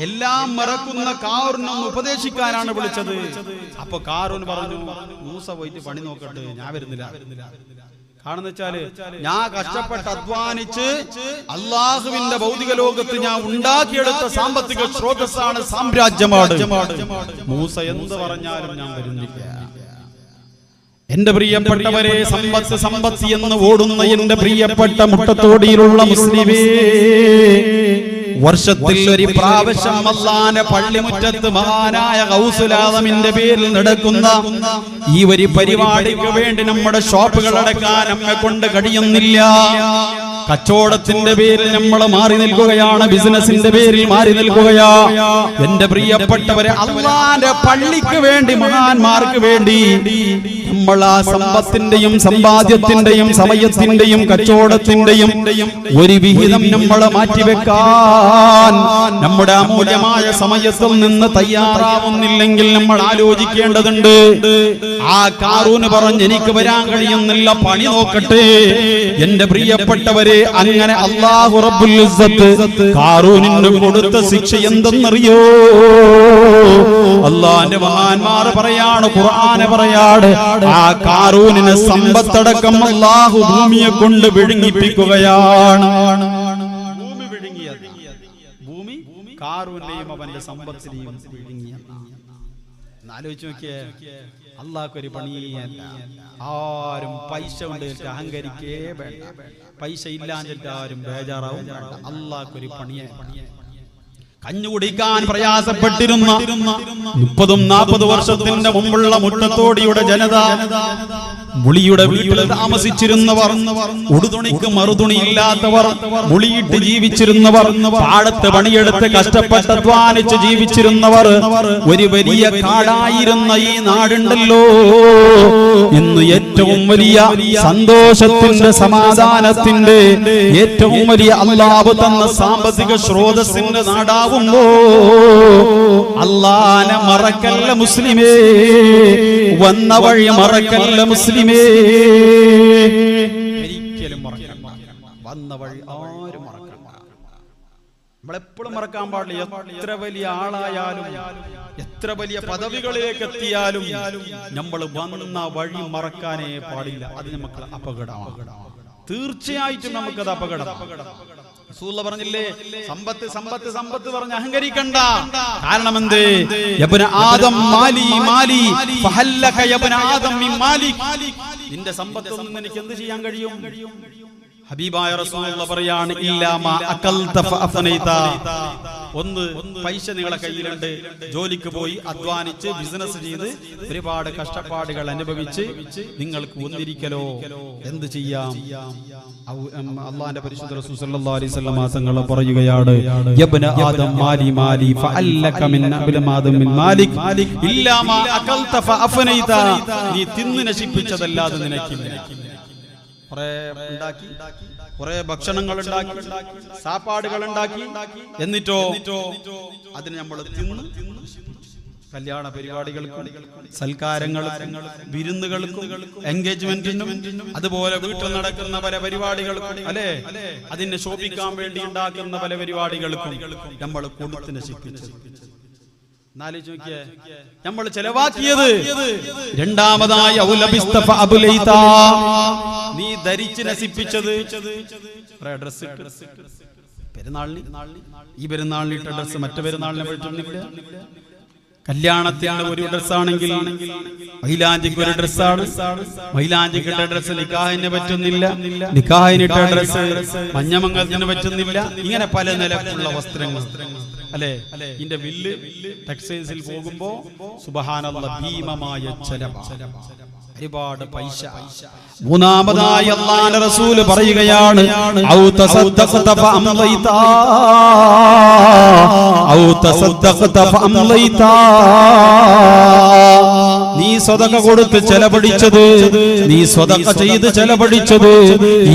എല്ലാം മറക്കുന്ന ഖാറൂനൊന്ന് ഉപദേശിക്കാനാണ് വിളിച്ചത്. അപ്പൊ ഖാറൂൻ പറഞ്ഞു, മൂസ പോയിട്ട് പണി നോക്കട്ടെ, ഞാൻ വരുന്നില്ല. കാരണം വെച്ചാല് ഞാൻ കഷ്ടപ്പെട്ട് അധ്വാനിച്ച് അള്ളാഹുവിന്റെ ഭൗതിക ലോകത്ത് ഞാൻ ഉണ്ടാക്കിയെടുത്ത സാമ്പത്തിക സ്രോതസ്സാണ്, സാമ്രാജ്യമാണ്. മൂസ എന്ത് പറഞ്ഞാലും ഞാൻ വരുന്നില്ല. എന്റെ പ്രിയപ്പെട്ടവരെ, സമ്പത്ത് എന്ന് ഓടുന്ന എന്റെ പ്രിയപ്പെട്ട മുട്ടത്തോടിയിലുള്ള മുസ്ലിമേ, വർഷത്തിൽ ഒരു പ്രാവശ്യം അല്ലാഹുവിന്റെ പള്ളിമുറ്റത്ത് മഹാനായ ഗൗസുൽ ആദമിന്റെ പേരിൽ നടക്കുന്ന ഈ ഒരു പരിപാടിക്ക് വേണ്ടി നമ്മുടെ ഷോപ്പുകൾ അടക്കാൻ നമ്മെ കൊണ്ട് കഴിയുന്നില്ല. കച്ചവടത്തിന്റെ പേരിൽ നമ്മൾ മാറി നിൽക്കുകയാണ്, ബിസിനസിന്റെ പേരിൽ മാറി നിൽക്കുകയാ. എന്റെ പ്രിയപ്പെട്ടവരെ, അല്ലാഹുവിന്റെ പള്ളിക്ക് വേണ്ടി, മഹാന്മാർക്ക് വേണ്ടി നമ്മൾ ആ സമ്പത്തിന്റെയും സമ്പാദ്യത്തിന്റെയും സമയത്തിന്റെയും കച്ചവടത്തിന്റെയും ഒരു വിഹിതം നമ്മൾ മാറ്റിവെക്കാൻ നമ്മുടെ അമൂല്യമായ സമയത്തിൽ നിന്ന് തയ്യാറാവുന്നില്ലെങ്കിൽ നമ്മൾ ആലോചിക്കേണ്ടതുണ്ട്. ആ ഖാറൂൻ പറഞ്ഞു, എനിക്ക് വരാൻ കഴിയുന്നില്ല, പണി നോക്കട്ടെ. എന്റെ പ്രിയപ്പെട്ടവരെ, അങ്ങനെ അല്ലാഹു റബ്ബുൽ ഇസ്സത്ത് ഖാറൂനിന് കൊടുത്ത ശിക്ഷ എന്തെന്നറിയോ? അല്ലാഹുവിന്റെ മഹാന്മാർ പറയാണ്, ഖുർആൻ പറയാണ്, ആ ഖാറൂനിനെ സമ്പത്തടക്കം അല്ലാഹു ഭൂമിയെ കൊണ്ട് വിഴുങ്ങിപ്പിക്കുകയാണ്. ഭൂമി വിഴുങ്ങിയത്, ഭൂമി ഖാറൂനെയും അവന്റെ സമ്പത്തിനെയും വിഴുങ്ങിയ. ആലോചിച്ച് നോക്കിയേ, അള്ളാഹ്ക്കൊരു പണിയല്ല. ആരും പൈസ കൊണ്ട് അഹങ്കരിക്കേ വേണ്ട, പൈസ ഇല്ലാഞ്ഞിട്ട് ആരും ബേജാറാവും വേണ്ട. അള്ളാഹ്ക്കൊരു പണിയേ. കഞ്ഞുകുടിക്കാൻ പ്രയാസപ്പെട്ടിരുന്ന 30-40 വർഷത്തിന്റെ മുമ്പുള്ള മുട്ടത്തോടിയുടെ ജനത, മുളിയുടെ വീട്ടിൽ താമസിച്ചിരുന്നവർ, ഉടുതുണിക്ക് മറുതുണി ഇല്ലാത്തവർ, മുളിയിട്ട് ജീവിച്ചിരുന്നവർ, പാടത്ത് പണിയെടുത്ത് കഷ്ടപ്പെട്ട് അധ്വാനിച്ച് ജീവിച്ചിരുന്നവർ, ഒരു വലിയ കാടായിരുന്ന ഈ നാടുണ്ടല്ലോ, ഇന്ന് ഏറ്റവും വലിയ സന്തോഷത്തിന്റെ, സമാധാനത്തിന്റെ, ഏറ്റവും വലിയ അല്ലാഹു തന്ന സാമ്പത്തിക സ്രോതസ്സിന്റെ നാടാവുമ്പോ അല്ലാഹനെ മറക്കല്ല മുസ്ലിമേ, വന്ന വഴി മറക്കല്ല മുസ്ലിമേ. ഒരിക്കലും മറക്കണ്ട, വന്ന വഴി ആരും മറക്കണ്ട. നമ്മളെപ്പോഴും മറക്കാൻ പാടില്ല. എത്ര വലിയ ആളായാലും, എത്ര വലിയ പദവികളിലേക്ക് എത്തിയാലും നമ്മൾ വന്ന വഴി മറക്കാനേ പാടില്ല. അത് നമുക്ക് അപകടമാണ്. തീർച്ചയായിട്ടും നമുക്കത് അപകടം. റസൂൽ പറഞ്ഞില്ലേ, സമ്പത്ത് സമ്പത്ത് സമ്പത്ത് പറഞ്ഞ് അഹങ്കരിക്കണ്ട. കാരണം എന്ത്? യബ്ന ആദം മാലി മാലി ഫഹല്ലക യബ്ന ആദം മിൻ മാലിക്. നിന്റെ സമ്പത്തിൽ നിന്ന് എനിക്ക് എന്ത് ചെയ്യാൻ കഴിയും? ഹബീബായ റസൂലുള്ളാഹി പറയാണ്, ഇല്ലാ മാ അകൽത ഫഅഫനൈത. ഒന്ന്, പൈസ നിങ്ങളെ കയ്യിലുണ്ട്, ജോലിക്ക് പോയി അധ്വാനിച്ച് ബിസിനസ് ചെയ്ത് ഒരുപാട് കഷ്ടപ്പാടുകൾ അനുഭവിച്ച് നിങ്ങൾക്ക് ഒന്നിരിക്കലോ എന്ത് ചെയ്യാം? അല്ലാഹുവിന്റെ പരിശുദ്ധ റസൂൽ സല്ലല്ലാഹു അലൈഹി വസല്ലം തങ്ങൾ പറയുകയാണ്, യബ്ന ആദം മാലി മാലി ഫഅല്ലക മിൻ അബ്ന ആദം മിൻ മാലിക് ഇല്ലാ മാ അകൽത ഫഅഫനൈത. നീ തിന്ന് നശിപ്പിച്ചതല്ലാതെ നിനക്കില്ല. കുറെ ഉണ്ടാക്കി, കുറെ ഭക്ഷണങ്ങൾ ഉണ്ടാക്കി, സാപ്പാടുകൾ ഉണ്ടാക്കി, എന്നിട്ടോ അതിന് നമ്മൾ തിന്ന് കല്യാണ പരിപാടികൾക്കും സൽക്കാരങ്ങൾക്കും വിരുന്നുകൾക്കും എൻഗേജ്മെന്റിനും അതുപോലെ വീട്ടിൽ നടക്കുന്ന പല പരിപാടികൾക്കും, അല്ലെ, അതിനെ ശോഭിക്കാൻ വേണ്ടി ഉണ്ടാക്കുന്ന പല പരിപാടികൾക്കും നമ്മൾ കൊടുത്ത് നശിപ്പിച്ചു. നമ്മൾ ചെലവാക്കിയത്. രണ്ടാമതായി നീ ധരിച്ച് നശിപ്പിച്ചത്. ഡ്രസ് പെരുന്നാളിന്, ഈ പെരുന്നാളിന് ഇട്ട ഡ്രസ് മറ്റു പെരുന്നാളിനെ പറ്റുന്നില്ല. കല്യാണത്തിന് ഒരു ഡ്രസ്സാണെങ്കിൽ മൈലാഞ്ചിക്ക് ഒരു ഡ്രസ്സാണ്, മൈലാഞ്ചിക്കിട്ട ഡ്രസ് നിക്കാഹിന് പറ്റുന്നില്ല, നിക്കാഹിനിട്ട ഡ്രസ് മഞ്ഞമംഗലത്തിന് പറ്റുന്നില്ല. ഇങ്ങനെ പല നിലക്കുള്ള വസ്ത്രങ്ങൾ, അല്ലെ. ഇതിന്റെ ബില്ല് ടെക്സ്റ്റൈൽസിൽ പോകുമ്പോ സുബ്ഹാനല്ലാഹ് ഭീമമായ ചെലവ്. ഒരുപാട് പൈസ. മൂന്നാമതായി അല്ലാഹുവിന്റെ റസൂൽ പറയുകയാണ് ഔ തസദ്ദഖത ഫഅംലൈതാ ഔ തസദ്ദഖത ഫഅംലൈതാ. നീ സ്വതക കൊടുത്ത് ചെലവഴിച്ചത്, നീ സ്വതക ചെയ്ത് ചെലവഴിച്ചത്,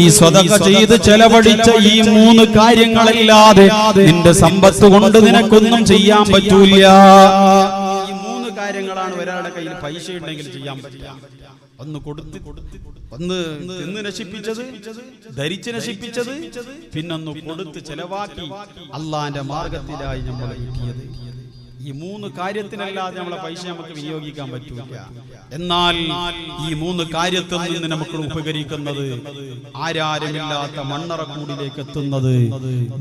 ഈ സ്വതക ചെയ്ത് ചെലവഴിച്ച ഈ 3 കാര്യങ്ങളല്ലാതെ നിന്റെ സമ്പത്ത് കൊണ്ട് നിനക്കൊന്നും ചെയ്യാൻ പറ്റൂല. ഈ 3 കാര്യങ്ങളാണ് ഒരാളുടെ കയ്യിൽ പൈസ ഉണ്ടെങ്കിൽ ചെയ്യാൻ പറ്റില്ല. ഒന്ന് കൊടുത്ത്, ഒന്ന് തിന്ന് നശിപ്പിച്ചത്, ധരിച്ച് നശിപ്പിച്ചത്, പിന്നൊന്ന് കൊടുത്ത് ചെലവാക്കി അള്ളാന്റെ മാർഗത്തിലായി നമ്മൾ കിട്ടിയത്. ഈ 3 കാര്യത്തിനല്ലാതെ നമ്മളെ പൈസ നമുക്ക് വിനിയോഗിക്കാൻ പറ്റൂല. എന്നാൽ ഈ 3 കാര്യത്തിൽ നിന്ന് നമുക്ക് ഉപകരിക്കുന്നത്, ആരാരുമില്ലാത്ത മണ്ണറക്കൂടിലേക്ക് എത്തുന്നത്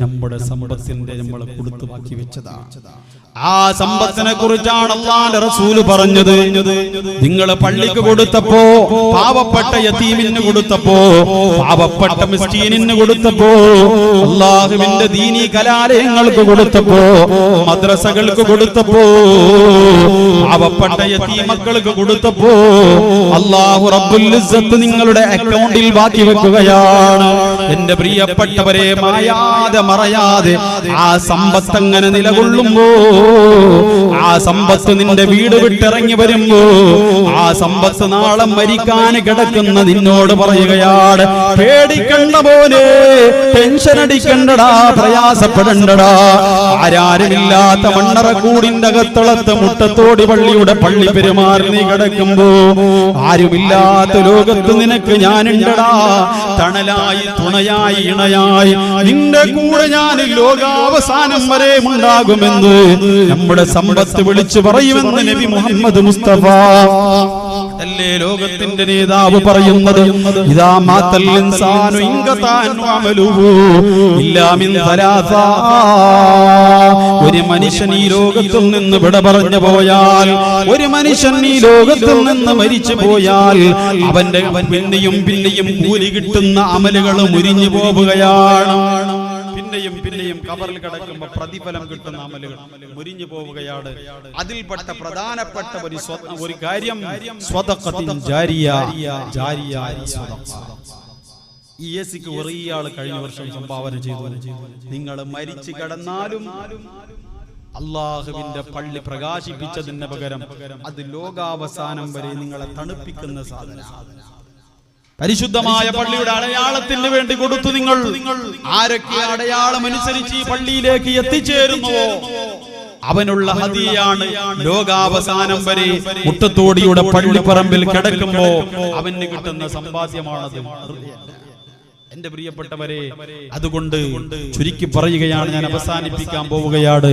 നമ്മുടെ സമ്പത്തിന്റെ നമ്മൾ കൊടുത്തു ബാക്കി വെച്ചതാണ്. ആ സമ്പത്തിനെ കുറിച്ചാണ് അല്ലാഹുവിന്റെ റസൂൽ പറഞ്ഞത്. നിങ്ങൾ പള്ളിക്ക് കൊടുത്തപ്പോ, പാവപ്പെട്ട യതീമിന് കൊടുത്തപ്പോ, പാവപ്പെട്ട മിസ്കീനിന് കൊടുത്തപ്പോ, അല്ലാഹുവിന്റെ ദീനീ കലാലയങ്ങൾക്ക് കൊടുത്തപ്പോ, മദ്രസകൾക്ക് കൊടുത്തപ്പോ, പാവപ്പെട്ട യതീമക്കൾക്ക് കൊടുത്തപ്പോ അല്ലാഹു റബ്ബുൽ ഇസ്സത്ത് നിങ്ങളുടെ അക്കൗണ്ടിൽ ബാക്കി വെക്കുകയാണ്. എന്റെ പ്രിയപ്പെട്ടവരെ, മായാതെ മറയാതെ ആ സമ്പത്ത് അങ്ങനെ നിലകൊള്ളുമ്പോ, ആ സമ്പത്ത് നിന്റെ വീട് വിട്ടിറങ്ങി വരുമ്പോ, ആ സമ്പത്ത് നാളെ മരിക്കാൻ കിടക്കുന്ന നിന്നോട് പറയുകയാണ്, പേടിക്കണ്ട മോനെ, ടെൻഷൻ അടിക്കണ്ടടാ, പ്രയാസപ്പെടണ്ടടാ. ആരാരുമില്ലാത്ത മണ്ണറക്കൂടിന്റെ അകത്തളത്ത് മുട്ടത്തോടി പള്ളിയുടെ പള്ളി പെരുമാറി നീ കിടക്കുമ്പോ, ആരുമില്ലാത്ത ലോകത്ത് നിനക്ക് ഞാനുണ്ടടാ, തണലായി, തുണയായി, ഇണയായി, നിന്റെ കൂടെ ഞാൻ ലോകാവസാനം വരെ ഉണ്ടാകുമെന്ന് നമ്മുടെ സമ്പത്ത് വിളിച്ചു പറയുമെന്ന് നബി മുഹമ്മദ് മുസ്തഫ അല്ലേ ലോകത്തിന്റെ നേതാവ് പറയുന്നത്. ഇദാ മാതൽ ഇൻസാനു ഇൻഖതാൻ അമലുഹു ഇല്ലാ മിൻ സലാസ. ഒരു മനുഷ്യൻ ഈ ലോകത്തിൽ നിന്ന് വിട പറഞ്ഞു പോയാൽ, ഒരു മനുഷ്യൻ ഈ ലോകത്തിൽ നിന്ന് മരിച്ചു പോയാൽ, അവന്റെ പിന്നെയും പിന്നെയും കൂലി കിട്ടുന്ന അമലുകൾ മുരിഞ്ഞു പോവുകയാണ്. പിന്നെയും പിന്നെയും ഖബറിൽ കിടക്കുമ്പോൾ പ്രതിഫലം കിട്ടുന്ന അമലുകൾ മുരിഞ്ഞു പോവുകയാണ്. അതിൽപ്പെട്ട പ്രധാനപ്പെട്ട ഒരു കാര്യം സ്വദഖത്തുൻ ജാരിയ. ഈ എസിക്ക് വലിയ ആൾ കഴിഞ്ഞ വർഷം സംഭാവന ചെയ്തു. നിങ്ങൾ മരിച്ചു കിടന്നാലും അള്ളാഹുവിന്റെ പള്ളി പ്രകാശിപ്പിച്ചതിന് പകരം അത് ലോകാവസാനം വരെ നിങ്ങളെ തണുപ്പിക്കുന്ന സാധനം. പരിശുദ്ധമായ പള്ളിയുടെ അടയാളത്തിന് വേണ്ടി കൊടുത്തു. നിങ്ങൾ ആരൊക്കെ അടയാളം അനുസരിച്ച് ഈ പള്ളിയിലേക്ക് എത്തിച്ചേരുന്നുവോ അവനുള്ള ഹദിയാണ് ലോകാവസാനം വരെ മുട്ടത്തോടിയുടെ പള്ളിപ്പറമ്പിൽ കിടക്കുമ്പോ അവന് കിട്ടുന്ന സമ്പാദ്യമാണത്. എന്റെ പ്രിയപ്പെട്ടവരെ, അതുകൊണ്ട് ചുരുക്കി പറയുകയാണ്, ഞാൻ അവസാനിപ്പിക്കാൻ പോവുകയാണ്.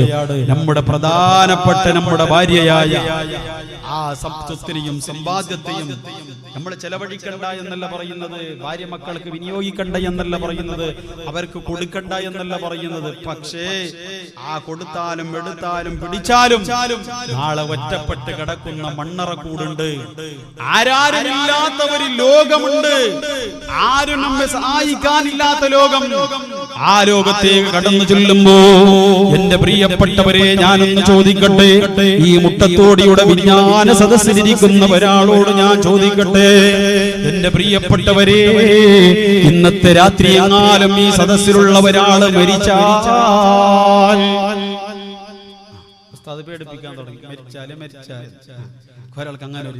നമ്മുടെ പ്രധാനപ്പെട്ട നമ്മുടെ ഭാര്യയായ ആ സ്വത്തിനെയും സമ്പാദ്യത്തെയും നമ്മൾ ചെലവഴിക്കണ്ട എന്നല്ല പറയുന്നത്, ഭാര്യ മക്കൾക്ക് വിനിയോഗിക്കണ്ട എന്നല്ല പറയുന്നത്, അവർക്ക് കൊടുക്കണ്ട എന്നല്ല പറയുന്നത്. പക്ഷേ ആ കൊടുത്താലും എടുത്താലും പിടിച്ചാലും നാളെ ഒറ്റപ്പെട്ട് കിടക്കുന്ന മണ്ണറക്കൂടുണ്ട്. ആരാരുമില്ലാത്ത ഒരു ലോകമുണ്ട്, ആരും നമ്മെ സഹായിക്കാനില്ലാത്ത ലോകം. ആ ലോകത്തേക്ക് കടന്നു ചെല്ലുമ്പോ എന്റെ പ്രിയപ്പെട്ടവരെ, ഞാനൊന്ന് ചോദിക്കട്ടെ, ഈ മുട്ടത്തോടിയുടെ വിജ്ഞാന സദസ്സിലിരിക്കുന്ന ഒരാളോട് ഞാൻ ചോദിക്കട്ടെ, എന്റെ പ്രിയപ്പെട്ടവരെ, ഇന്നത്തെ രാത്രി എങ്ങാലും ഈ സദസ്സിലുള്ള ഒരാള് മരിച്ചാൽ, അത് പേടിപ്പിക്കാൻ തുടങ്ങി, മരിച്ചാൽ ഒരാൾക്ക് അങ്ങനെ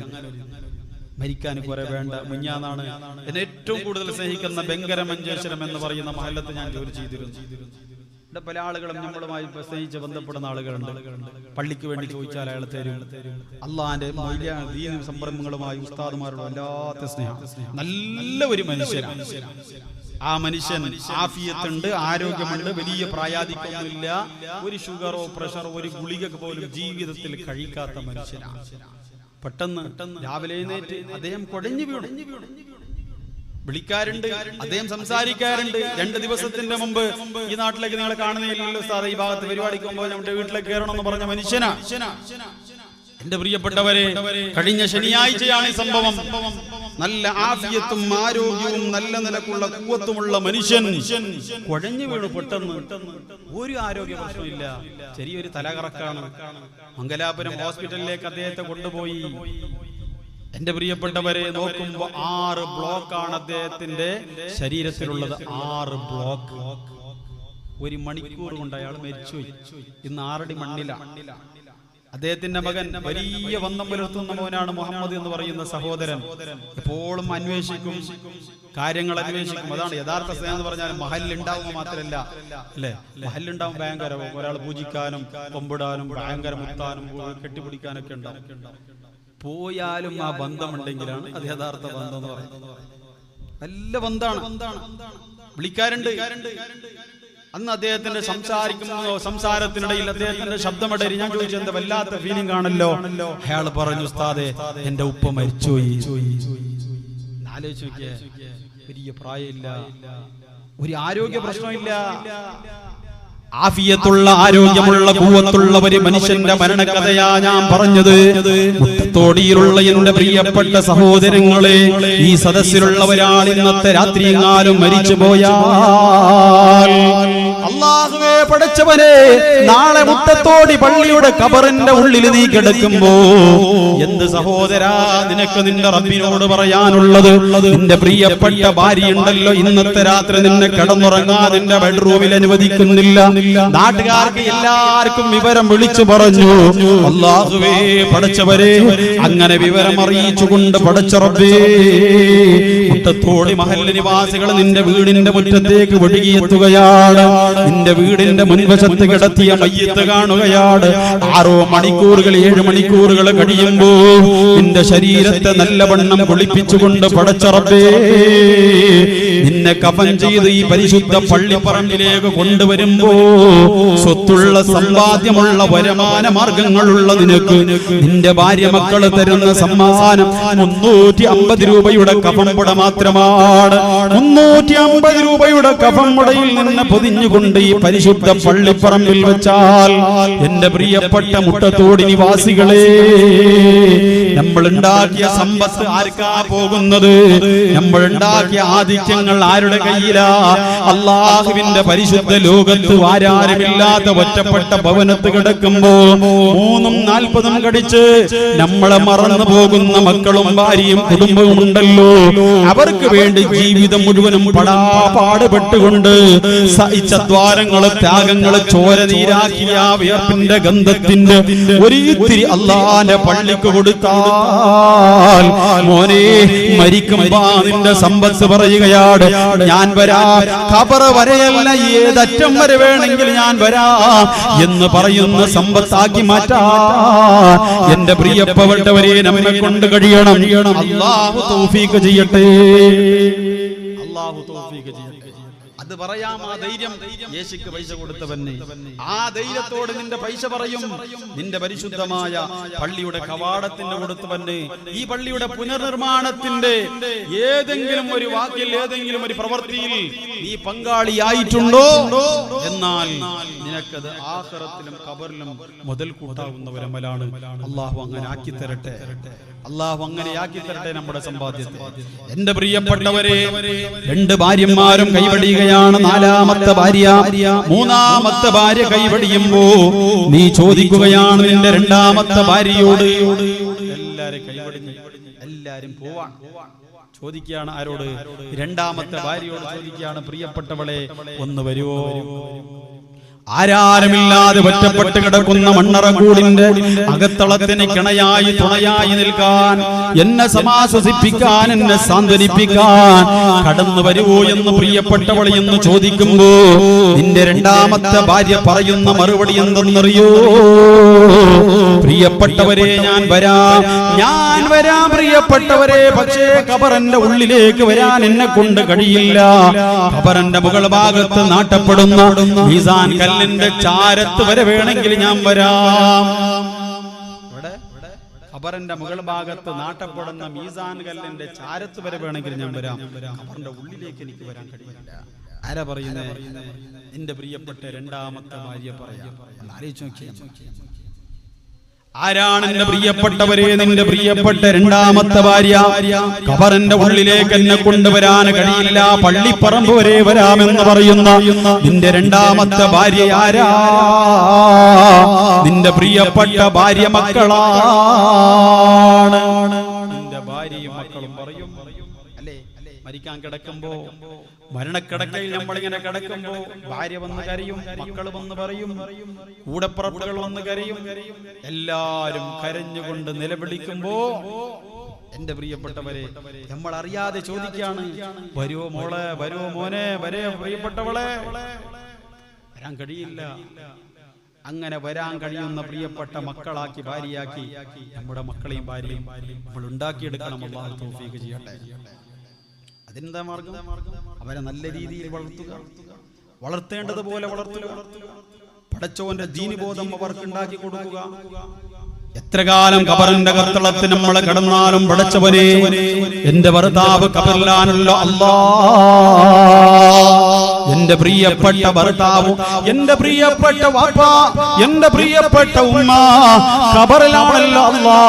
മരിക്കാൻ കുറെ വേണ്ട. മുഞ്ഞാന്നാണ് എന്നെ ഏറ്റവും കൂടുതൽ സ്നേഹിക്കുന്ന ബെങ്കര മഞ്ചേശ്വരം എന്ന് പറയുന്ന മഹല്ലത്ത് ഞാൻ ജോലി ചെയ്തിരുന്നു. ഇവിടെ പല ആളുകളും നമ്മളുമായി സ്നേഹിച്ച് ബന്ധപ്പെടുന്ന ആളുകളുണ്ട്. പള്ളിക്ക് വേണ്ടി ചോദിച്ചാൽ അയാൾ തരും. അള്ളാന്റെ ദീന സംരംഭങ്ങളുമായി ഉസ്താദുമാരോട് വല്ലാത്ത സ്നേഹം. നല്ല ഒരു മനുഷ്യനാണ്. ആ മനുഷ്യൻ ആഫിയത്തുണ്ട്, ആരോഗ്യമുണ്ട്, വലിയ പ്രായാധിക്യമൊന്നുമില്ല, ഒരു ഷുഗറോ പ്രഷറോ ഒരു ഗുളിക പോലും ജീവിതത്തിൽ കഴിക്കാത്ത മനുഷ്യനാണ്. പെട്ടെന്ന് രാവിലെ എഴുന്നേറ്റ് അദ്ദേഹം കുഴഞ്ഞു വീണു. വിളിക്കാറുണ്ട്, അദ്ദേഹം സംസാരിക്കാറുണ്ട്. 2 ദിവസത്തിന്റെ മുമ്പ് ഈ നാട്ടിലേക്ക് നിങ്ങളെ കാണുന്നില്ലല്ലോ സാറേ, ഈ ഭാഗത്ത് പരിപാടിക്ക് പോകുമ്പോൾ നമ്മുടെ വീട്ടിലേക്ക് കയറണമെന്ന് പറഞ്ഞ മനുഷ്യനാ. എന്റെ പ്രിയപ്പെട്ടവരെ, കഴിഞ്ഞ ശനിയാഴ്ചയാണ് ഈ സംഭവം. നല്ല ആഫിയത്തും ആരോഗ്യവും നല്ല നിലക്കുള്ള കൂവത്തുമുള്ള മനുഷ്യൻ കുഴഞ്ഞു വീണു. പെട്ടെന്ന് ഒരു ആരോഗ്യ പ്രശ്നമില്ല, ചെറിയൊരു തലകറക്കാണ്. മംഗലാപുരം ഹോസ്പിറ്റലിലേക്ക് അദ്ദേഹത്തെ കൊണ്ടുപോയി. എന്റെ പ്രിയപ്പെട്ടവരെ, നോക്കുമ്പോ 6 ബ്ലോക്കാണ് അദ്ദേഹത്തിന്റെ ശരീരത്തിലുള്ളത്. 6 ബ്ലോക്ക്. 1 മണിക്കൂർ കൊണ്ട് അയാൾ മരിച്ചുപോയി. ഇന്ന് 6 അടി മണ്ണിലാണ്. അദ്ദേഹത്തിന്റെ മകൻ വലിയ വന്നം പുലർത്തുന്ന മോനാണ് മുഹമ്മദ് എന്ന് പറയുന്ന സഹോദരൻ. എപ്പോഴും അന്വേഷിക്കും, കാര്യങ്ങൾ അന്വേഷിക്കും. അതാണ് യഥാർത്ഥ സ്നേഹം എന്ന് പറഞ്ഞാൽ. മഹല്ലുണ്ടാവുമ്പോൾ മാത്രമല്ല അല്ലെ, മഹല്ലുണ്ടാവും ഭയങ്കര, ഒരാൾ പൂജിക്കാനും കൊമ്പിടാനും ഭയങ്കര മുത്താനും കെട്ടിപ്പിടിക്കാനൊക്കെ ഉണ്ടാവും. പോയാലും ആ ബന്ധമുണ്ടെങ്കിലാണ് അത് യഥാർത്ഥ ബന്ധം എന്ന് പറയുന്നത്. നല്ല ബന്ധമാണ്, വിളിക്കാറുണ്ട്. അന്ന് അദ്ദേഹത്തിന്റെ സംസാരത്തിനിടയിൽ അദ്ദേഹത്തിന്റെ ശബ്ദമിടറി. ഞാൻ ചോദിച്ചു, എന്താ വല്ലാത്ത ഫീലിംഗ് ആണല്ലോ. അയാൾ പറഞ്ഞു, ഉസ്താദേ എന്റെ ഉപ്പ മരിച്ചുപോയി. ആലോചിച്ച് നോക്കിയേ, വലിയ പ്രായമില്ല, ഒരു ആരോഗ്യ പ്രശ്നമില്ല, ആഫിയത്തുള്ള ആരോഗ്യമുള്ള ഖുവത്തുള്ള ഒരു മനുഷ്യന്റെ മരണകഥയാ ഞാൻ പറഞ്ഞത്. മുട്ടത്തോടിയിലുള്ള എന്റെ പ്രിയപ്പെട്ട സഹോദരങ്ങളെ, ഈ സദസ്സിലുള്ള ഒരാൾ ഇന്നത്തെ രാത്രിയെങ്ങാനും മരിച്ചു പോയാൽ, അല്ലാഹുവേ പടച്ചവനെ, നാളെ മുട്ടത്തോടി പള്ളിയുടെ ഖബറിന്റെ ഉള്ളിൽ നീ കിടക്കുമ്പോ എന്ത് സഹോദരാ നിനക്ക് നിന്റെ റബ്ബിനോട് പറയാനുള്ളത്? നിന്റെ പ്രിയപ്പെട്ട ഭാര്യയുണ്ടല്ലോ, ഇന്നത്തെ രാത്രി നിന്നെ കിടന്നുറങ്ങാൻ നിന്റെ ബെഡ്റൂമിൽ അനുവദിക്കുന്നില്ല. നാട്ടുകാർക്ക് എല്ലാവർക്കും വിവരം വിളിച്ചു പറഞ്ഞു. അല്ലാഹുവേ പടച്ചവരെ, അങ്ങനെ വിവരം അറിയിച്ചുകൊണ്ട് പടച്ച റബ്ബേ, മുട്ടത്തോടി മഹല്ല് നിവാസികൾ നിന്റെ വീടിന്റെ മുറ്റത്തേക്ക് ഒഴുകിയെത്തുകയാണ്. നിന്റെ വീടിന്റെ മുൻവശത്ത് കിടത്തിയ മയ്യത്ത് കാണുകയാണ്. 6 മണിക്കൂറുകൾ 7 മണിക്കൂറുകൾ കഴിയുമ്പോ നിന്റെ ശരീരത്തെ നല്ലവണ്ണം കുളിപ്പിച്ചുകൊണ്ട് പടച്ച റബ്ബേ, നിന്നെ കഫൻ ചെയ്ത് ഈ പരിശുദ്ധ പള്ളിപ്പറമ്പിലേക്ക് കൊണ്ടുവരുമ്പോ, സ്വത്തുള്ള സമ്പാദ്യമുള്ള വരുമാന മാർഗങ്ങളുള്ള നിനക്ക് നിന്റെ ഭാര്യ മക്കള് തരുന്ന സമ്മാനം 350 രൂപയുടെ കഫംപുട മാത്രമാണ്. 350 രൂപയുടെ കഫംപുടയിൽ നിന്ന് പൊതിഞ്ഞുകൊണ്ട് ഈ പരിശുദ്ധ പള്ളിപ്പറമ്പിൽ വെച്ചാൽ, എന്റെ പ്രിയപ്പെട്ട മുട്ടത്തോടി നിവാസികളെ, നമ്മൾ ഉണ്ടാക്കിയ സമ്പത്ത് ആർക്കാ പോകുന്നത്? നമ്മൾ ഉണ്ടാക്കിയ ആധിക്യങ്ങൾ ആരുടെ കയ്യിലാ? അല്ലാഹുവിന്റെ പരിശുദ്ധ ലോകത്ത് ആരാരുമില്ലാത്ത ഒറ്റപ്പെട്ട ഭവനത്ത് കിടക്കുമ്പോ 3ഉം 40ഉം കടിച്ച് നമ്മളെ മറന്നു പോകുന്ന മക്കളും ഭാര്യയും കുടുംബവും ഉണ്ടല്ലോ. അവർക്ക് വേണ്ടി ജീവിതം മുഴുവനും പാടുപെട്ടുകൊണ്ട് സഹിച്ച ദ്വാരങ്ങള്, ത്യാഗങ്ങള്, ചോര നീരാക്കിയ വിയർപ്പിന്റെ ഗന്ധത്തിന്റെ ഒരു ഇത്തിരി അല്ലാഹുവിന്റെ പള്ളിക്ക് കൊടുത്താൽ, മോനെ മരിക്കുമ്പോ നിന്റെ സമ്പത്ത് പറയുകയാണ്, ഞാൻ വരാം, ഖബർ വരെയല്ല ഏതറ്റം വരെ വേണമെങ്കിൽ ഞാൻ വരാം എന്ന് പറയുന്ന സമ്പത്താക്കി മാറ്റാൻ എന്റെ പ്രിയപ്പെട്ടവരെ നമ്മെ കൊണ്ട് കഴിയണം. അല്ലാഹു തൗഫീഖ് ചെയ്യട്ടെ, അല്ലാഹു തൗഫീഖ് ചെയ്യട്ടെ. അത് പറയാം, ആ ധൈര്യം യേശുക്ക് പൈസ കൊടുത്തവനെ, ആ ധൈര്യത്തോട് നിന്റെ പൈസ പറയും. നിന്റെ പരിശുദ്ധമായ പള്ളിയുടെ കവാടത്തിന്റെ കൊടുത്തവന്, ഈ പള്ളിയുടെ പുനർനിർമ്മാണത്തിന്റെ ഏതെങ്കിലും ഒരു വാക്കിൽ, ഏതെങ്കിലും ഒരു പ്രവൃത്തിയിൽ നീ പങ്കാളിയായിട്ടുണ്ടോ? എന്നാൽ നിനക്കത് ആഖിറത്തിലും ഖബറിലും മുതൽ കൂട്ടാവുന്ന ഒരമലാണ്. അല്ലാഹു അങ്ങനെ ആക്കി തരട്ടെ, അല്ലാഹു അങ്ങനെ ആക്കി തരട്ടെ നമ്മുടെ സമ്പാദ്യത്തെ. എന്റെ പ്രിയപ്പെട്ടവരെ, 2 ഭാര്യമാരും കൈവടിയുകയാണ്. 4ാമത്തെ ഭാര്യ, 3ാമത്തെ ഭാര്യ കൈവടിയുമ്പോ നീ ചോദിക്കുകയാണ് നിന്റെ 2ാമത്തെ ഭാര്യയോട്. എല്ലാരും കൈവടിഞ്ഞു, എല്ലാരും പോവാൻ ചോദിക്കുകയാണ്. ആരോട്? 2ാമത്തെ ഭാര്യയോട് ചോദിക്കുകയാണ്, പ്രിയപ്പെട്ടവളെ ഒന്ന് വരുവോ? ആരാരുമില്ലാതെ ഒറ്റപ്പെട്ട് കിടക്കുന്ന മണ്ണറകൂടിന്റെ അകത്തളത്തിന് കിണയായി തുണയായി നിൽക്കാൻ, എന്നെ സമാശ്വസിപ്പിക്കാൻ, എന്നെ സാന്ത്വനിപ്പിക്കാൻ കടന്നു വരുവോ എന്ന് പ്രിയപ്പെട്ടവളെ എന്ന് ചോദിക്കുമ്പോ നിന്റെ 2ാമത്തെ ഭാര്യ പറയുന്ന മറുപടി എന്തെന്നറിയോ? പ്രിയപ്പെട്ടവരെ, ഞാൻ വരാം, ഞാൻ വരാം പ്രിയപ്പെട്ടവരെ, പക്ഷേ ഖബറിന്റെ ഉള്ളിലേക്ക് വരാൻ എന്നെ കൊണ്ട് കഴിയില്ല. ഖബറിന്റെ മുകൾ ഭാഗത്ത് നാട്ടപ്പെടുന്ന മീസാൻ കല്ലിന്റെ ചാരത്ത് വരെ വേണമെങ്കിൽ ഞാൻ വരാം. ഖബറിന്റെ മുകൾ ഭാഗത്ത് നാട്ടപ്പെടുന്ന മീസാൻ കല്ലിന്റെ ചാരത്ത് വരെ വേണമെങ്കിൽ ഞാൻ വരാം. ഖബറിന്റെ ഉള്ളിലേക്ക് എനിക്ക് വരാൻ കഴിയില്ല. ആരാ പറയുന്നത്? നിന്റെ പ്രിയപ്പെട്ട 2ാമത്തെ ഭാര്യ പറയാം. ആലോചിച്ച് നോക്കിയാൽ ആരാണ് എന്റെ പ്രിയപ്പെട്ടവരെ? നിന്റെ പ്രിയപ്പെട്ട 2ാമത്തെ ഭാര്യ. ഖബറിന്റെ ഉള്ളിലേക്ക് എന്നെ കൊണ്ടുവരാൻ കഴിയില്ല, പള്ളിപ്പറമ്പ് വരെ വരാമെന്ന് പറയുന്ന നിന്റെ 2ാമത്തെ ഭാര്യ ആരാ? നിന്റെ പ്രിയപ്പെട്ട ഭാര്യ മക്കളാണ്. നിന്റെ മരിക്കാൻ കിടക്കുമ്പോ, മരണക്കിടക്കയിൽ നമ്മളിങ്ങനെ കിടക്കുമ്പോ ഭാര്യ വന്ന് കരയും, മക്കൾ വന്ന് പറയും, കൂടപ്പുറപ്പുകൾ വന്ന് കരയും, എല്ലാരും കരഞ്ഞുകൊണ്ട് നിലവിളിക്കുമ്പോ എന്റെ പ്രിയപ്പെട്ടവരെ നമ്മൾ അറിയാതെ ചോദിക്കാണ്, വരുവോ മോളെ, വരുവോ മോനെ, വരേ പ്രിയപ്പെട്ടവളെ. വരാൻ കഴിയില്ല. അങ്ങനെ വരാൻ കഴിയുന്ന പ്രിയപ്പെട്ട മക്കളാക്കി, ഭാര്യയാക്കി നമ്മുടെ മക്കളെയും ഭാര്യയും നമ്മൾ ഉണ്ടാക്കിയെടുക്കണം. അല്ലാഹു തൗഫീഖ് ചെയ്യട്ടെ. അതിനെന്താ മാർഗം? അവരെ നല്ല രീതിയിൽ വളർത്തുക, വളർത്തേണ്ടതുപോലെ വളർത്തുക, പടച്ചോന്റെ ദീനിബോധം അവർക്ക് ഉണ്ടാക്കി കൊടുക്കുക. എത്ര കാലം ഖബറിന്റെ കത്തളത്തിൽ നമ്മൾ കിടന്നാലും പടച്ചവനെ എന്റെ ഭർത്താവ് ഖബറിലാണല്ലോ അല്ലാ, എന്റെ പ്രിയപ്പെട്ട ഭർത്താവ്, എന്റെ പ്രിയപ്പെട്ട വാപ്പ, എന്റെ പ്രിയപ്പെട്ട ഉമ്മ ഖബറിലാണല്ലോ അല്ലാ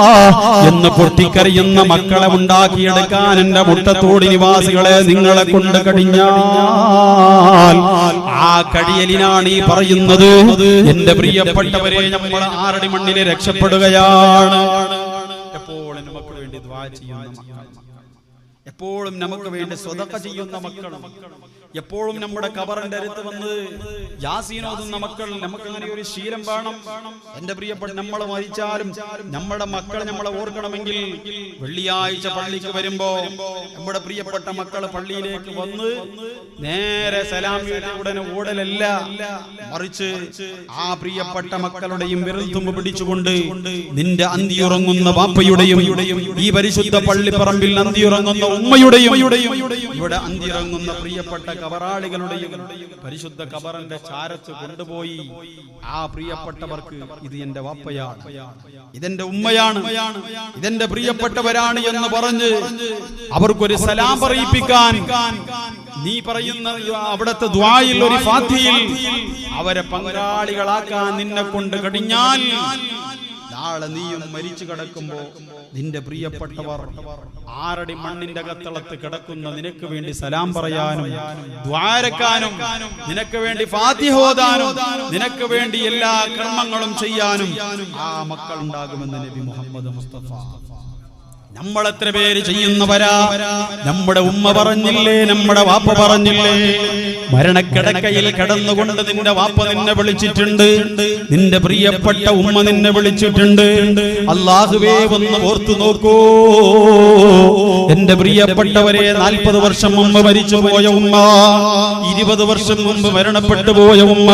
എന്ന് പൊട്ടിക്കരയുന്ന മക്കളെ ഉണ്ടാക്കിയെടുക്കാൻ എന്റെ മുട്ടത്തോടി നിവാസികളെ നിങ്ങളെ കൊണ്ട് കഴിഞ്ഞാൽ ആ കഴിയലിനാണ് ഈ പറയുന്നത്. എന്റെ പ്രിയപ്പെട്ടവരെ നമ്മൾ ആറടി മണ്ണിലെ രക്ഷപ്പെടുകയാണ്. എപ്പോഴും നമുക്ക് വേണ്ടി ദുആ ചെയ്യുന്ന മക്കൾ, എപ്പോഴും നമുക്ക് വേണ്ടി സ്വതക്ക ചെയ്യുന്ന മക്കൾ, എപ്പോഴും നമ്മുടെ ഖബറിന്റെ അടുത്ത് വന്ന് യാസീൻ ഓതുന്ന മക്കൾ, നമുക്ക് അങ്ങനെ ഒരു ശീലം വേണം. എന്റെ പ്രിയപ്പെട്ട, നമ്മൾ മരിച്ചാലും നമ്മുടെ മക്കൾ നമ്മളെ ഓർക്കണമെങ്കിൽ വെള്ളിയാഴ്ച പള്ളിക്ക് വരുമ്പോ നമ്മുടെ പ്രിയപ്പെട്ട മക്കൾ പള്ളിയിലേക്ക് വന്ന് നേരെ സലാം വീട്ടി ഉടനെ ഓടലല്ല, മറിച്ച് ആ പ്രിയപ്പെട്ട മക്കളുടെയും വിരൽത്തുമ്പ് പിടിച്ചുകൊണ്ട് നിന്റെ അന്തിയുറങ്ങുന്ന വാപ്പയുടെയും ഈ പരിശുദ്ധ പള്ളിപ്പറമ്പിൽ അന്തിയുറങ്ങുന്ന ഉമ്മയുടെയും ഇവിടെ അന്തിയുറങ്ങുന്ന പ്രിയപ്പെട്ട കബറാളികളുടെയും പരിശുദ്ധ ഖബറിന്റെ ചാരത്ത് കൊണ്ടുപോയി ആ പ്രിയപ്പെട്ടവർക്ക് ഇത് എന്റെ വാപ്പയാണ്, ഇതെന്റെ ഉമ്മയാണ്, ഇതെന്റെ പ്രിയപ്പെട്ടവരാണ് എന്ന് പറഞ്ഞ് അവർക്കൊരു സലാം പറയിപ്പിക്കാൻ നീ പറയുന്ന അവിടുത്തെ ദുആയിൽ ഒരു ഫാത്തിഹയിൽ അവരെ പങ്കാളികളാക്കാൻ നിന്നെ കൊണ്ട് കഴിഞ്ഞാൽ നാളെ നീയും മരിച്ചു കിടക്കുമ്പോ നിന്റെ പ്രിയപ്പെട്ടവർ ആറടി മണ്ണിന്റെ കത്തളത്ത് കിടക്കുന്ന നിനക്ക് വേണ്ടി സലാം പറയാനും ദ്വാരക്കാനും നിനക്ക് വേണ്ടി ഫാത്തിഹ ഓതാനും നിനക്ക് വേണ്ടി എല്ലാ കർമ്മങ്ങളും ചെയ്യാനും ആ മക്കൾ ഉണ്ടാകുമെന്ന് നബി മുഹമ്മദ് മുസ്തഫ. നമ്മൾ എത്ര പേര് ചെയ്യുന്നവരാ? നമ്മുടെ ഉമ്മ പറഞ്ഞില്ലേ, നമ്മുടെ വാപ്പ പറഞ്ഞില്ലേ, മരണക്കിടക്കയിൽ കിടന്നുകൊണ്ട് നിന്റെ വാപ്പ നിന്നെ വിളിച്ചിട്ടുണ്ട്, നിന്റെ പ്രിയപ്പെട്ട ഉമ്മ നിന്നെ വിളിച്ചിട്ടുണ്ട്. അല്ലാഹുവേ ഒന്ന് ഓർത്തു നോക്കൂ, എന്റെ പ്രിയപ്പെട്ടവരെ 40 വർഷം മുമ്പ് മരിച്ചു പോയ ഉമ്മ, 20 വർഷം മുമ്പ് മരണപ്പെട്ടു പോയ ഉമ്മ,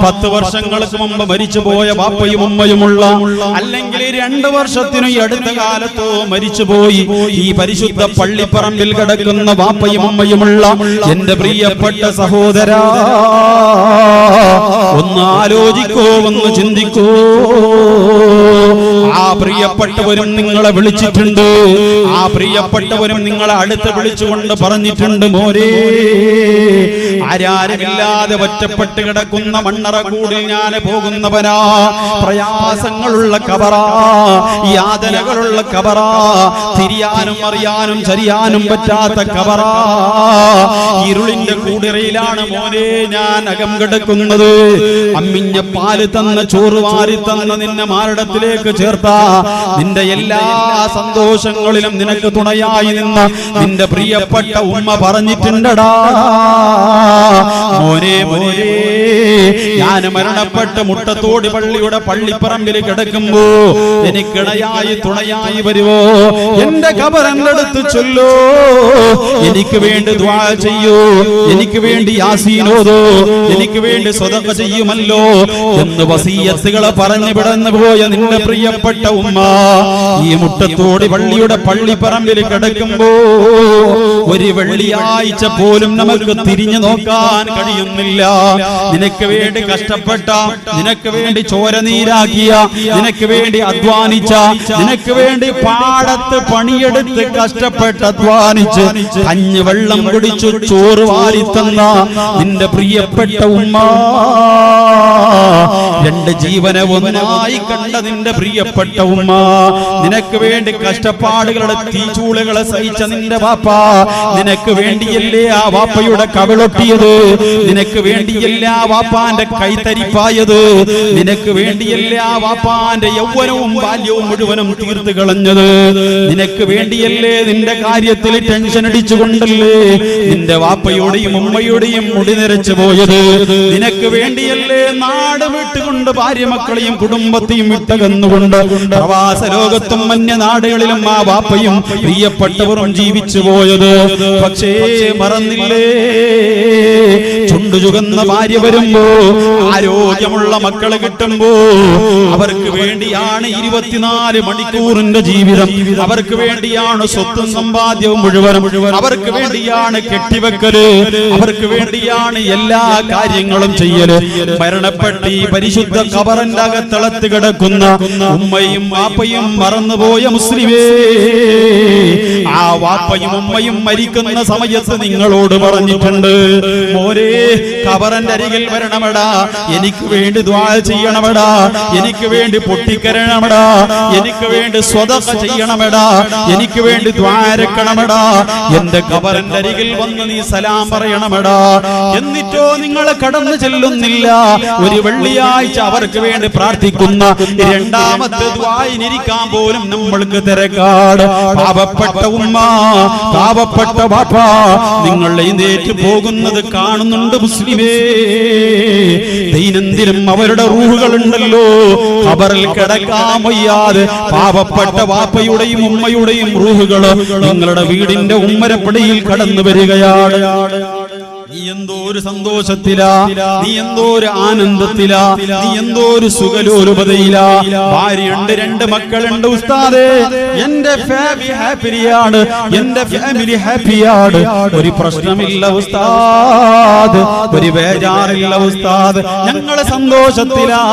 10 വർഷങ്ങൾക്ക് മുമ്പ് മരിച്ചു പോയ വാപ്പയും ഉമ്മയുമുള്ള, അല്ലെങ്കിൽ 2 വർഷത്തിനും അടുത്ത കാലത്തോ മരിച്ചുപോയി ഈ പരിശുദ്ധ പള്ളിപ്പറമ്പിൽ കിടക്കുന്ന വാപ്പയും ഉമ്മയുമുള്ള എന്റെ പ്രിയപ്പെട്ട സഹോദരാ, ഒന്ന് ആലോചിക്കോ, ഒന്ന് ചിന്തിക്കോ. ആ പ്രിയപ്പെട്ടവരും നിങ്ങളെ വിളിച്ചിട്ടുണ്ട്, ആ പ്രിയപ്പെട്ടവരും നിങ്ങളെ അടുത്ത് വിളിച്ചുകൊണ്ട് പറഞ്ഞിട്ടുണ്ട്, മോരേ ആരാരുമില്ലാതെ ഒറ്റപ്പെട്ട് കിടക്കുന്ന മണ്ണറ കൂടിൽ ഞാൻ പോകുന്നവനാ, പ്രയാസങ്ങളുള്ള ഖബറാ, യാതനകളുള്ള ഖബറാ, തിരിയാനും അറിയാനും ചരിയാനും പറ്റാത്ത ഖബറാ, ഇരുളിന്റെ കൂടിറയിലാണ് മോനെ ഞാൻ അകം കിടക്കുന്നത്. അമ്മിഞ്ഞ പാല് തന്ന ചോറ് വാരി തന്ന നിന്നെ മാരടത്തിലേക്ക് ചേർത്ത നിന്റെ എല്ലാ സന്തോഷങ്ങളിലും നിനക്ക് തുണയായി നിന്ന നിന്റെ പ്രിയപ്പെട്ട ഉമ്മ പറഞ്ഞിട്ടുണ്ടടാ, മോനെ മോനെ ഞാൻ മരണപ്പെട്ട് മുട്ടത്തോടി പള്ളിയുടെ പള്ളിപ്പറമ്പിൽ കിടക്കുമ്പോ എനിക്കിണയായി തുണയായി വരുവോ, എന്റെ ഖബറിന്റെ അടുത്ത് ചൊല്ലോ, എനിക്ക് വേണ്ടി ദുആ ചെയ്യൂ, എനിക്ക് വേണ്ടി യാസീൻ ഓതോ, എനിക്ക് വേണ്ടി സ്വതഖ ചെയ്യുമല്ലോ എന്ന് വസിയത്തുകളെ പറഞ്ഞു വിടന്നു പോയ നിന്റെ പ്രിയപ്പെട്ട ഉമ്മ ഈ മുട്ടത്തോടി പള്ളിയുടെ പള്ളിപ്പറമ്പിൽ കിടക്കുമ്പോ ഒരു വെള്ളിയാഴ്ച പോലും നമുക്ക് തിരിഞ്ഞു നോക്കാൻ കഴിയുന്നില്ല. നിനക്ക് വേണ്ടി കഷ്ടപ്പെട്ട, നിനക്ക് വേണ്ടി ചോരനീരാക്കിയ, നിനക്ക് വേണ്ടി അധ്വാനിച്ച, നിനക്ക് വേണ്ടി പാടത്ത് പണിയെടുത്ത് കഷ്ടപ്പെട്ട് അധ്വാനിച്ച് കഞ്ഞി വെള്ളം കുടിച്ചു ചോറ് വാരി തന്ന നിന്റെ പ്രിയപ്പെട്ട ഉമ്മ, 2 ജീവനെ ഒന്നായി കണ്ട നിന്റെ പ്രിയ പ്രിയപ്പെട്ട ഉമ്മ, നിനക്ക് വേണ്ടി കഷ്ടപ്പാടുകളുടെ തീച്ചൂളകളെ സഹിച്ച നിന്റെ വാപ്പ, നിനക്ക് വേണ്ടിയല്ലേ ആ വാപ്പയുടെ കവിളൊട്ടിയത്, നിനക്ക് വേണ്ടിയല്ലേ ആ വാപ്പാന്റെ കൈത്തരിപ്പായത്, നിനക്ക് വേണ്ടിയല്ലേ ആ വാപ്പാന്റെ യൗവനവും ബാല്യവും മുഴുവനും തീർത്ത് കളഞ്ഞത്, നിനക്ക് വേണ്ടിയല്ലേ നിന്റെ കാര്യത്തിൽ ടെൻഷൻ അടിച്ചുകൊണ്ടല്ലേ നിന്റെ വാപ്പയുടെയും ഉമ്മയുടെയും മുടി നിരച്ചു പോയത്, നിനക്ക് വേണ്ടിയല്ലേ നാട് വിട്ടുകൊണ്ട് ഭാര്യ മക്കളെയും കുടുംബത്തെയും വിട്ടകന്നുകൊണ്ട് പ്രവാസ ലോകത്തും അന്യനാടുകളിലും ആ വാപ്പയും പ്രിയപ്പെട്ടവരും ജീവിച്ചു പോയത്. പക്ഷേ മറന്നില്ലേ, ചുണ്ടുചുകന്ന ഭാര്യ വരുമ്പോ, ആരോഗ്യമുള്ള മക്കള് കിട്ടുമ്പോ അവർക്ക് വേണ്ടിയാണ് 24 മണിക്കൂറിന്റെ ജീവിതം, അവർക്ക് വേണ്ടിയാണ് സ്വത്തും സമ്പാദ്യവും മുഴുവനും, അവർക്ക് വേണ്ടിയാണ് കെട്ടിവെക്കല്, അവർക്ക് വേണ്ടിയാണ് എല്ലാ കാര്യങ്ങളും ചെയ്യല്. മരണപ്പെട്ടി പരിശുദ്ധ ഖബറിന്റെ അകത്തളത്ത് കിടക്കുന്ന ഉമ്മയും വാപ്പയും മറന്നുപോയ മുസ്ലിമേ, ആ വാപ്പയും ഉമ്മയും മരിക്കുന്ന സമയത്ത് നിങ്ങളോട് പറഞ്ഞിട്ടുണ്ട്, മോനെ ഖബറിന്റെ അരികിൽ വരണമടാ, എനിക്ക് വേണ്ടി ദുആ ചെയ്യണമടാ, എനിക്ക് വേണ്ടി പൊട്ടിക്കരണമടാ, എനിക്ക് വേണ്ടി സ്വതക്ക ചെയ്യണമടാ, എനിക്ക് വേണ്ടി ദ്വാരക്കണമടാ, എന്റെ ഖബറിന്റെ അരികിൽ വന്ന് നീ സലാം പറയണമടാ. എന്നിട്ടോ നിങ്ങൾ കടന്നു ചെല്ലുന്നില്ല. ഒരു വെള്ളിയാഴ്ച അവർക്ക് വേണ്ടി പ്രാർത്ഥിക്കുന്ന രണ്ടാമത്തെ ദ്വായിനിരിക്കാൻ പോലും നമ്മൾക്ക് തിരക്കാട്. പാവപ്പെട്ട ഉമ്മ, പാവപ്പെട്ട ബാപ്പ, നിങ്ങൾ എഴുന്നേറ്റ് പോകുന്നത് കാണുന്നുണ്ട് മുസ്ലിമേ. ദൈനംദിനം അവരുടെ റൂഹുകളുണ്ടല്ലോ, ഖബറിൽ കിടക്കാൻ വയ്യാതെ പാവപ്പെട്ട വാപ്പയുടെയും ഉമ്മയുടെയും റൂഹുകള് നിങ്ങളുടെ വീടിന്റെ ഉമ്മരപ്പടിയിൽ കടന്നു വരികയാണ്. നീ എന്തോ ഒരു സന്തോഷത്തിലാ, നീ എന്തോ ഒരു ആനന്ദത്തിലാ, നീ എന്തോ ഒരു സുഖലോലുപതയിലാ. ഭാര്യയുണ്ട്, 2 മക്കളുണ്ട്. ഉസ്താദേ, എന്റെ ഫാമിലി ഹാപ്പിയാണ്, എന്റെ ഫാമിലി ഹാപ്പിയാണ്, ഒരു പ്രശ്നമില്ല ഉസ്താദ്, ഒരു ബേജാറില്ല ഉസ്താദ്, ഞങ്ങള് സന്തോഷത്തിലാ,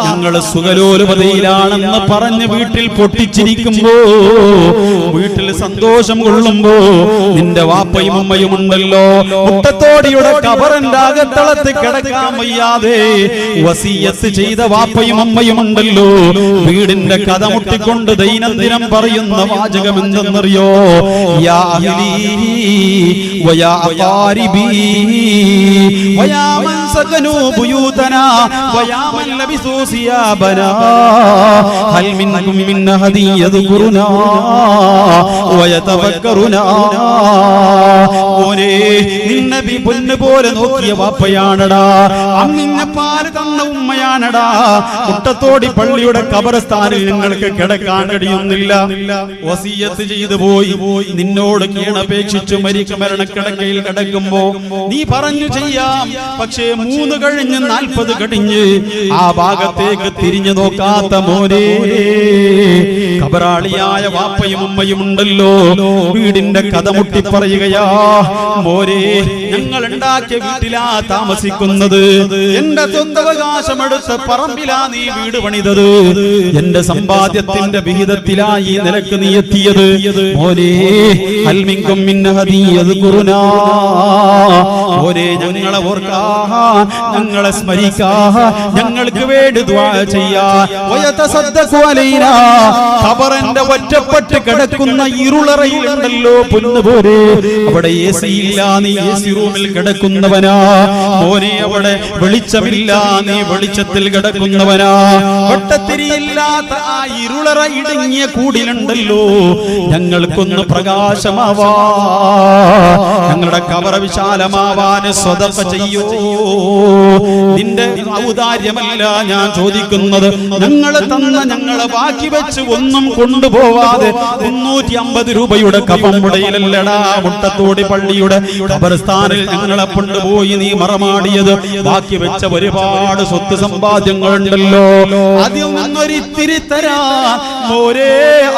ഞങ്ങള് സുഖലോലുപതയിലാണെന്ന് പറഞ്ഞ് വീട്ടിൽ പൊട്ടിച്ചിരിക്കുമ്പോ, വീട്ടിൽ സന്തോഷം കൊള്ളുമ്പോ നിന്റെ വാപ്പയും ഉമ്മയും ഉണ്ടല്ലോ, മുട്ടത്തോടിയുടെ ഖബറിന്റെ അകത്തളത്ത് കിടക്കാൻ വയ്യാതെ വസിയത്ത് ചെയ്ത വാപ്പയും അമ്മയും ഉണ്ടല്ലോ, വീടിന്റെ കഥ മുട്ടിക്കൊണ്ട് ദൈനംദിനം പറയുന്ന വാചകം എന്തെന്നറിയോ? യാ അഹ്ലീ വയാ അഖാരിബീ വയാ മൻ സകനൂ ബുയൂതനാ വയാ മൻ ലബിസൂ സിയാബനാ ഹൽ മിൻകും മിൻ അഹദി യദ്കുറുനാ വയതഫക്കറുനാ. ഓരേ നിന്നബി പൊന്നു പോലെ നോക്കിയ വാപ്പയാണടാ, അങ്ങിങ്ങ പാല് തന്ന ഉമ്മയാണടാ. മുട്ടത്തോടി പള്ളിയുടെ ഖബർസ്ഥാനിൽ നിങ്ങൾക്ക് കിടക്കാൻ കഴിയുന്നില്ല, വസിയത്ത് ചെയ്തു പോയി, നിന്നോട് കീണപേക്ഷിച്ചു മരണക്കിടക്കയിൽ കിടക്കുമ്പോ നീ പറഞ്ഞു ചെയ്യാം, പക്ഷേ 3 കഴിഞ്ഞ് 40 കഴിഞ്ഞ് ആ ഭാഗത്തേക്ക് തിരിഞ്ഞു നോക്കാത്ത മോനെ, ഖബറാളിയായ വാപ്പയും ഉമ്മയും ഉണ്ടല്ലോ, വീടിന്റെ കഥ മുട്ടി പറയുകയാ, മോനെ ഞങ്ങൾ ഉണ്ടാക്കിയ വീട്ടിലാ താമസിക്കുന്നത്, എന്റെ സ്വന്തവകാശമെടുത്ത് പറമ്പിലാ നീ വീട് പണിതത്, എന്റെ സമ്പാദ്യത്തിന്റെ വിഹിതത്തിലാ ഈ നിലക്ക് നീ എത്തിയത്. മോനെ ഹൽ മിൻകും മിൻ അഹദി യദ്കുറുനാ, മോനെ ഞങ്ങളെ ഓർക്കാൻ, ഞങ്ങളെ സ്മരിക്കാൻ, ഞങ്ങൾക്ക് വേണ്ടി ദുആ ചെയ്യാൻ, വയതസദ്ദഖു അലൈനാ. ഖബറിന്റെ ഒറ്റപ്പെട്ട് കിടക്കുന്ന ഇരുളറയിലുണ്ടല്ലോ പൊന്നുപോലെ, അവിടെ AC ഇല്ല, നീ AC റൂമിൽ കിടക്കുന്നവനാ. മോനെ അവിടെ വെളിച്ചമില്ല, നീ വെളിച്ചത്തിൽ കിടക്കുന്നവനാ. വെട്ടത്തിരിയില്ലാത്ത ആ ഇരുളറ ഇടുങ്ങിയ കൂടിലുണ്ടല്ലോ, ഞങ്ങൾക്കൊന്ന് പ്രകാശമാവാ, ഞങ്ങളുടെ ഖബർ വിശാലമാവാന് സ്വതക്ക ചെയ്യോ. നിന്റെ ഔദാര്യമല്ല ഞാൻ ചോദിക്കുന്നത്, ഞങ്ങൾ തന്ന, ഞങ്ങളെ ബാക്കി വെച്ച് ഒന്നും കൊണ്ടുപോവാതെ 350 രൂപയുടെ കഫമുടയിലല്ലടാ മുട്ടത്തോടി പള്ളിയുടെ ഖബർസ്ഥാനിൽ ഞങ്ങളെ കൊണ്ടുപോയി നീ മറമാടിയത്. ബാക്കി വെച്ച ഒരുപാട് സ്വത്ത് സമ്പാദ്യങ്ങളുണ്ടല്ലോ, അതിൽ നിന്നൊരിത്തിരി തരാ മോരേ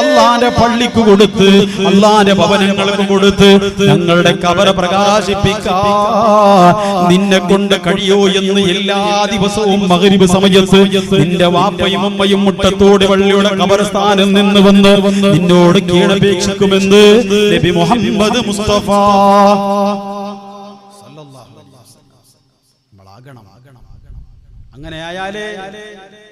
അള്ളാന്റെ പള്ളിക്ക് കൊടുത്ത്, അള്ളാന്റെ ഭവനങ്ങൾക്ക് കൊടുത്ത് ഞങ്ങളുടെ ഖബർ പ്രകാശിപ്പിക്കാൻ നിന്നെ കൊണ്ട് കഴിയോ എന്ന് എല്ലാ ദിവസവും മഗ്രിബ് സമയത്ത് നിന്റെ വാപ്പയും അമ്മയും മുട്ടത്തോടി പള്ളിയുടെ ഖബർസ്ഥാനിൽ നിന്ന് വന്ന് നിന്നോട് കീഴപേക്ഷിക്കുമെന്ന് നബി മുഹമ്മദ് മുസ്തഫ. അങ്ങനെ ആയാലേ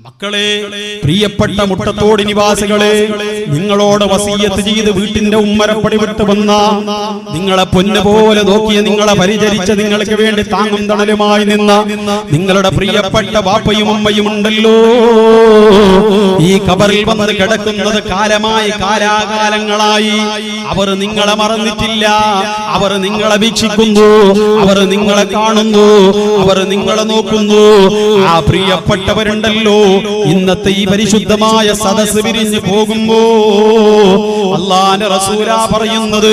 മക്കളെ, പ്രിയപ്പെട്ട മുട്ടത്തോട് നിവാസികളെ, നിങ്ങളോട് വസിയത്ത് ചെയ്ത് വീട്ടിന്റെ ഉമ്മരപ്പടി വിട്ട് വന്ന, നിങ്ങളെ പൊന്നുപോലെ നോക്കിയ, നിങ്ങളെ പരിചരിച്ച, നിങ്ങൾക്ക് വേണ്ടി താങ്ങും തണലുമായി നിന്ന നിങ്ങളുടെ പ്രിയപ്പെട്ട ബാപ്പയും ഉമ്മയും ഉണ്ടല്ലോ. ഈ ഖബറിൽ വന്ന് കിടക്കുന്നത് കാലാകാലങ്ങളായി. അവർ നിങ്ങളെ മറന്നിട്ടില്ല. അവർ നിങ്ങളെ വീക്ഷിക്കുന്നു, അവർ നിങ്ങളെ കാണുന്നു, അവർ നിങ്ങളെ നോക്കുന്നു. ആ പ്രിയപ്പെട്ടവരുണ്ടല്ലോ, ഇന്നത്തെ ഈ പരിശുദ്ധമായ സദസ്സ് പിരിഞ്ഞു പോകുമ്പോ അല്ലാഹുവിന്റെ റസൂലാ പറയുന്നത്,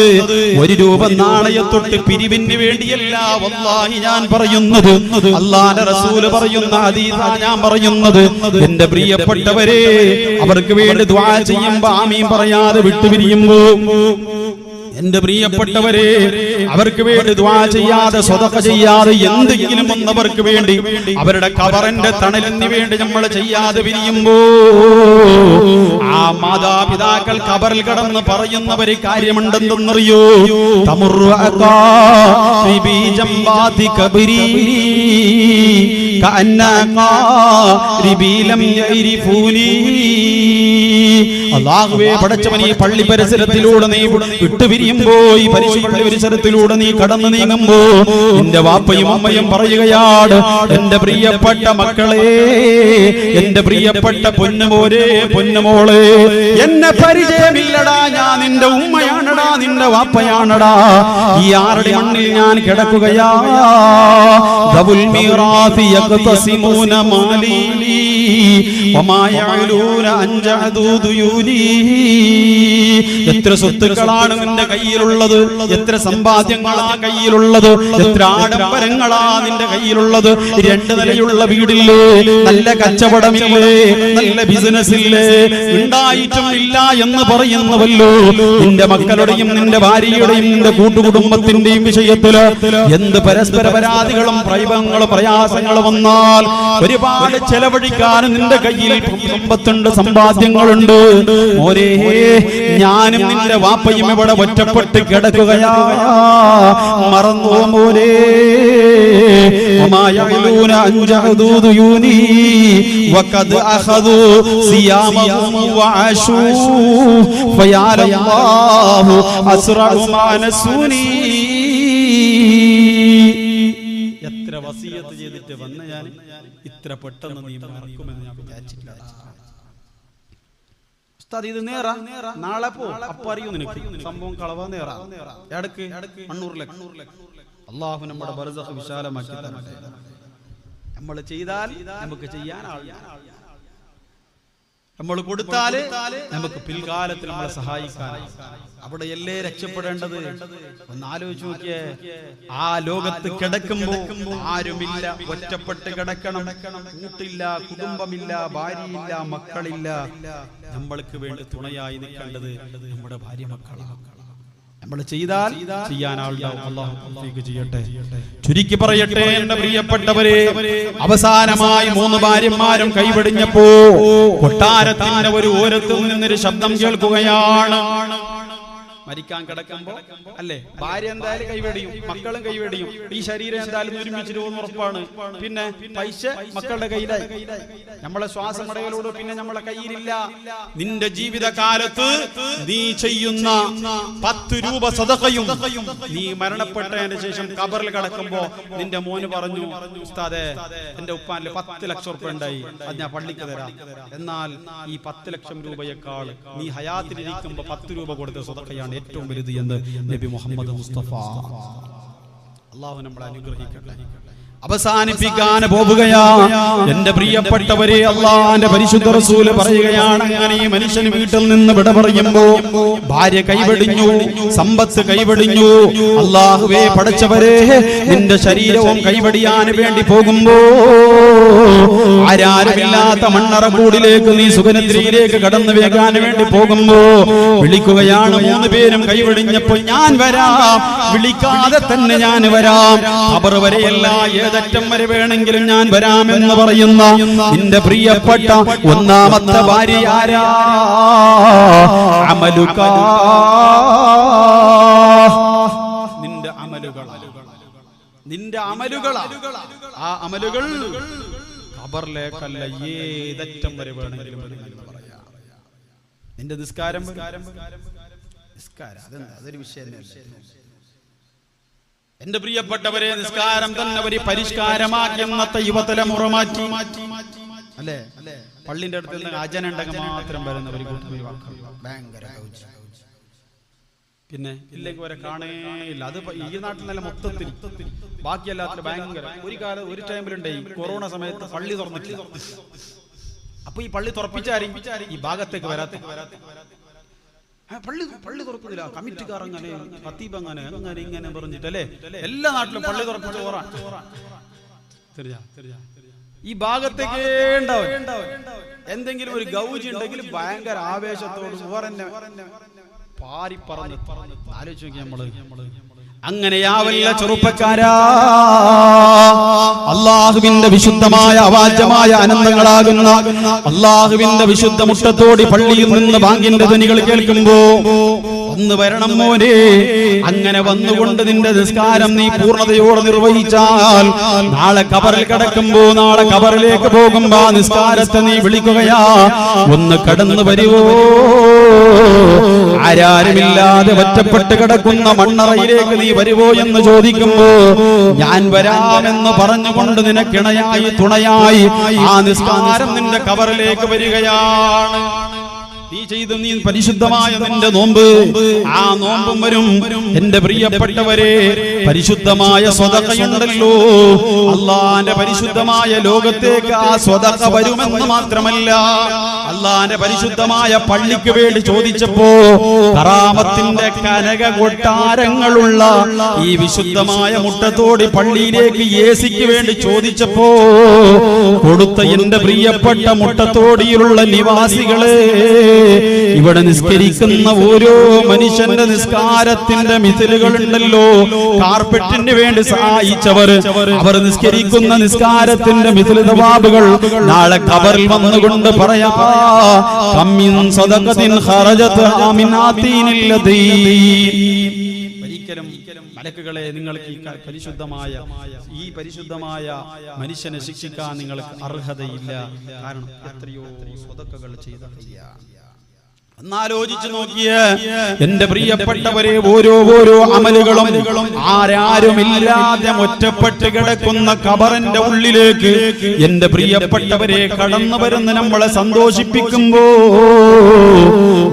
1 രൂപ നാണയത്തൊട്ട് പിരിവിന് വേണ്ടിയല്ല വല്ലാഹി ഞാൻ പറയുന്നത്. അല്ലാഹുവിന്റെ റസൂൽ പറയുന്ന ഹദീസാണ് ഞാൻ പറയുന്നത്. എന്റെ പ്രിയപ്പെട്ടവരെ, അവർക്ക് വേണ്ടി ദുആ ചെയ്യുമ്പോ ആമീൻ പറയാതെ വിട്ടുപിരിയുമ്പോ, എന്റെ പ്രിയപ്പെട്ടവരെ, അവർക്ക് വേണ്ടി ദുആ ചെയ്യാതെ സ്വതഖ ചെയ്യാതെ എന്തെങ്കിലും ഒന്നവർക്ക് വേണ്ടി അവരുടെ ഖബറിന്റെ തണലിന് വേണ്ടി നമ്മൾ ചെയ്യാതെ പിരിയുമ്പോ, ആ മാതാപിതാക്കൾ ഖബറിൽ കടന്ന് പറയുന്നവര് കാര്യമുണ്ടെന്നറിയോ? തമുറു അഖാബി ജംബാതി ഖബരി കഅന്നഖാരിബി ലം യരിഫൂനി. അല്ലാഹുവേ, പടച്ചവനേ, ഈ പള്ളി പരിസരത്തിലൂടെ നീ വിട്ടുപിരിയുമ്പോ, ഈ പരിശുദ്ധ പരിസരത്തിലൂടെ നീ കടന്നു നീങ്ങുമ്പോ, നിന്റെ വാപ്പയും അമ്മയും പറയുകയാണ്, എന്റെ പ്രിയപ്പെട്ട മക്കളെ, എന്റെ പ്രിയപ്പെട്ട പൊന്നുമോരെ, പൊന്നുമോളെ, എന്നെ പരിചയമില്ലടാ, ഞാൻ നിന്റെ ഉമ്മയാണടാ, നിന്റെ വാപ്പയാണടാ. ഈ ആരുടെ മണ്ണിൽ ഞാൻ കിടക്കുകയാ. ദബുൽ മീറാസി യഖ്തസിമൂന മാലി വമാ യഅലൂന അൻജഅദു ദുയൂനി. എത്ര സ്വത്തുക്കളാണ് നിന്റെ കയ്യിലുള്ളത്, എത്ര സമ്പാദ്യങ്ങളാണ് കയ്യിലുള്ളത്, എത്ര ആഡംബരങ്ങളാ നിന്റെ കയ്യിലുള്ളത്. 2 നിലയുള്ള വീടില്ലേ, നല്ല കച്ചവടമില്ലേ, നല്ല ബിസിനസ് ഇല്ലേ, ഉണ്ടായിട്ടും ഇല്ല എന്ന് പറയുന്നവല്ലോ. നിന്റെ മക്കളുടെയും നിന്റെ ഭാര്യയുടെയും നിന്റെ കൂട്ടുകുടുംബത്തിന്റെയും വിഷയത്തില് എന്ത് പരസ്പര പരാതികളും പ്രൈവങ്ങളും പ്രയാസങ്ങളും വന്നാൽ ഒരുപാട് ചെലവഴിക്കാനും നിന്റെ കയ്യിൽ സമ്പത്തുണ്ട്, സമ്പാദ്യങ്ങളുണ്ട്. മോനെ, ഞാനും നിന്റെ വാപ്പയും ഇവിടെ ഒറ്റപ്പെട്ട് കിടക്കുകയാ. മറന്നോ മോനെ? വമായലൂന അൻജഅദു ദുയൂനി വഖദ് അഖദു സിയാമഹും വഅശൂ ഫയാലല്ലാഹു അസ്റഉ മാ നസൂനി. എത്ര വസിയത്ത് ചെയ്തിട്ട് വന്ന ഞാൻ ഇത്ര പെട്ടെന്ന് നീ മറക്കുമെന്ന് ഞാൻ വിചാരിച്ചില്ല. ഇത് നേരാ, നാളെ പോ, അപ്പൊ അറിയൂ നിനക്ക് സംഭവം കളവാ. നേരാ എടക്ക് മണ്ണൂറിലേക്ക്. അല്ലാഹു നമ്മുടെ ബർസഖ് വിശാലമാക്കി തരട്ടെ. നമ്മൾ ചെയ്താൽ നമുക്ക് ചെയ്യാൻ ആളില്ല, നമ്മൾ കൊടുത്താല് നമുക്ക് പിൽക്കാലത്തിൽ നമ്മളെ സഹായിക്കാൻ. അവിടെയല്ലേ രക്ഷപ്പെടേണ്ടത്. ഒന്ന് ആലോചിച്ച് നോക്കിയേ, ആ ലോകത്ത് കിടക്കുമ്പോ ആരുമില്ല, ഒറ്റപ്പെട്ട് കിടക്കണം. കൂട്ടില്ല, കുടുംബമില്ല, ഭാര്യയില്ല, മക്കളില്ല. നമ്മൾക്ക് വേണ്ടി തുണയായി നിൽക്കേണ്ടത് നമ്മുടെ ഭാര്യ മക്കളാണ്. നമ്മൾ ചെയ്താൽ ചെയ്യാൻ ആളുണ്ടാവും. അല്ലാഹു തൗഫീഖ് ചെയ്യട്ടെ. ചുരുക്കി പറയട്ടെ എന്റെ പ്രിയപ്പെട്ടവരെ, അവസാനമായി 3 ഭാര്യമാരും കൈവെടിഞ്ഞപ്പോ കൊട്ടാരത്തിന്റെ ഒരു ഓരത്തിൽ നിന്നൊരു ശബ്ദം കേൾക്കുകയാണ്. മരിക്കാൻ കിടക്കുമ്പോ അല്ലേ, ഭാര്യ എന്തായാലും കൈവെടിയും, മക്കളും കൈവെടിയും. ഈ ശരീരം എന്തായാലും ഒരുമിച്ച് പോകുന്ന ഉറപ്പാണ്. പിന്നെ പൈസ മക്കളുടെ കയ്യിലായി, നമ്മളെ ശ്വാസമടയിലൂടെ പിന്നെ നമ്മളെ കയ്യിലില്ല. നിന്റെ ജീവിതകാലത്ത് നീ ചെയ്യുന്ന 10 രൂപ സദഖയും നീ മരണപ്പെട്ടതിന് ശേഷം ഖബറിൽ കിടക്കുമ്പോ നിന്റെ മോന് പറഞ്ഞു, ഉസ്താദേ, എന്റെ ഉപ്പാനില് 10 ലക്ഷം രൂപ ഉണ്ടായി, അത് ഞാൻ പള്ളിക്ക് തരാം. എന്നാൽ ഈ 10 ലക്ഷം രൂപയേക്കാൾ നീ ഹയാത്തിലിരിക്കുമ്പോ 10 രൂപ കൊടുത്ത സദഖയാണ് ഏറ്റവും വലുത് എന്ന് നബി മുഹമ്മദ് മുസ്തഫ. അല്ലാഹു നമ്മളെ അനുഗ്രഹിക്കട്ടെ. അവസാനിപ്പിക്കാൻ പോവുകയാ എന്റെ പ്രിയപ്പെട്ടവരെ. അല്ലാഹുവിന്റെ പരിശുദ്ധ റസൂല് പറയുകയാണ്, അങ്ങനെ ഈ മനുഷ്യൻ വീട്ടിൽ നിന്ന് വിട പറയുമ്പോ ഭാര്യ കൈവെടിഞ്ഞു, സമ്പത്ത് കൈവെടിഞ്ഞു. അല്ലാഹുവേ, പടച്ചവരെ, നിന്റെ ശരീരവും കൈവെടിയാൻ വേണ്ടി പോകുമ്പോ ആരാരുമില്ലാത്ത മണ്ണറക്കൂടിലേക്ക് നീ സുഖനിദ്രയിലേക്ക് കടന്നു വേകാൻ വേണ്ടി പോകുമ്പോ വിളിക്കുകയാണ്. 3 പേരും കൈവെടിഞ്ഞപ്പോ ഞാൻ വരാം, വിളിക്കാതെ തന്നെ ഞാൻ വരാം, ഖബർ വരെയല്ല ഏതറ്റം വരെ വേണമെങ്കിലും ഞാൻ വരാമെന്ന് പറയുന്ന നിന്റെ പ്രിയപ്പെട്ട 1ാമത്തെ ഭാര്യ ആരാ? അമലുക, നിന്റെ അമലുകളാ. ആ അമലുകൾ ഖബറിലേക്കല്ല ഏതറ്റം വരെ വേണമെങ്കിലും പറയാം. നിന്റെ നിസ്കാരം അതൊരു വിഷയം. എന്റെ പ്രിയപ്പെട്ടവരെ, നിസ്കാരം തന്നെ ഒരു പരിഷ്കാരമാക്കി ഇന്നത്തെ യുവതലമുറ മാറ്റി. അല്ലേ? പള്ളിന്റെ അടുത്ത് നിന്ന് അജനുണ്ടെങ്കിൽ മാത്രം വരുന്നവർ ഭയങ്കര പിന്നെ ഇല്ലെങ്കിൽ വരെ കാണേയില്ല. അത് ഈ നാട്ടിൽ നല്ല മൊത്തത്തിൽ ബാക്കിയല്ലാത്ത ഭയങ്കര ഒരു ടൈമിലുണ്ടായി കൊറോണ സമയത്ത് പള്ളി തുറന്നിട്ടില്ല. അപ്പൊ ഈ പള്ളി തുറപ്പിച്ചാരും ഈ ഭാഗത്തേക്ക് വരാത്ത പള്ളി തുറക്കുന്നില്ല. കമ്മിറ്റിക്കാർ അങ്ങനെ ഖത്തീബ് അങ്ങനെ ഇങ്ങനെ പറഞ്ഞിട്ടല്ലേ എല്ലാ നാട്ടിലും പള്ളി തുറപ്പിച്ച് ഈ ഭാഗത്തേക്ക് ഉണ്ടാവും. എന്തെങ്കിലും ഒരു ഗൗജി ഉണ്ടെങ്കിൽ ഭയങ്കര ആവേശത്തോട് പാരി പറഞ്ഞു ആലോചിച്ച് നോക്കി നമ്മള്. അങ്ങനെയാവല്ല ചെറുപ്പക്കാരാ, അള്ളാഹുവിന്റെ വിശുദ്ധമായ അവാച്യമായ അനന്തങ്ങളാകുന്ന അള്ളാഹുവിന്റെ വിശുദ്ധ മുറ്റത്തോടി പള്ളിയിൽ നിന്ന് ബാങ്കിന്റെ ധ്വനികൾ കേൾക്കുമ്പോ ഒന്ന് വരണം മോനെ. അങ്ങനെ വന്നുകൊണ്ട് നിന്റെ നിസ്കാരം നീ പൂർണ്ണതയോടെ നിർവഹിച്ചാൽ നാളെ കബറിൽ കിടക്കുമ്പോ, നാളെ കബറിലേക്ക് പോകുമ്പോ ആ നിസ്കാരത്തെ നീ വിളിക്കുകയാ, ഒന്ന് കടന്നു വരുവോ. ആരാരുമില്ലാതെ ഒറ്റപ്പെട്ട് കിടക്കുന്ന മണ്ണറയിലേക്ക് നീ വരുവോ എന്ന് ചോദിക്കുമ്പോ ഞാൻ വരാമെന്ന് പറഞ്ഞുകൊണ്ട് നിനക്കിണയായി തുണയായി ആ നിസ്കാരം നിന്റെ കബറിലേക്ക് വരികയാണ്. നീ പരിശുദ്ധമായ നിന്റെ നോമ്പ്, ആ നോമ്പും വരും. എന്റെ പ്രിയപ്പെട്ടവരെ, പരിശുദ്ധമായ സ്വതക്കയുണ്ടല്ലോ. അള്ളാന്റെ പരിശുദ്ധമായ ലോകത്തേക്ക് ആ സ്വതക്ക വരുമെന്ന് മാത്രമല്ല, അള്ളാന്റെ പരിശുദ്ധമായ പള്ളിക്ക് വേണ്ടി ചോദിച്ചപ്പോ കറാമത്തിന്റെ കനക കൊട്ടാരങ്ങളുള്ള ഈ വിശുദ്ധമായ മുട്ടത്തോടി പള്ളിയിലേക്ക് ഏസിക്ക് വേണ്ടി ചോദിച്ചപ്പോ കൊടുത്ത എന്റെ പ്രിയപ്പെട്ട മുട്ടത്തോടിയിലുള്ള നിവാസികളെ, ഇവിടെ നിസ്കരിക്കുന്ന ഓരോ മനുഷ്യന്റെ നിസ്കാരത്തിന്റെ മിഥിലുകൾ ഉണ്ടല്ലോ. കാർപ്പറ്റിന് വേണ്ടി സഹായിച്ചവർ, അവർ നിസ്കരിക്കുന്ന നിസ്കാരത്തിന്റെ മിഥില് തവാബുകൾ നാളെ ഖബറിൽ വന്നുകൊണ്ട് പറയാ, കമ്മിൻ സദഖത്തിൻ ഖറജത് ആമിനാതീനില്ലദീ. ഒരിക്കലും മലക്കുകളെ, നിങ്ങൾക്ക് ഈ പരിശുദ്ധമായ മനുഷ്യനെ ശിക്ഷിക്കാൻ നിങ്ങൾക്ക് അർഹതയില്ല. കാരണം എത്രയോ സ്വതക്കകൾ ചെയ്ത എന്നാലോചിച്ചു നോക്കിയ എന്റെ പ്രിയപ്പെട്ടവരെ, ഓരോ അമലുകളും ആരാരുമില്ലാതെ ഒറ്റപ്പെട്ട് കിടക്കുന്ന ഖബറിന്റെ ഉള്ളിലേക്ക് എന്റെ പ്രിയപ്പെട്ടവരെ കടന്നു വരുന്ന നമ്മളെ സന്തോഷിപ്പിക്കുമ്പോ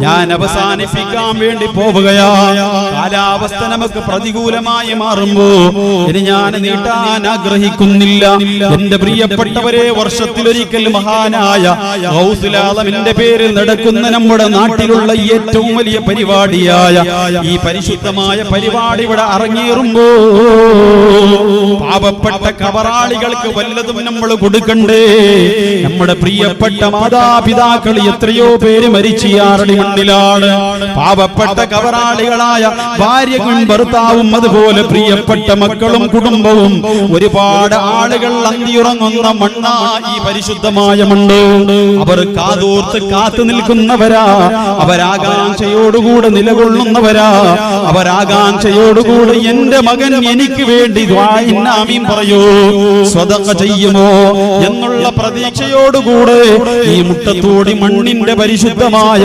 ഞാൻ അവസാനിപ്പിക്കാൻ വേണ്ടി പോവുകയാ. കാലാവസ്ഥ നമുക്ക് പ്രതികൂലമായി മാറുമ്പോ ഇനി ഞാൻ നീട്ടാൻ ആഗ്രഹിക്കുന്നില്ല. എന്റെ പ്രിയപ്പെട്ടവരെ, വർഷത്തിലൊരിക്കൽ മഹാനായ ഗൗസുൽ ആലമിന്റെ പേരിൽ നടക്കുന്ന നമ്മുടെ നാട്ടിലുള്ള ഏറ്റവും വലിയ പരിപാടിയായ ഈ പരിശുദ്ധമായ പരിപാടി ഇവിടെ അരങ്ങേറുമ്പോ പാവപ്പെട്ട കബറാളികൾക്ക് വല്ലതും നമ്മൾ കൊടുക്കണ്ടേ? നമ്മുടെ പ്രിയപ്പെട്ട മാതാപിതാക്കൾ എത്രയോ പേര് മരിച്ചിയാറടി മണ്ണിലാണ്. പാവപ്പെട്ട കബറാളികളായ ഭാര്യയും ഭർത്താവും അതുപോലെ പ്രിയപ്പെട്ട മക്കളും കുടുംബവും ഒരുപാട് ആളുകൾ അന്തിയുറങ്ങുന്ന മണ്ണാ ഈ പരിശുദ്ധമായ മണ്ണ്. അവർ കാതോർത്ത് കാത്തു നിൽക്കുന്നവരാ, അവരാകാംക്ഷയോടുകൂടെ നിലകൊള്ളുന്നവരാ, അവരാകാംക്ഷയോടുകൂടെ എന്റെ മകൻ എനിക്ക് വേണ്ടി ആമീൻ പറയൂ, സ്വതഖ ചെയ്യുമോ എന്നുള്ള പ്രതീക്ഷയോടുകൂടെ ഈ മുട്ടത്തോടി മണ്ണിന്റെ പരിശുദ്ധമായ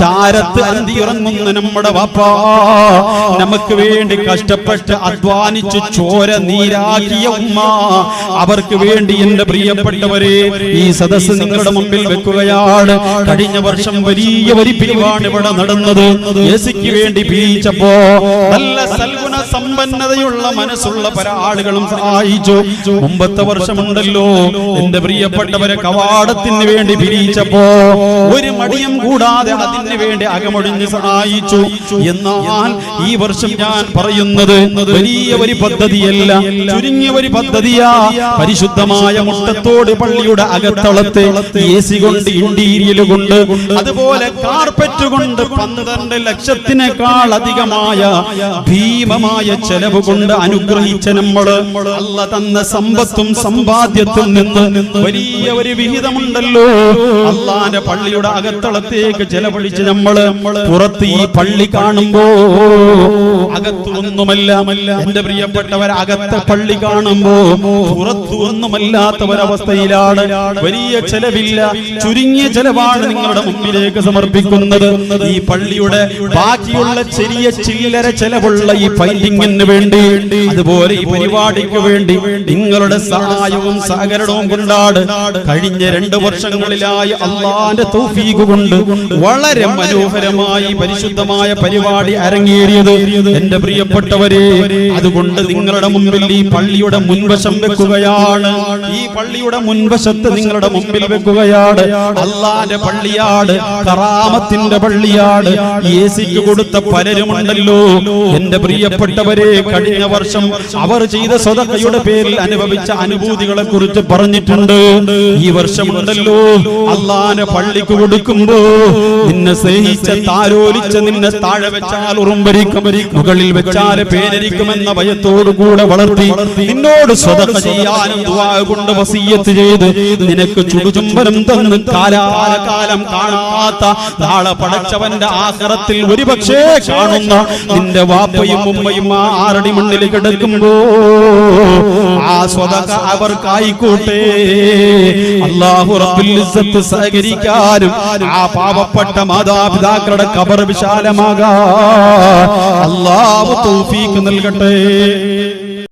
ചാരത്ത് അന്തിയിറങ്ങുന്ന നമ്മുടെ വാപ്പാ, നമുക്ക് വേണ്ടി കഷ്ടപ്പെട്ട് അധ്വാനിച്ച് ചോര നീരാക്കിയ ഉമ്മ, അവർക്ക് വേണ്ടി എന്റെ പ്രിയപ്പെട്ടവരെ ഈ സദസ്സ് നിങ്ങളുടെ മുമ്പിൽ വെക്കുകയാണ്. കഴിഞ്ഞ വർഷം വലിയ പിരിവാണ് ഇവിടെ നടന്നത്. യേശുക്ക് വേണ്ടി പിരിച്ചപ്പോ നല്ല സൽഗുണ സമ്പന്നതയുള്ള മനസ്സുള്ള പല ആളുകളും സഹായിച്ചു. മുമ്പത്തെ വർഷമുണ്ടല്ലോ എന്റെ പ്രിയപ്പെട്ടവരെ കവാടത്തിന് വേണ്ടി പിരിച്ചപ്പോ ഒരു മടിയും കൂടാതെ അതിന് വേണ്ടി അകമൊഴിഞ്ഞ് സഹായിച്ചു. എന്നാൽ ഈ വർഷം ഞാൻ പറയുന്നത് വലിയ ഒരു പദ്ധതിയല്ല, ചുരുങ്ങിയ ഒരു പദ്ധതിയാ. പരിശുദ്ധമായ മുട്ടത്തോട് പള്ളിയുടെ അകത്തളത്തെ AC കൊണ്ട്, ഇന്റീരിയൽ കൊണ്ട്, അതുപോലെ കാർപ്പറ്റ് കൊണ്ട് 12 ലക്ഷത്തിനേക്കാൾ അധികമായ ഭീമമായ ചെലവ് കൊണ്ട് അനുഗ്രഹിച്ച നമ്മള് അല്ല തന്ന സമ്പത്തും സമ്പാദ്യത്തിൽ നിന്ന് വലിയ ഒരു വിഹിതമുണ്ടല്ലോ അള്ളാന്റെ പള്ളിയുടെ അകത്തളത്തേക്ക് ചെലവഴിച്ച് നമ്മള് പുറത്ത് ഈ പള്ളി കാണുമ്പോ അകത്ത് ഒന്നുമല്ല. എന്റെ പ്രിയപ്പെട്ടവർ, അകത്തെ പള്ളി കാണുമ്പോ പുറത്ത് ഒന്നുമല്ലാത്ത ഒരവസ്ഥയിലാണ്. വലിയ ചെലവില്ല, ചുരുങ്ങിയ ചെലവാണ് നിങ്ങളുടെ മുമ്പിലേക്ക് സമർപ്പിക്കുന്നത്. ഈ പള്ളിയുടെ ബാക്കിയുള്ള ചെറിയ ചില്ലര ചെലവുള്ള ഈ പൈലിങ്ങിന് വേണ്ടി, അതുപോലെ ഈ പരിപാടിക്ക് വേണ്ടി നിങ്ങളുടെ സഹായവും സഹകരണവും കൊണ്ടാണ് കഴിഞ്ഞ 2 വർഷങ്ങളിലായി അള്ളാന്റെ തൗഫീഖ് കൊണ്ട് വളരെ മനോഹരമായി പരിശുദ്ധമായ പരിപാടി അരങ്ങേറിയത്. എന്റെ പ്രിയപ്പെട്ടവരെ, അതുകൊണ്ട് നിങ്ങളുടെ മുമ്പിൽ ഈ പള്ളിയുടെ മുൻവശം വെക്കുകയാണ്. ഈ പള്ളിയുടെ മുൻവശത്ത് നിങ്ങളുടെ മുമ്പിൽ വെക്കുകയാണ്. അള്ളാന്റെ പള്ളിയാണ്, കറാമത്തിന്റെ പള്ളിയാണ്. യേശുക്ക് കൊടുത്ത പലരുമുണ്ടല്ലോ. എന്റെ പ്രിയപ്പെട്ടവരെ, കഴിഞ്ഞ വർഷം അവർ ചെയ്ത സ്വതക്കയുടെ പേരിൽ അനുഭവിച്ച അനുഭൂതികളെ കുറിച്ച് പറഞ്ഞിട്ടുണ്ട്. ഈ വർഷമുണ്ടല്ലോ, അള്ളാന്റെ പള്ളിക്ക് കൊടുക്കുമ്പോ നിന്നെ സ്നേഹിച്ച താരോലിച്ച നിന്നെ താഴെ വെച്ചാൽ ഉറുമ്പരിക്കും, മുകളിൽ വെച്ചാൽ പേരരിക്കുമെന്ന ഭയത്തോടുകൂടെ വളർത്തി നിന്നോട് സ്വതക്ക ചെയ്യാനും ദുആ കൊണ്ട് വസിയ്യത്ത് ചെയ്ത് നിനക്ക് ചുടുചുംബനം തന്ന് കാലാകാലം കാണാത്ത നാളെ പടച്ചവന്റെ ആഖിറത്തിൽ ഒരുപക്ഷേ കാണുന്ന നിന്റെ വാപ്പയും ഉമ്മയും ആ ആറടി മണ്ണിൽ കിടക്കുമ്പോ ആ സ്വതക്ക അവർക്കായിക്കോട്ടെ. അല്ലാഹു റബ്ബുൽ ഇസ്സത്ത് സഹകരിക്കാനും ആ പാവപ്പെട്ട മാതാപിതാക്കളുടെ ഖബർ വിശാലമാകാൻ അല്ലാഹു തൗഫീഖ് നൽകട്ടെ.